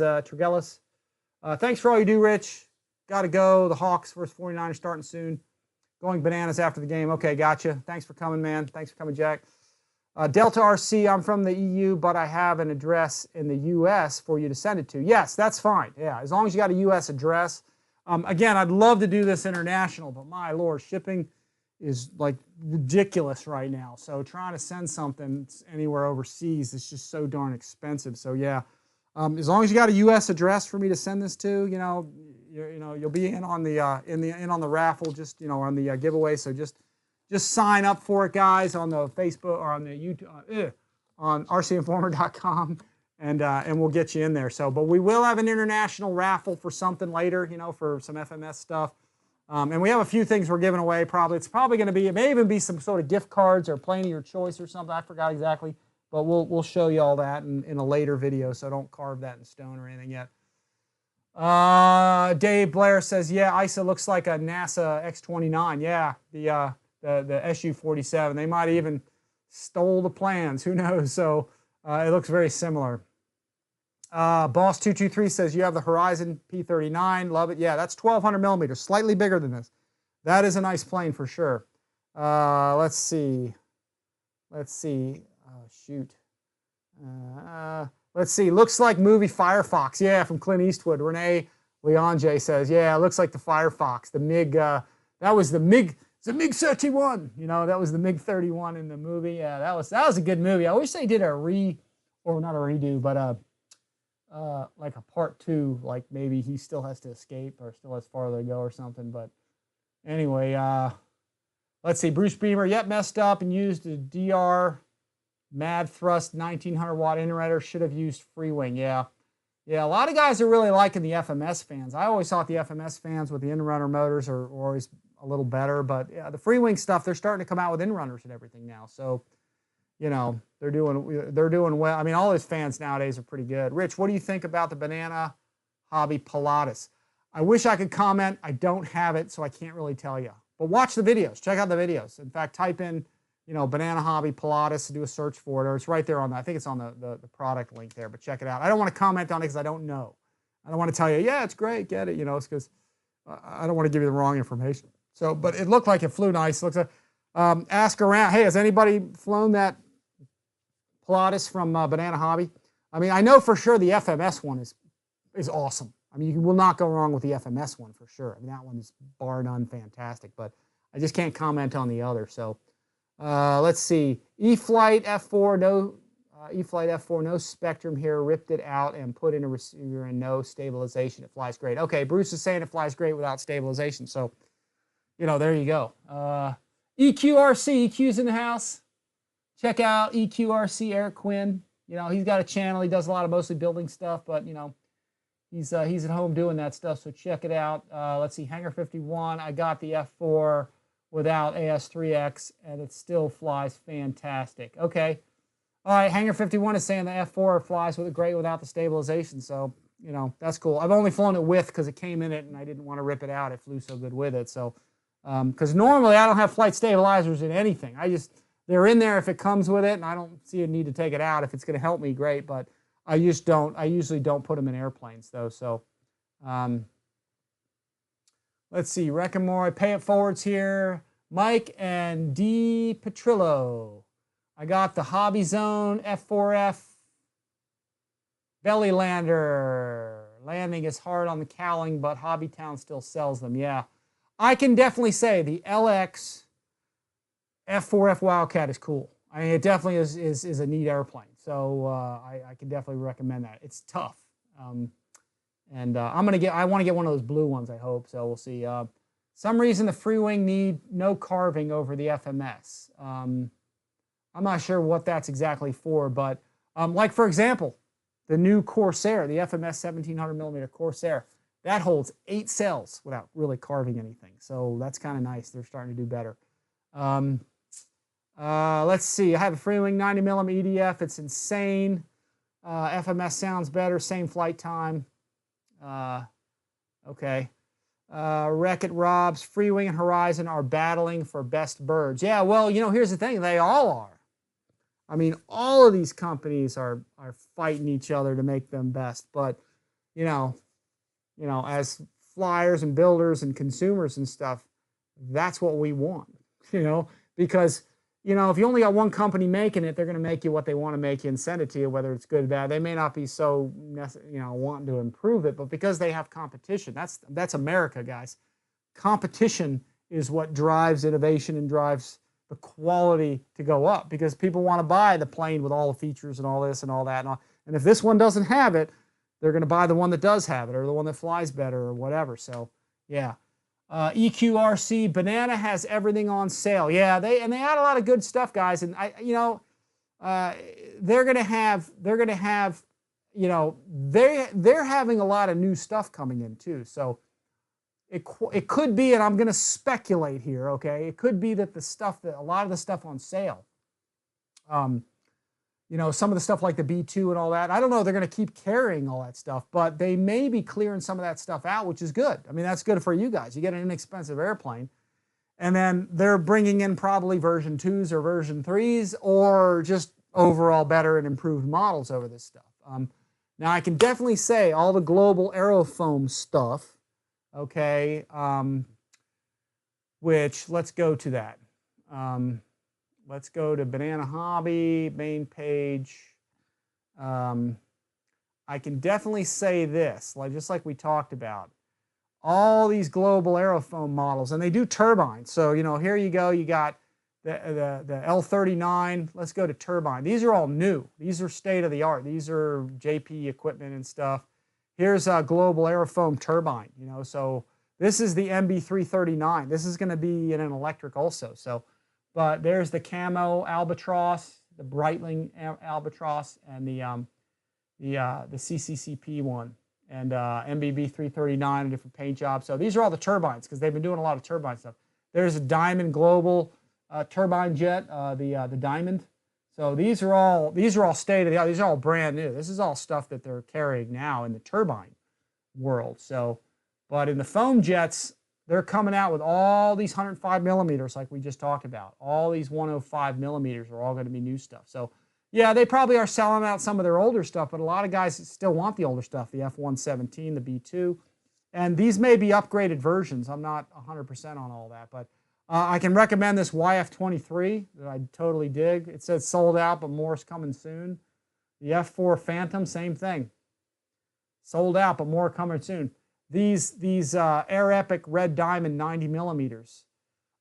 thanks for all you do, Rich. Got to go. The Hawks versus 49ers starting soon. Going bananas after the game. Okay, gotcha. Thanks for coming, man. Thanks for coming, Jack. Delta RC, I'm from the EU, but I have an address in the US for you to send it to. Yes, that's fine. Yeah, as long as you got a US address. Again, I'd love to do this international, but my Lord, shipping is like ridiculous right now. So trying to send something anywhere overseas is just so darn expensive. So yeah, as long as you got a US address for me to send this to, you'll be in on the on the raffle, just on the giveaway. So just sign up for it, guys, on the Facebook or on the YouTube on RCINFORMER.com, and we'll get you in there. So, but we will have an international raffle for something later, for some FMS stuff. And we have a few things we're giving away. It's probably going to be, it may even be some sort of gift cards or plane of your choice or something. I forgot exactly, but we'll show you all that in a later video. So don't carve that in stone or anything yet. Dave Blair says, yeah, ISA looks like a NASA X-29. Yeah, the SU-47. They might even stole the plans. Who knows? So it looks very similar. Boss223 says, you have the Horizon P39. Love it. Yeah, that's 1200 millimeters, slightly bigger than this. That is a nice plane for sure. Let's see. Oh, shoot. Let's see. Looks like movie Firefox. Yeah, from Clint Eastwood. Renee Leonje says, yeah, it looks like the Firefox. The MiG, that was the MiG. It's a MiG-31. That was the MiG-31 in the movie. Yeah, that was a good movie. I wish they did not a redo, but like a part 2, like maybe he still has to escape or still has farther to go or something. But anyway, let's see. Bruce Beamer, yep, messed up and used a DR Mad Thrust 1900 watt inverter. Should have used Freewing. Yeah, a lot of guys are really liking the FMS fans. I always thought the FMS fans with the inrunner motors are always a little better, but yeah, the Freewing stuff, they're starting to come out with inrunners and everything now. So they're doing well. I mean, all his fans nowadays are pretty good. Rich, what do you think about the Banana Hobby Pilatus? I wish I could comment. I don't have it, so I can't really tell you. But watch the videos. Check out the videos. In fact, type in, Banana Hobby Pilatus, do a search for it, or it's right there on I think it's on the product link there, but check it out. I don't want to comment on it because I don't know. I don't want to tell you, yeah, it's great, get it, it's because I don't want to give you the wrong information. So, but it looked like it flew nice. It looks like, ask around, hey, has anybody flown that Pilatus from Banana Hobby? I mean, I know for sure the FMS one is awesome. I mean, you will not go wrong with the FMS one for sure. I mean, that one is bar none fantastic, but I just can't comment on the other. So let's see. E-Flight F4, no Spektrum here. Ripped it out and put in a receiver and no stabilization. It flies great. Okay, Bruce is saying it flies great without stabilization. So, there you go. EQRC, EQ's in the house. Check out EQRC, Eric Quinn. He's got a channel. He does a lot of mostly building stuff, but, he's at home doing that stuff, so check it out. Let's see, Hangar 51. I got the F4 without AS3X, and it still flies fantastic. Okay. All right, Hangar 51 is saying the F4 flies great without the stabilization, so, that's cool. I've only flown it with because it came in it, and I didn't want to rip it out. It flew so good with it, so, because normally I don't have flight stabilizers in anything. They're in there if it comes with it, and I don't see a need to take it out. If it's going to help me, great, but I usually don't put them in airplanes, though. So let's see. Reckamore, pay it forwards here. Mike and D. Petrillo. I got the Hobby Zone F4F Belly Lander. Landing is hard on the cowling, but Hobbytown still sells them. Yeah, I can definitely say the LX F4F Wildcat is cool. I mean, it definitely is a neat airplane. So I can definitely recommend that. It's tough. I want to get one of those blue ones, I hope. So we'll see. Some reason the Freewing need no carving over the FMS. I'm not sure what that's exactly for, but like for example, the new Corsair, the FMS 1700mm Corsair, that holds 8 cells without really carving anything. So that's kind of nice. They're starting to do better. Let's see. I have a Freewing 90mm EDF. It's insane. FMS sounds better. Same flight time. Okay. Wreck-It Rob's Freewing and Horizon are battling for best birds. Yeah, well, here's the thing. They all are. I mean, all of these companies are fighting each other to make them best. But, as flyers and builders and consumers and stuff, that's what we want, because if you only got one company making it, they're going to make you what they want to make you and send it to you, whether it's good or bad. They may not be so, wanting to improve it, but because they have competition, that's America, guys. Competition is what drives innovation and drives the quality to go up, because people want to buy the plane with all the features and all this and all that. And if this one doesn't have it, they're going to buy the one that does have it or the one that flies better or whatever. So, yeah. EQRC, Banana has everything on sale. Yeah, they add a lot of good stuff, guys. And they're gonna have, they're having a lot of new stuff coming in too. So it could be, and I'm gonna speculate here, okay? It could be that a lot of the stuff on sale, some of the stuff like the B2 and all that, I don't know, they're going to keep carrying all that stuff, but they may be clearing some of that stuff out, which is good. I mean, that's good for you guys. You get an inexpensive airplane, and then they're bringing in probably version 2s or version 3s or just overall better and improved models over this stuff. Now, I can definitely say all the global aerofoam stuff, okay, which, let's go to that. Let's go to Banana Hobby, main page. I can definitely say this, just like we talked about. All these global aerofoam models, and they do turbines. So, here you go. You got the L39. Let's go to turbine. These are all new. These are state-of-the-art. These are JP equipment and stuff. Here's a global aerofoam turbine, So this is the MB339. This is going to be in an electric also. So. But there's the camo albatross, the Breitling albatross, and the CCCP one, and MBB 339, a different paint job. So these are all the turbines because they've been doing a lot of turbine stuff. There's a Diamond Global turbine jet, the Diamond. So these are all state of the art. These are all brand new. This is all stuff that they're carrying now in the turbine world. So, but in the foam jets, they're coming out with all these 105 millimeters like we just talked about. All these 105 millimeters are all going to be new stuff. So, yeah, they probably are selling out some of their older stuff, but a lot of guys still want the older stuff, the F117, the B2. And these may be upgraded versions. I'm not 100% on all that, but I can recommend this YF23 that I totally dig. It says sold out, but more is coming soon. The F4 Phantom, same thing. Sold out, but more coming soon. These Air Epic Red Diamond 90 millimeters,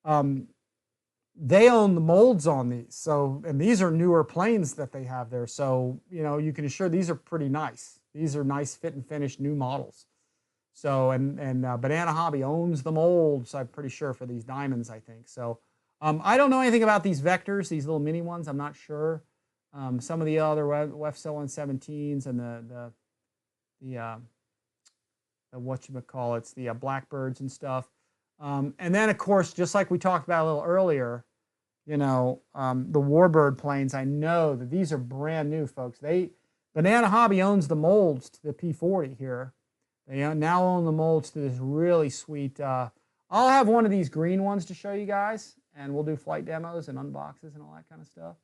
they own the molds on these. So, and these are newer planes that they have there. So, you can assure these are pretty nice. These are nice fit and finish new models. So, and Banana Hobby owns the molds, I'm pretty sure, for these diamonds, I think. So, I don't know anything about these vectors, these little mini ones. I'm not sure. Some of the other WF-117s and the whatchamacallits, the Blackbirds and stuff. And then, of course, just like we talked about a little earlier, the Warbird planes, I know that these are brand new, folks. Banana Hobby owns the molds to the P40 here. They now own the molds to this really sweet, I'll have one of these green ones to show you guys, and we'll do flight demos and unboxes and all that kind of stuff.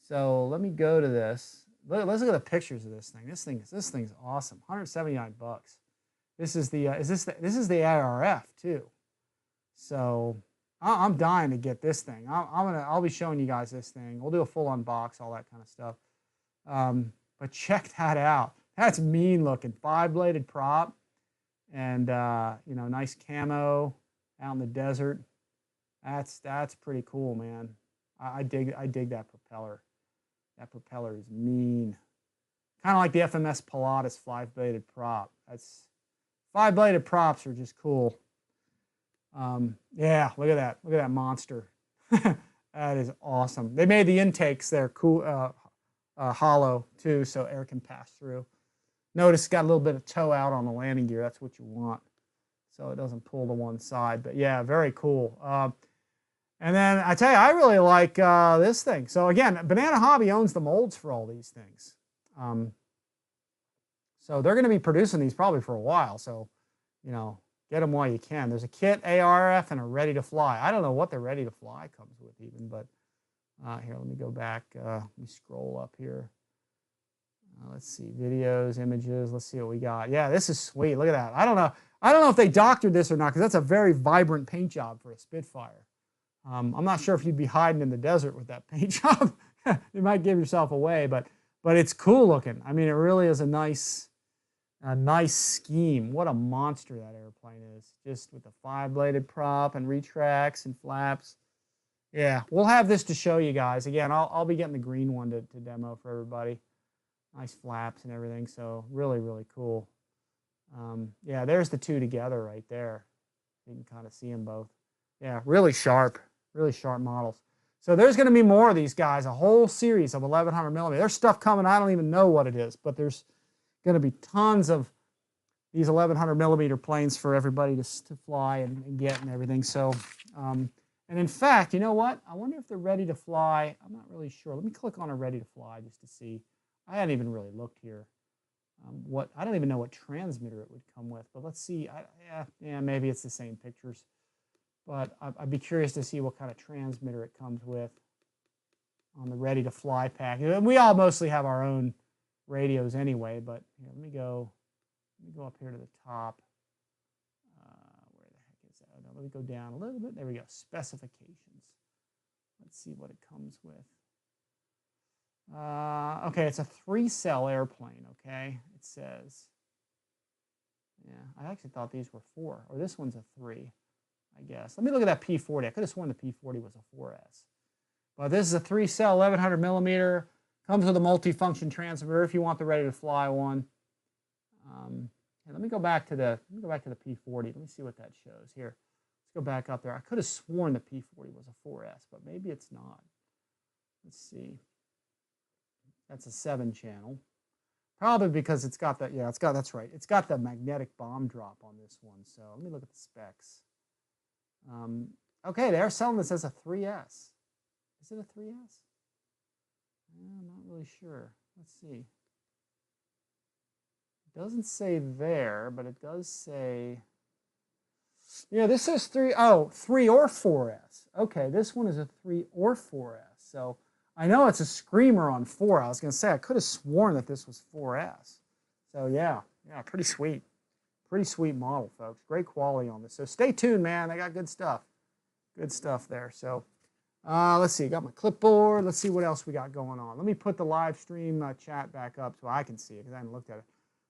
So let me go to this. Let's look at the pictures of this thing. This thing's awesome. 179 bucks. This is the this is the ARF too. So I'm dying to get this thing. I'll be showing you guys this thing. We'll do a full unbox, all that kind of stuff. But check that out. That's mean looking. 5-bladed prop, and nice camo out in the desert. That's pretty cool, man. I dig that propeller. That propeller is mean. Kind of like the FMS Pilatus 5-bladed prop. 5-bladed props are just cool. Yeah, look at that. Look at that monster. That is awesome. They made the intakes there cool, hollow too, so air can pass through. Notice it's got a little bit of toe out on the landing gear. That's what you want, so it doesn't pull to one side. But yeah, very cool. And then I tell you, I really like this thing. So again, Banana Hobby owns the molds for all these things. So they're going to be producing these probably for a while. So, get them while you can. There's a kit, ARF, and a ready to fly. I don't know what the ready to fly comes with even, but here, let me go back. Let me scroll up here. Let's see, videos, images. Let's see what we got. Yeah, this is sweet. Look at that. I don't know if they doctored this or not, because that's a very vibrant paint job for a Spitfire. I'm not sure if you'd be hiding in the desert with that paint job. You might give yourself away, but it's cool looking. I mean, it really is a nice scheme. What a monster that airplane is. Just with the 5-bladed prop and retracts and flaps. Yeah, we'll have this to show you guys. Again, I'll be getting the green one to demo for everybody. Nice flaps and everything. So really, really cool. Yeah, there's the two together right there. You can kind of see them both. Yeah, really sharp models. So there's going to be more of these guys, a whole series of 1100 millimeter. There's stuff coming. I don't even know what it is, but there's going to be tons of these 1100 millimeter planes for everybody to fly and get and everything. So, and in fact, you know what? I wonder if they're ready to fly. I'm not really sure. Let me click on a ready to fly just to see. I hadn't even really looked here. I don't even know what transmitter it would come with, but let's see. Yeah, maybe it's the same pictures. But I'd be curious to see what kind of transmitter it comes with on the ready to fly pack. And we all mostly have our own radios anyway, but here, let me go up here to the top. Where the heck is that? Oh, no, let me go down a little bit. There we go. Specifications. Let's see what it comes with. Okay, it's a 3-cell airplane, okay? It says. Yeah, I actually thought these were 4, or this one's a 3, I guess. Let me look at that P40. I could have sworn the P40 was a 4S. But this is a 3-cell, 1100 millimeter. Comes with a multi-function transmitter if you want the ready to fly one. Let me go back to the P40. Let me see what that shows here. Let's go back up there. I could have sworn the P40 was a 4S, but maybe it's not. Let's see. That's a 7-channel. Probably because it's got that. Yeah, that's right. It's got the magnetic bomb drop on this one. So let me look at the specs. Okay, they're selling this as a 3S. Is it a 3S? I'm not really sure. Let's see. It doesn't say there, but it does say. Yeah, this says 3. Oh, 3 or 4S. Okay, this one is a 3 or 4S. So I know it's a screamer on 4. I was going to say I could have sworn that this was 4S. So yeah, pretty sweet. Pretty sweet model, folks. Great quality on this. So stay tuned, man. They got good stuff. Good stuff there. So let's see. Got my clipboard. Let's see what else we got going on. Let me put the live stream chat back up so I can see it because I haven't looked at it.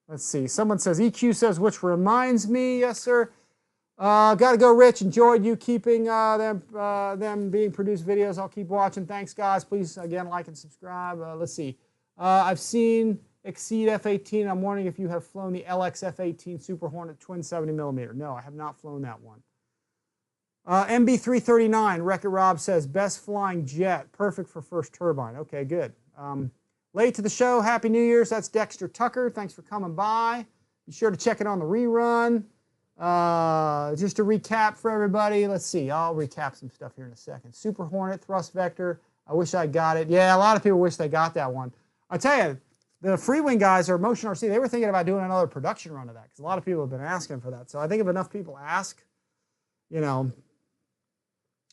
Let's see. Someone says, EQ says, which reminds me. Yes, sir. Got to go, Rich. Enjoyed you keeping them being produced videos. I'll keep watching. Thanks, guys. Please, again, like and subscribe. Let's see. I've seen Exceed F-18. I'm wondering if you have flown the LX F-18 Super Hornet twin 70 millimeter. No, I have not flown that one. MB339, Wreck-It Rob says, best flying jet. Perfect for first turbine. Okay, good. Late to the show. Happy New Year's. That's Dexter Tucker. Thanks for coming by. Be sure to check it on the rerun. Just to recap for everybody, let's see. I'll recap some stuff here in a second. Super Hornet, thrust vector. I wish I got it. Yeah, a lot of people wish they got that one. I tell you, the Freewing guys or Motion RC, they were thinking about doing another production run of that because a lot of people have been asking for that. So I think if enough people ask, you know,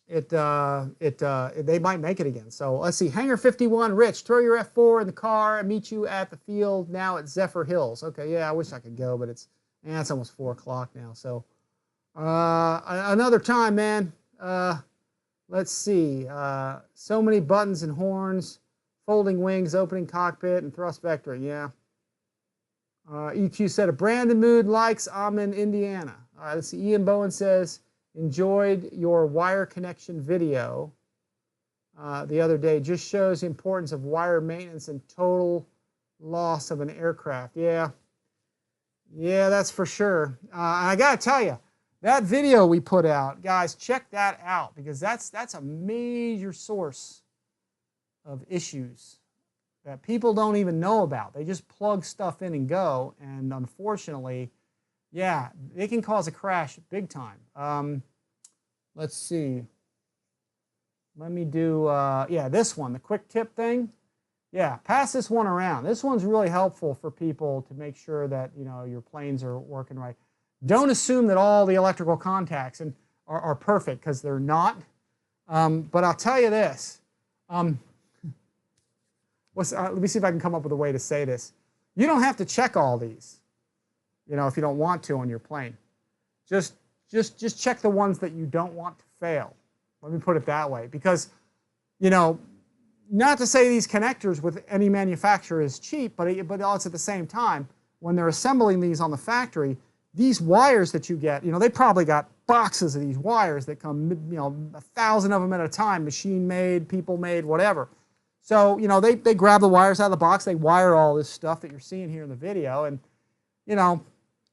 they might make it again. So let's see. Hangar 51, Rich, throw your F4 in the car and meet you at the field now at Zephyr Hills. Okay, yeah, I wish I could go, but it's almost 4 o'clock now. So another time, man. Let's see. So many buttons and horns, folding wings, opening cockpit, and thrust vector. Yeah. EQ said, a Brandon Mood likes, I'm in Indiana. All right, let's see. Ian Bowen says, enjoyed your wire connection video the other day. Just shows the importance of wire maintenance and total loss of an aircraft. Yeah. Yeah, that's for sure. I got to tell you, that video we put out, guys, check that out because that's a major source of issues that people don't even know about. They just plug stuff in and go, and unfortunately, yeah, it can cause a crash big time. Let's see. Let me do, yeah, this one, the quick tip thing. Yeah, pass this one around. This one's really helpful for people to make sure that, you know, your planes are working right. Don't assume that all the electrical contacts are perfect because they're not. But I'll tell you this. Let me see if I can come up with a way to say this. You don't have to check all these, you know, if you don't want to on your plane. Just check the ones that you don't want to fail. Let me put it that way. Because, you know, not to say these connectors with any manufacturer is cheap, but it's at the same time, when they're assembling these on the factory, these wires that you get, you know, they probably got boxes of these wires that come, you know, 1,000 of them at a time, machine made, people made, whatever. So, you know, they grab the wires out of the box, they wire all this stuff that you're seeing here in the video, and, you know,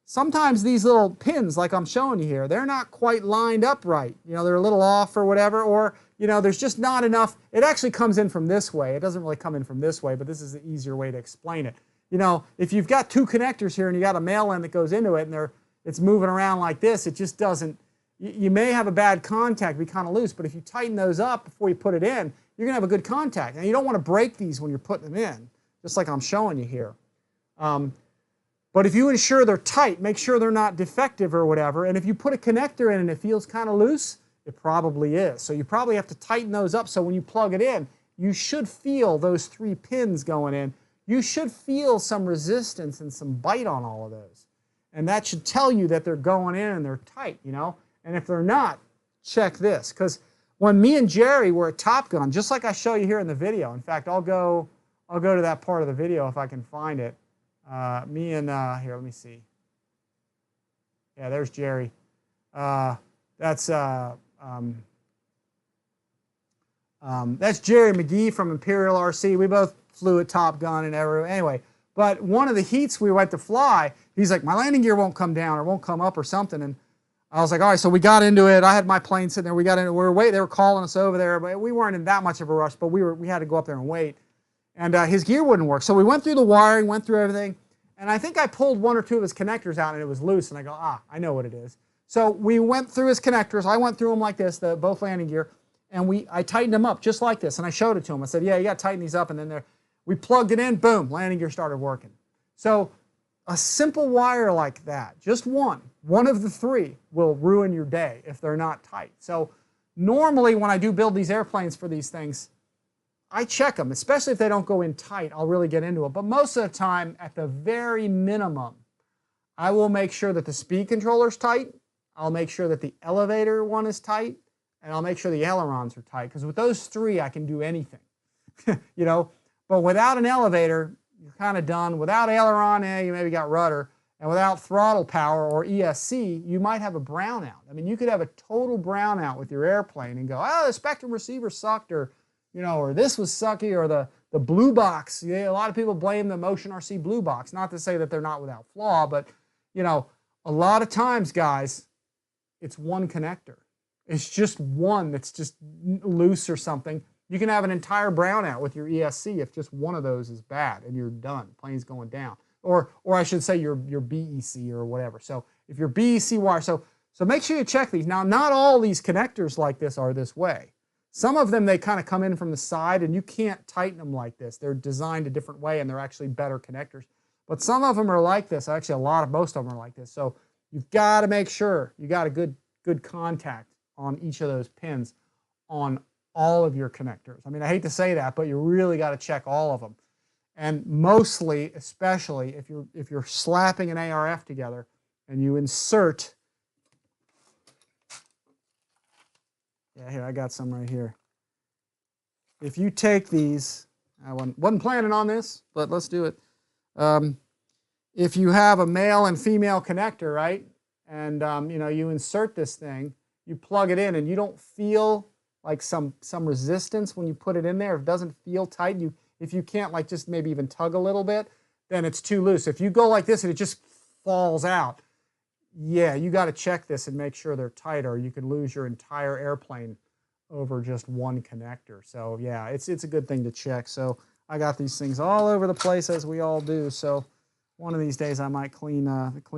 sometimes these little pins, like I'm showing you here, they're not quite lined up right. You know, they're a little off or whatever, or, you know, there's just not enough. It actually comes in from this way. It doesn't really come in from this way, but this is the easier way to explain it. You know, if you've got two connectors here and you got a male end that goes into it and it's moving around like this, it just doesn't, you may have a bad contact, be kind of loose, but if you tighten those up before you put it in, you're going to have a good contact. And you don't want to break these when you're putting them in, just like I'm showing you here. But if you ensure they're tight, make sure they're not defective or whatever, and if you put a connector in and it feels kind of loose, it probably is. So you probably have to tighten those up so when you plug it in, you should feel those 3 pins going in. You should feel some resistance and some bite on all of those. And that should tell you that they're going in and they're tight, you know. And if they're not, check this. Because when me and Jerry were at Top Gun, just like I show you here in the video, in fact, I'll go to that part of the video if I can find it. Here, let me see. Yeah, there's Jerry. That's Jerry McGee from Imperial RC. We both flew at Top Gun and everything. Anyway, but one of the heats we went to fly, he's like, my landing gear won't come down or won't come up or something. And I was like, all right, so we got into it. I had my plane sitting there. We got into it. We were waiting. They were calling us over there, but we weren't in that much of a rush, but we had to go up there and wait. And his gear wouldn't work. So we went through the wiring, went through everything. And I think I pulled 1 or 2 of his connectors out and it was loose. And I go, I know what it is. So we went through his connectors. I went through them like this, both landing gear. And I tightened them up just like this. And I showed it to him. I said, yeah, you got to tighten these up. And then we plugged it in, boom, landing gear started working. So a simple wire like that, just one of the 3 will ruin your day if they're not tight. So normally when I do build these airplanes for these things, I check them, especially if they don't go in tight, I'll really get into it. But most of the time, at the very minimum, I will make sure that the speed controller's tight, I'll make sure that the elevator one is tight, and I'll make sure the ailerons are tight. Because with those 3, I can do anything. You know, but without an elevator, you're kind of done. Without aileron, you maybe got rudder. And without throttle power or ESC, you might have a brownout. I mean, you could have a total brownout with your airplane and go, oh, the Spektrum receiver sucked, or, you know, or this was sucky, or the blue box. Yeah, a lot of people blame the Motion RC blue box. Not to say that they're not without flaw, but, you know, a lot of times, guys, it's one connector. It's just one that's just loose or something. You can have an entire brownout with your ESC if just one of those is bad and you're done. Plane's going down. Or I should say your BEC or whatever. So if your BEC wire, so make sure you check these. Now, not all these connectors like this are this way. Some of them, they kind of come in from the side and you can't tighten them like this. They're designed a different way and they're actually better connectors. But some of them are like this. Actually, most of them are like this. So you've got to make sure you got a good contact on each of those pins on all of your connectors. I mean, I hate to say that, but you really got to check all of them. And mostly, especially if you're slapping an ARF together and you insert, yeah, here, I got some right here. If you take these, I wasn't planning on this, but let's do it. If you have a male and female connector, right, and you know, you insert this thing, you plug it in, and you don't feel like some resistance when you put it in there. If it doesn't feel tight, if you can't like just maybe even tug a little bit, then it's too loose. If you go like this and it just falls out, yeah, you got to check this and make sure they're tight, or you could lose your entire airplane over just one connector. So yeah, it's a good thing to check. So I got these things all over the place, as we all do. So one of these days I might clean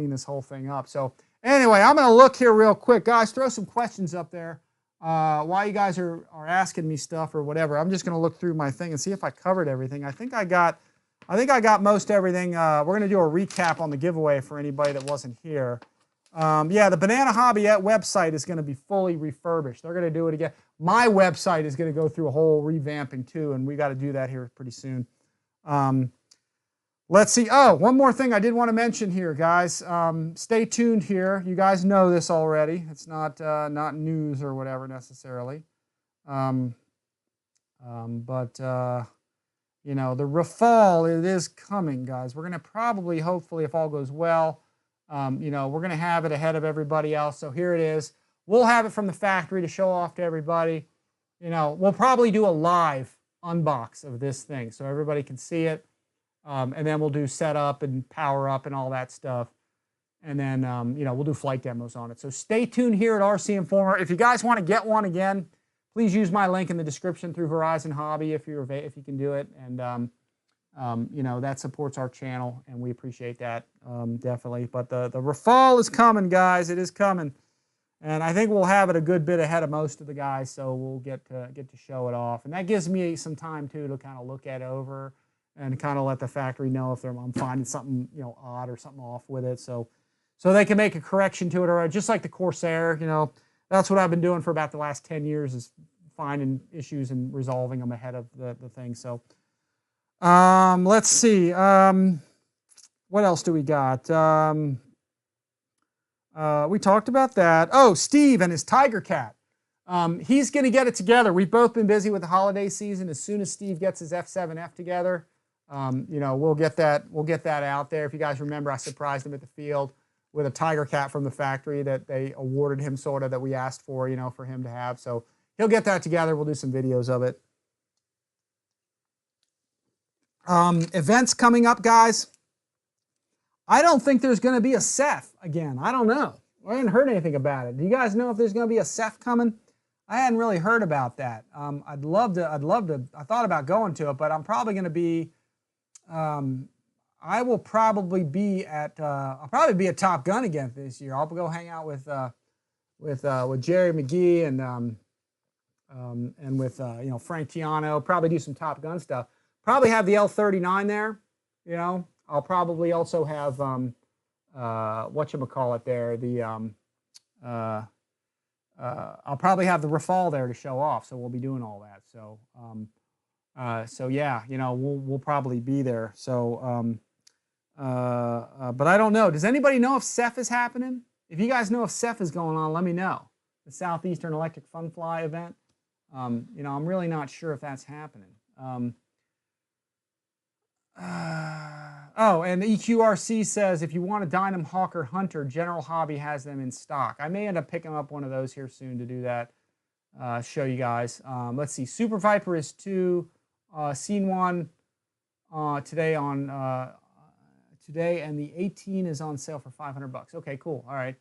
this whole thing up. So anyway, I'm going to look here real quick. Guys, throw some questions up there. While you guys are asking me stuff or whatever, I'm just going to look through my thing and see if I covered everything. I think I got most everything. We're going to do a recap on the giveaway for anybody that wasn't here. Yeah, the Banana Hobbyette website is going to be fully refurbished. They're going to do it again. My website is going to go through a whole revamping too, and we got to do that here pretty soon. Let's see. Oh, one more thing I did want to mention here, guys. Stay tuned here. You guys know this already. It's not news or whatever necessarily. But you know, the Rafale, it is coming, guys. We're going to probably, hopefully, if all goes well, you know, we're going to have it ahead of everybody else. So here it is. We'll have it from the factory to show off to everybody. You know, we'll probably do a live unbox of this thing so everybody can see it. And then we'll do setup and power up and all that stuff. And then, you know, we'll do flight demos on it. So stay tuned here at RC Informer. If you guys want to get one again, please use my link in the description through Horizon Hobby if you can do it. And, you know, that supports our channel, and we appreciate that, definitely. But the fall is coming, guys. It is coming. And I think we'll have it a good bit ahead of most of the guys, so we'll get to show it off. And that gives me some time, too, to kind of look it over and kind of let the factory know if I'm finding something, you know, odd or something off with it. So they can make a correction to it, or just like the Corsair, you know, that's what I've been doing for about the last 10 years is finding issues and resolving them ahead of the thing. So let's see. What else do we got? We talked about that. Oh, Steve and his Tiger Cat. He's going to get it together. We've both been busy with the holiday season. As soon as Steve gets his F7F together, you know, we'll get that out there. If you guys remember, I surprised him at the field with a Tiger Cat from the factory that they awarded him, sort of, that we asked for, you know, for him to have. So he'll get that together. We'll do some videos of it. Events coming up, guys. I don't think there's going to be a CEF again. I don't know. I haven't heard anything about it. Do you guys know if there's going to be a CEF coming? I hadn't really heard about that. I'd love to. I thought about going to it, but I'm probably going to be. I will probably be at. I'll probably be at Top Gun again this year. I'll go hang out with Jerry McGee and with you know, Frank Tiano. Probably do some Top Gun stuff. Probably have the L39 there. You know, I'll probably also have whatchamacallit there. I'll probably have the Rafale there to show off. So we'll be doing all that. So so yeah, you know, we'll probably be there. So but I don't know. Does anybody know if CEF is happening? If you guys know if CEF is going on, let me know. The Southeastern Electric Fun Fly event. You know, I'm really not sure if that's happening. Oh, and the EQRC says if you want a Dynam Hawk or Hunter, General Hobby has them in stock. I may end up picking up one of those here soon to do that. Show you guys. Let's see. Super Viper is 2. Scene 1 today on today, and the 18 is on sale for $500. Okay, cool. All right.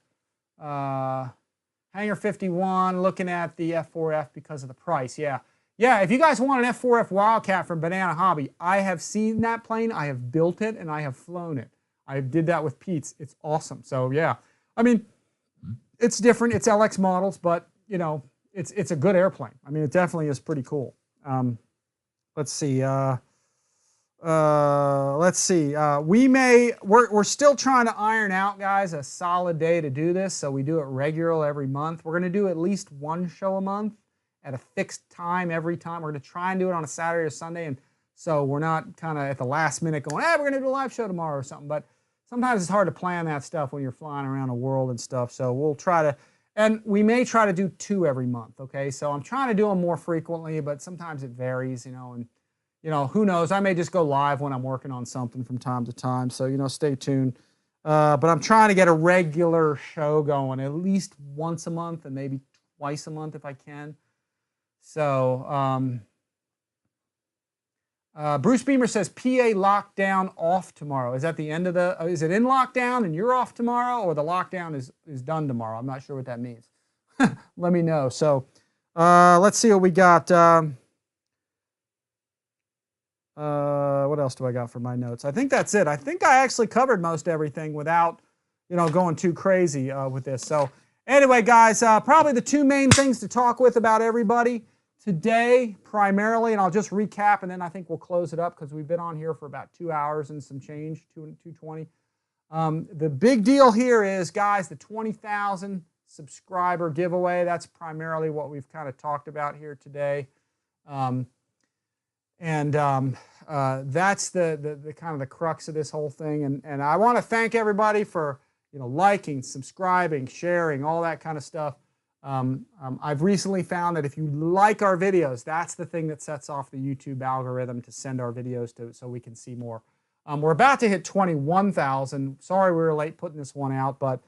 Hangar 51. Looking at the F4F because of the price. Yeah. Yeah, if you guys want an F4F Wildcat from Banana Hobby, I have seen that plane, I have built it, and I have flown it. I did that with Pete's. It's awesome. So yeah, I mean, it's different. It's LX models, but you know, it's a good airplane. I mean, it definitely is pretty cool. Let's see. Let's see. We're still trying to iron out, guys, a solid day to do this. So we do it regular every month. We're going to do at least one show a month at a fixed time every time. We're going to try and do it on a Saturday or Sunday, and so we're not kind of at the last minute going, hey, we're going to do a live show tomorrow or something. But sometimes it's hard to plan that stuff when you're flying around the world and stuff. So we'll try to, and we may try to do 2 every month, okay? So I'm trying to do them more frequently, but sometimes it varies, you know, and, you know, who knows? I may just go live when I'm working on something from time to time. So, you know, stay tuned. But I'm trying to get a regular show going at least once a month and maybe twice a month if I can. So, Bruce Beamer says PA lockdown off tomorrow. Is that the end of the, is it in lockdown and you're off tomorrow, or the lockdown is done tomorrow? I'm not sure what that means. Let me know. So, let's see what we got. What else do I got for my notes? I think that's it. I think I actually covered most everything without, you know, going too crazy with this. So anyway, guys, probably the 2 main things to talk with about everybody today, primarily, and I'll just recap, and then I think we'll close it up because we've been on here for about 2 hours and some change, 2:20. The big deal here is, guys, the 20,000 subscriber giveaway. That's primarily what we've kind of talked about here today. That's the kind of the crux of this whole thing. And I want to thank everybody for, you know, liking, subscribing, sharing, all that kind of stuff. I've recently found that if you like our videos, that's the thing that sets off the YouTube algorithm to send our videos to, so we can see more. We're about to hit 21,000. Sorry we were late putting this one out, but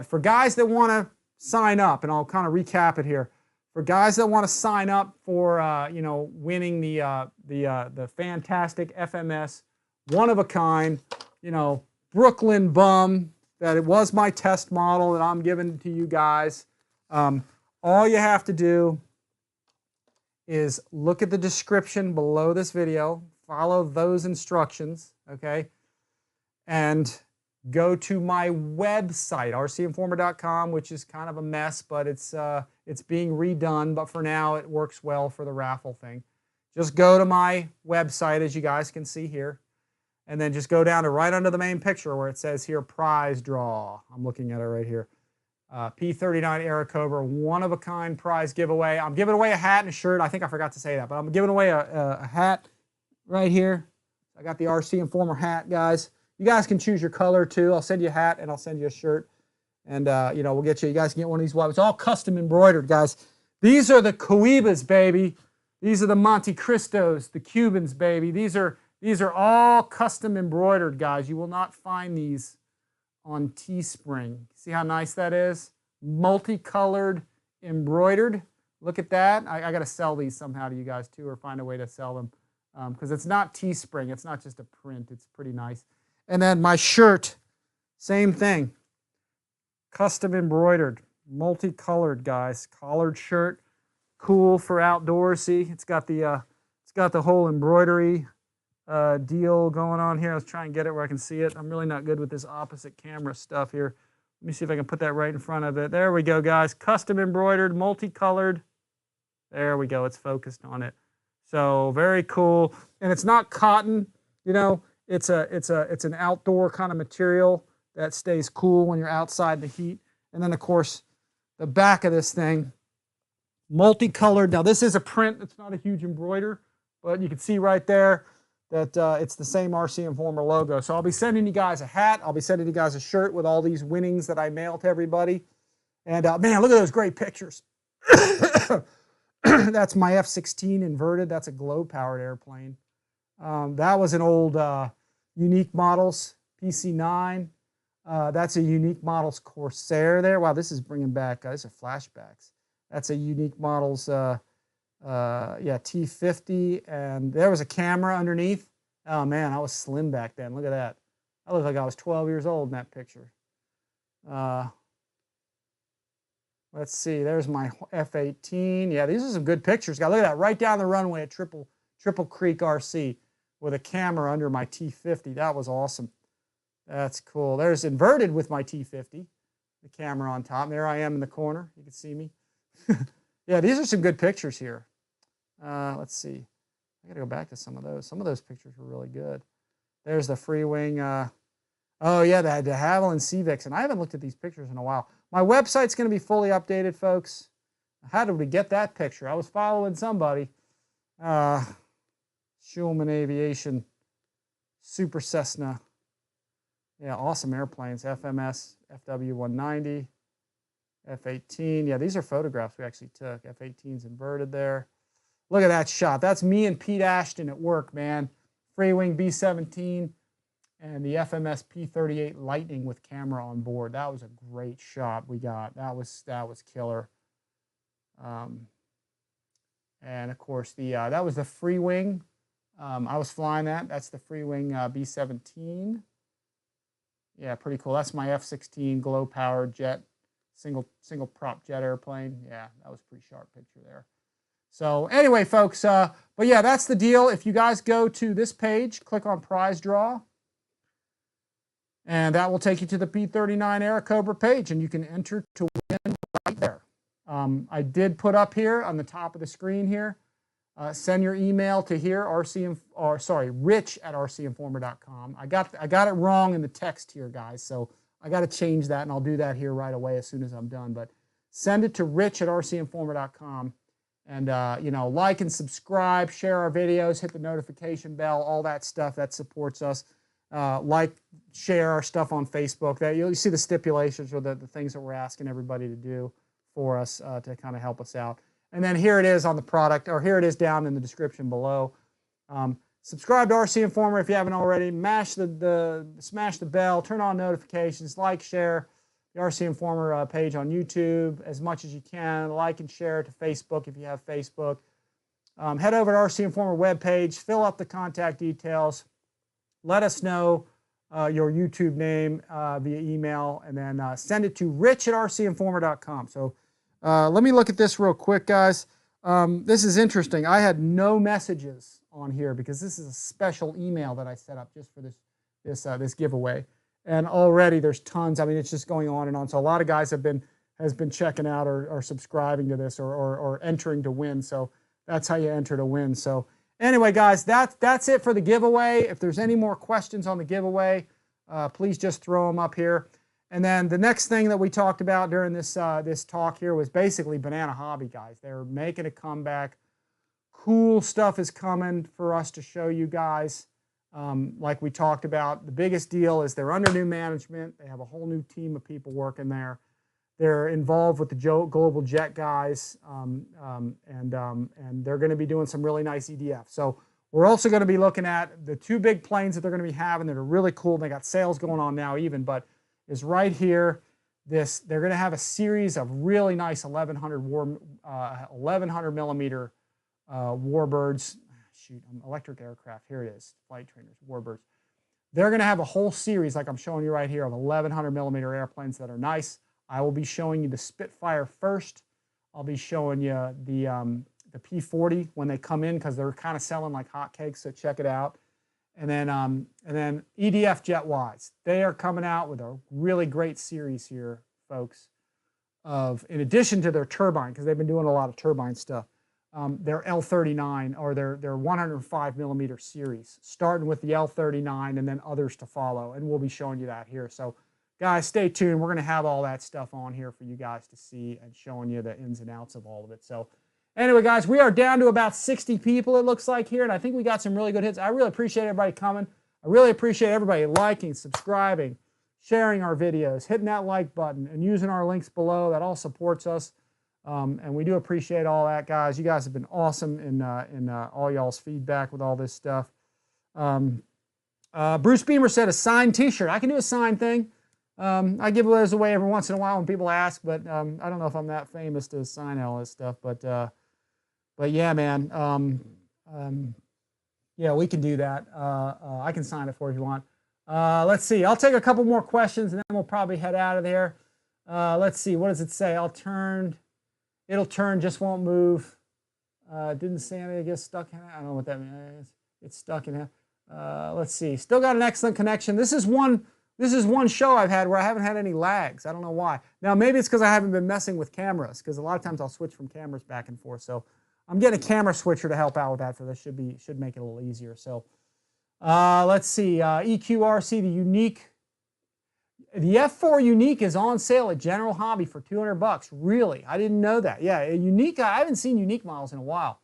for guys that want to sign up, and I'll kind of recap it here. for guys that want to sign up for you know, winning the fantastic FMS one of a kind, you know, Brooklyn bum, that it was my test model that I'm giving to you guys. All you have to do is look at the description below this video, follow those instructions, okay, and go to my website, RCINFORMER.com, which is kind of a mess, but it's being redone, but for now it works well for the raffle thing. Just go to my website, as you guys can see here, and then just go down to right under the main picture where it says here, prize draw. I'm looking at it right here. P39 Airacobra, one-of-a-kind prize giveaway. I'm giving away a hat and a shirt. I think I forgot to say that, but I'm giving away a hat right here. I got the RC Informer hat, guys. You guys can choose your color too. I'll send you a hat and I'll send you a shirt. And, you know, we'll get you guys can get one of these. It's all custom embroidered, guys. These are the Cohibas, baby. These are the Monte Cristos, the Cubans, baby. These are all custom embroidered, guys. You will not find these on Teespring. See how nice that is? Multicolored, embroidered. Look at that. I got to sell these somehow to you guys too, or find a way to sell them, because it's not Teespring. It's not just a print. It's pretty nice. And then my shirt, same thing. Custom embroidered, multicolored, guys. Collared shirt, cool for outdoors. See, it's got the whole embroidery deal going on here. Let's try and get it where I can see it. I'm really not good with this opposite camera stuff here. Let me see if I can put that right in front of it. There we go, guys. Custom embroidered, multicolored. There we go. It's focused on it. So very cool. And it's not cotton. You know, it's an outdoor kind of material that stays cool when you're outside in the heat. And then, of course, the back of this thing, multicolored. Now, this is a print. It's not a huge embroider, but you can see right there that it's the same RC Informer logo. So I'll be sending you guys a hat. I'll be sending you guys a shirt with all these winnings that I mail to everybody. And man, look at those great pictures. That's my F-16 inverted. That's a glow-powered airplane. That was an old Unique Models PC-9. That's a Unique Models Corsair there. Wow, this is bringing back, these are flashbacks. That's a Unique Models yeah, T50, and there was a camera underneath. Oh man, I was slim back then. Look at that. I look like I was 12 years old in that picture. Let's see, there's my F-18. Yeah, these are some good pictures, guys. Look at that, right down the runway at Triple Creek RC with a camera under my T50. That was awesome. That's cool. There's inverted with my T50, the camera on top. There I am in the corner. You can see me. Yeah, these are some good pictures here. Let's see. I got to go back to some of those. Some of those pictures were really good. There's the free wing. Oh, yeah, the de Havilland Civics. And I haven't looked at these pictures in a while. My website's going to be fully updated, folks. How did we get that picture? I was following somebody. Schulman Aviation, Super Cessna. Yeah, awesome airplanes. FMS, FW-190, F-18. Yeah, these are photographs we actually took. F-18's inverted there. Look at that shot. That's me and Pete Ashton at work, man. Free wing B-17 and the FMS P-38 Lightning with camera on board. That was a great shot we got. That was killer. And of course, that was the free wing. I was flying that. That's the free wing B-17. Yeah, pretty cool. That's my F-16 glow-powered jet, single prop jet airplane. Yeah, that was a pretty sharp picture there. So anyway, folks, but yeah, that's the deal. If you guys go to this page, click on prize draw, and that will take you to the P39 Airacobra page, and you can enter to win right there. I did put up here on the top of the screen here, send your email to here, rich@rcinformer.com. I got it wrong in the text here, guys, so I got to change that, and I'll do that here right away as soon as I'm done. But send it to rich@rcinformer.com. And, you know, like and subscribe, share our videos, hit the notification bell, all that stuff that supports us. Like, share our stuff on Facebook. You see the stipulations or the things that we're asking everybody to do for us to kind of help us out. And then here it is on the product, or here it is down in the description below. Subscribe to RC Informer if you haven't already. Smash the bell, turn on notifications, like, share. the RC Informer page on YouTube as much as you can. Like and share it to Facebook if you have Facebook. Head over to RC Informer webpage, fill out the contact details, let us know your YouTube name via email, and then send it to rich@rcinformer.com. So let me look at this real quick, guys. This is interesting. I had no messages on here because this is a special email that I set up just for this giveaway. And already there's tons. I mean, it's just going on and on. So a lot of guys have been checking out or subscribing to this or entering to win. So that's how you enter to win. So anyway, guys, that's it for the giveaway. If there's any more questions on the giveaway, please just throw them up here. And then the next thing that we talked about during this talk here was basically Banana Hobby, guys. They're making a comeback. Cool stuff is coming for us to show you guys. Like we talked about, the biggest deal is they're under new management. They have a whole new team of people working there. They're involved with the Global Jet guys, and they're going to be doing some really nice EDF. So we're also going to be looking at the two big planes that they're going to be having that are really cool. They got sales going on now even, but is right here. They're going to have a series of really nice 1100 millimeter warbirds. Shoot, electric aircraft. Here it is, flight trainers, warbirds. They're going to have a whole series, like I'm showing you right here, of 1100 millimeter airplanes that are nice. I will be showing you the Spitfire first. I'll be showing you the P-40 when they come in because they're kind of selling like hotcakes. So check it out. And then EDF Jet-wise, they are coming out with a really great series here, folks. In addition to their turbine, because they've been doing a lot of turbine stuff. Their L-39 or their 105 millimeter series, starting with the L-39 and then others to follow. And we'll be showing you that here. So guys, stay tuned. We're going to have all that stuff on here for you guys to see and showing you the ins and outs of all of it. So anyway, guys, we are down to about 60 people, it looks like here. And I think we got some really good hits. I really appreciate everybody coming. I really appreciate everybody liking, subscribing, sharing our videos, hitting that like button, and using our links below. That all supports us. And we do appreciate all that, guys. You guys have been awesome in all y'all's feedback with all this stuff. Bruce Beamer said a signed T-shirt. I can do a signed thing. I give those away every once in a while when people ask, but I don't know if I'm that famous to sign all this stuff. But yeah, man. Yeah, we can do that. I can sign it for you if you want. Let's see. I'll take a couple more questions, and then we'll probably head out of there. Let's see. What does it say? It'll turn, just won't move. Didn't Santa get stuck in it? I don't know what that means. It's stuck in it. Let's see. Still got an excellent connection. This is one show I've had where I haven't had any lags. I don't know why. Now, maybe it's because I haven't been messing with cameras, because a lot of times I'll switch from cameras back and forth. So I'm getting a camera switcher to help out with that, so this should make it a little easier. So let's see. EQRC, the Unique. The F4 Unique is on sale at General Hobby for $200. Really? I didn't know that. Yeah, a Unique. I haven't seen Unique models in a while.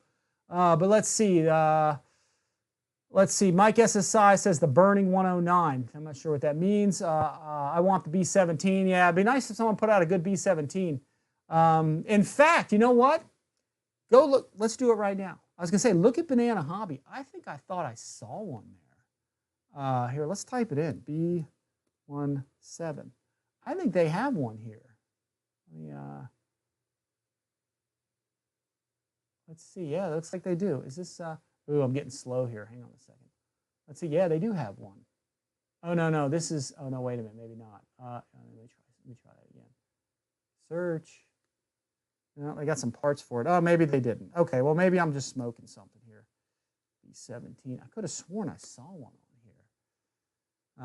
But let's see. Let's see. Mike SSI says the Burning 109. I'm not sure what that means. I want the B-17. Yeah, it'd be nice if someone put out a good B-17. In fact, you know what? Go look. Let's do it right now. I was going to say, look at Banana Hobby. I think I thought I saw one there. Here, let's type it in. B-17. I think they have one here. Let's see. Yeah, it looks like they do. Is this... Ooh, I'm getting slow here. Hang on a second. Let's see. Yeah, they do have one. Oh, no. This is... Oh, no, wait a minute. Maybe not. Let me try that again. Search. No, they got some parts for it. Oh, maybe they didn't. Okay, well, maybe I'm just smoking something here. B-17. I could have sworn I saw one on here.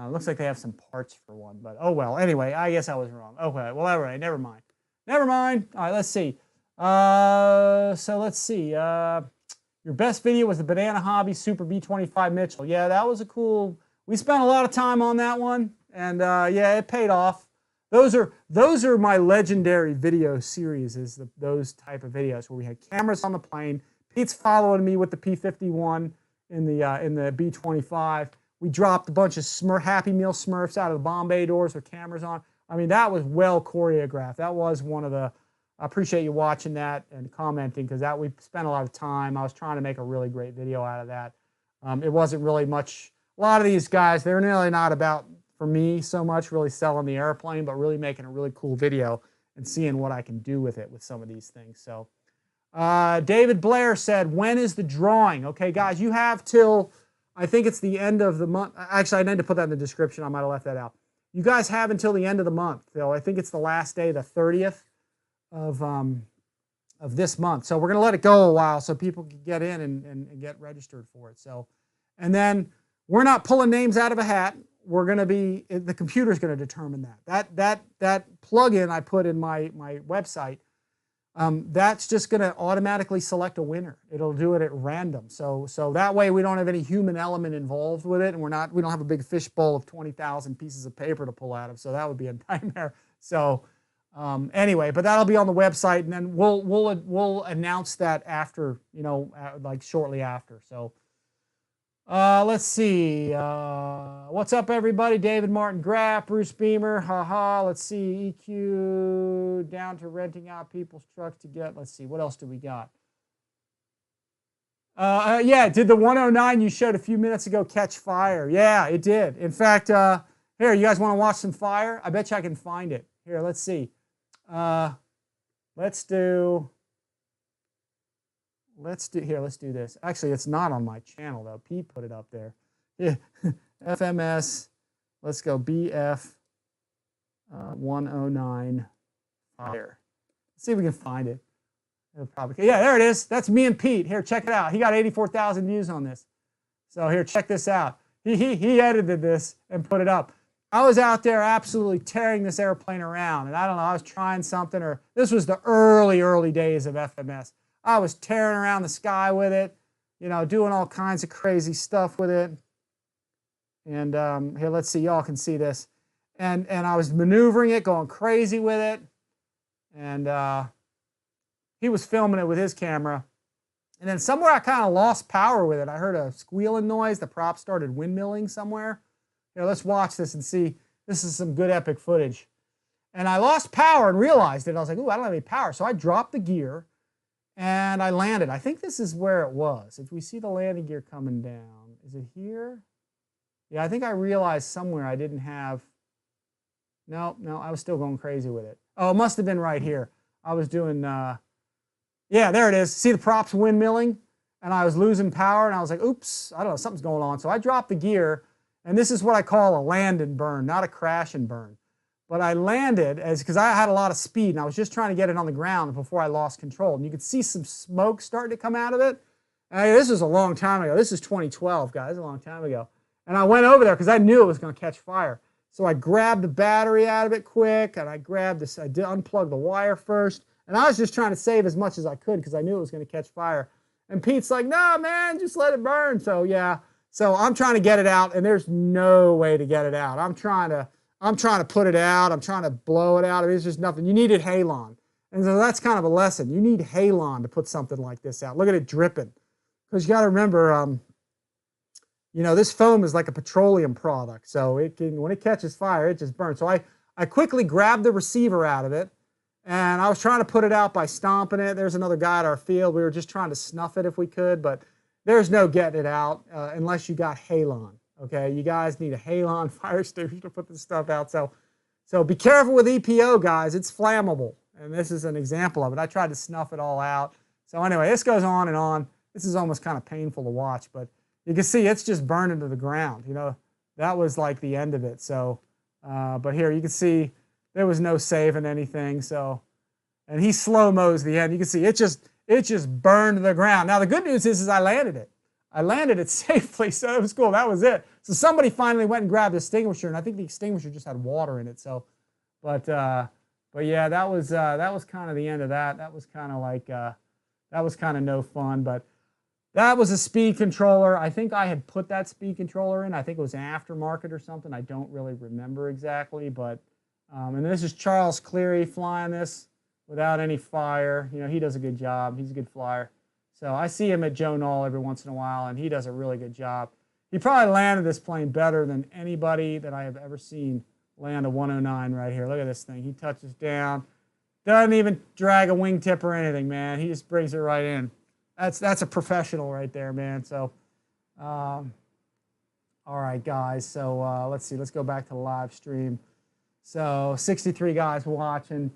Looks like they have some parts for one, but oh, well. Anyway, I guess I was wrong. Okay, well, all right. Never mind. Never mind. All right, let's see. So let's see. Your best video was the Banana Hobby Super B25 Mitchell. Yeah, that was a cool... We spent a lot of time on that one, and yeah, it paid off. Those are my legendary video series, is those type of videos where we had cameras on the plane. Pete's following me with the P-51 in the B-25. We dropped a bunch of Happy Meal Smurfs out of the bomb bay doors with cameras on. I mean, that was well choreographed. That was one of the... I appreciate you watching that and commenting, because we spent a lot of time. I was trying to make a really great video out of that. It wasn't really much. A lot of these guys, they're really not about for me so much, really selling the airplane, but really making a really cool video and seeing what I can do with it with some of these things. So David Blair said, when is the drawing? Okay, guys, you have till, I think it's the end of the month. Actually, I need to put that in the description. I might have left that out. You guys have until the end of the month. So I think it's the last day, the 30th of this month. So we're going to let it go a while so people can get in and get registered for it. So, and then we're not pulling names out of a hat. We're going to be, the computer's going to determine that. That plugin I put in my website, that's just going to automatically select a winner. It'll do it at random. So that way we don't have any human element involved with it, and we don't have a big fishbowl of 20,000 pieces of paper to pull out of. So that would be a nightmare. So anyway, but that'll be on the website, and then we'll announce that after, like shortly after. So let's see. What's up, everybody? David Martin Graff, Bruce Beamer, haha. Let's see. EQ down to renting out people's trucks to get. Let's see. What else do we got? Yeah, did the 109 you showed a few minutes ago catch fire? Yeah, it did. In fact, here, you guys want to watch some fire? I bet you I can find it. Here, let's see. Let's do this. Actually, it's not on my channel though. Pete put it up there. Yeah. FMS. Let's go BF 109 fire. Let's see if we can find it. Yeah, there it is. That's me and Pete. Here, check it out. He got 84,000 views on this. So here, check this out. He edited this and put it up. I was out there absolutely tearing this airplane around, and I don't know, I was trying something, or this was the early days of FMS. I was tearing around the sky with it, doing all kinds of crazy stuff with it. And here, let's see, y'all can see this. And I was maneuvering it, going crazy with it. And he was filming it with his camera. And then somewhere I kind of lost power with it. I heard a squealing noise. The prop started windmilling somewhere. Here, let's watch this and see. This is some good epic footage. And I lost power and realized it. I was like, ooh, I don't have any power. So I dropped the gear and I landed. I think this is where it was. If we see the landing gear coming down, is it here? Yeah, I think I realized somewhere I didn't have, no, I was still going crazy with it. Oh, it must have been right here. I was doing, yeah, there it is. See the props windmilling? And I was losing power and I was like, oops, I don't know, something's going on. So I dropped the gear. And this is what I call a land and burn, not a crash and burn. But I landed because I had a lot of speed and I was just trying to get it on the ground before I lost control. And you could see some smoke starting to come out of it. And this was a long time ago. This is 2012, guys, a long time ago. And I went over there because I knew it was going to catch fire. So I grabbed the battery out of it quick, and I grabbed this. I did unplug the wire first. And I was just trying to save as much as I could because I knew it was going to catch fire. And Pete's like, no, man, just let it burn. So yeah. So I'm trying to get it out, and there's no way to get it out. I'm trying to put it out. I'm trying to blow it out. I mean, it's just nothing. You needed halon. And so that's kind of a lesson. You need halon to put something like this out. Look at it dripping. Because you got to remember, this foam is like a petroleum product. So it can, when it catches fire, it just burns. So I quickly grabbed the receiver out of it, and I was trying to put it out by stomping it. There's another guy at our field. We were just trying to snuff it if we could, but there's no getting it out unless you got halon. Okay, you guys need a halon fire extinguisher to put this stuff out. So be careful with EPO, guys. It's flammable, and this is an example of it. I tried to snuff it all out. So anyway, this goes on and on. This is almost kind of painful to watch, but you can see it's just burning to the ground. That was like the end of it. So, but here you can see there was no saving anything. So, and he slow-mo's the end. You can see it just burned to the ground. Now the good news is I landed it. I landed it safely, so it was cool. That was it. So somebody finally went and grabbed the extinguisher, and I think the extinguisher just had water in it. So, but yeah, that was kind of the end of that. That was kind of like that was kind of no fun. But that was a speed controller. I think I had put that speed controller in. I think it was an aftermarket or something. I don't really remember exactly, but and this is Charles Cleary flying this without any fire. He does a good job. He's a good flyer. So I see him at Joe Knoll every once in a while, and he does a really good job. He probably landed this plane better than anybody that I have ever seen land a 109 right here. Look at this thing. He touches down. Doesn't even drag a wingtip or anything, man. He just brings it right in. That's a professional right there, man. So, All right, guys. So let's see. Let's go back to the live stream. So 63 guys watching.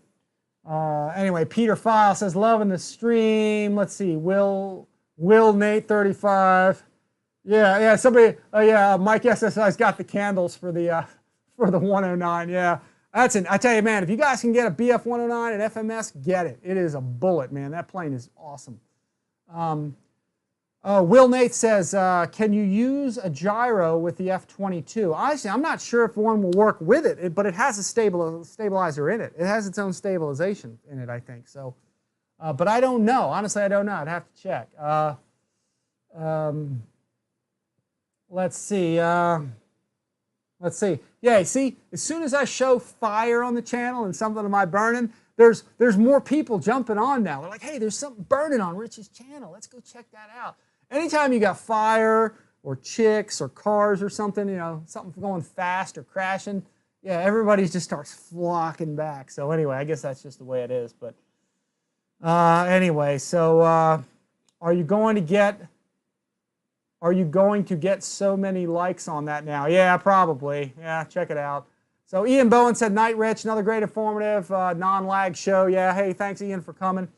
Anyway, Peter File says loving the stream. Let's see. Will Nate 35. Yeah. Somebody. Yeah. Mike SSI's got the candles for the 109. Yeah. I tell you, man. If you guys can get a BF 109 at FMS, get it. It is a bullet, man. That plane is awesome. Will Nate says, can you use a gyro with the F-22? Honestly, I'm not sure if one will work with it, but it has a stabilizer in it. It has its own stabilization in it, I think. So, but I don't know. Honestly, I don't know. I'd have to check. Let's see. Let's see. Yeah, see, as soon as I show fire on the channel and something of my burning, there's more people jumping on now. They're like, hey, there's something burning on Rich's channel. Let's go check that out. Anytime you got fire or chicks or cars or something, you know, something going fast or crashing, yeah, everybody just starts flocking back. So anyway, I guess that's just the way it is. But anyway, so are you going to get so many likes on that now? Yeah, probably. Yeah, check it out. So Ian Bowen said, night, Rich. Another great informative non-lag show. Yeah, hey, thanks, Ian, for coming.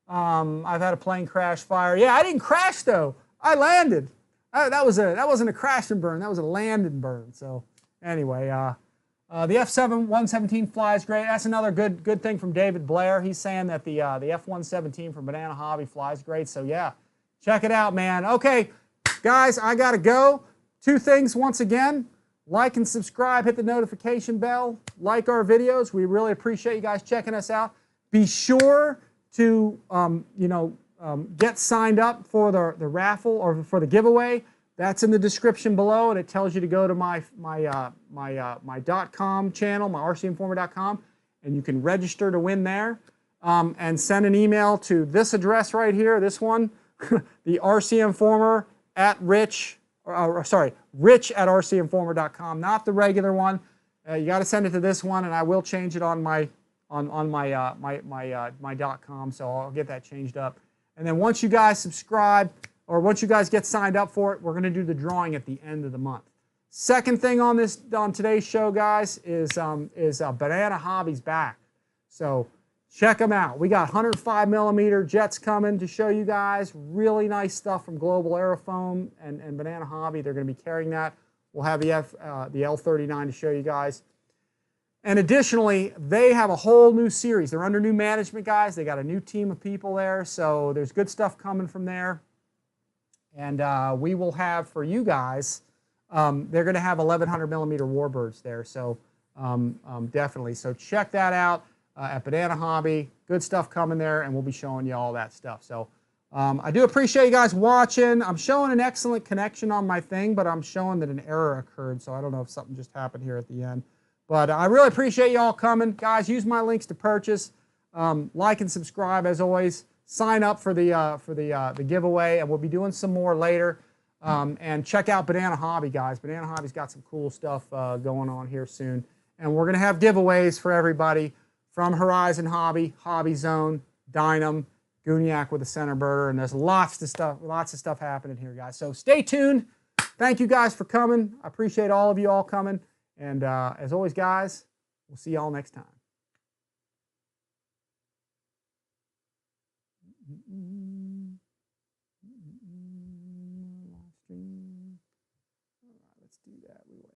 I've had a plane crash fire. Yeah, I didn't crash, though. I landed. That wasn't a crash and burn. That was a land and burn. So anyway, the F-117 flies great. That's another good thing from David Blair. He's saying that the F-117 from Banana Hobby flies great. So yeah, check it out, man. Okay, guys, I got to go. Two things once again. Like and subscribe, hit the notification bell, like our videos. We really appreciate you guys checking us out. Be sure to get signed up for the raffle or for the giveaway. That's in the description below, and it tells you to go to my .com channel, my RCINFORMER.com, and you can register to win there. And send an email to this address right here, this one, the RCINFORMER at Rich at RCINFORMER.com, not the regular one. You got to send it to this one, and I will change it on my .com, so I'll get that changed up. And then once you guys subscribe, or once you guys get signed up for it, we're going to do the drawing at the end of the month. Second thing on today's show, guys, is Banana Hobby's back. So check them out. We got 105mm jets coming to show you guys. Really nice stuff from Global Aerofoam and Banana Hobby. They're going to be carrying that. We'll have the L39 to show you guys. And additionally, they have a whole new series. They're under new management, guys. They got a new team of people there. So there's good stuff coming from there. And we will have for you guys, they're going to have 1100mm warbirds there. So definitely. So check that out. At Banana Hobby. Good stuff coming there, and we'll be showing you all that stuff. So I do appreciate you guys watching. I'm showing an excellent connection on my thing, but I'm showing that an error occurred, so I don't know if something just happened here at the end. But I really appreciate you all coming. Guys, use my links to purchase. Like and subscribe, as always. Sign up for the giveaway, and we'll be doing some more later. And check out Banana Hobby, guys. Banana Hobby's got some cool stuff going on here soon. And we're going to have giveaways for everybody. From Horizon Hobby, Hobby Zone, Dynam, Gooniac with a center burner, and there's lots of stuff happening here, guys. So stay tuned. Thank you guys for coming. I appreciate all of you all coming. And as always, guys, we'll see y'all next time.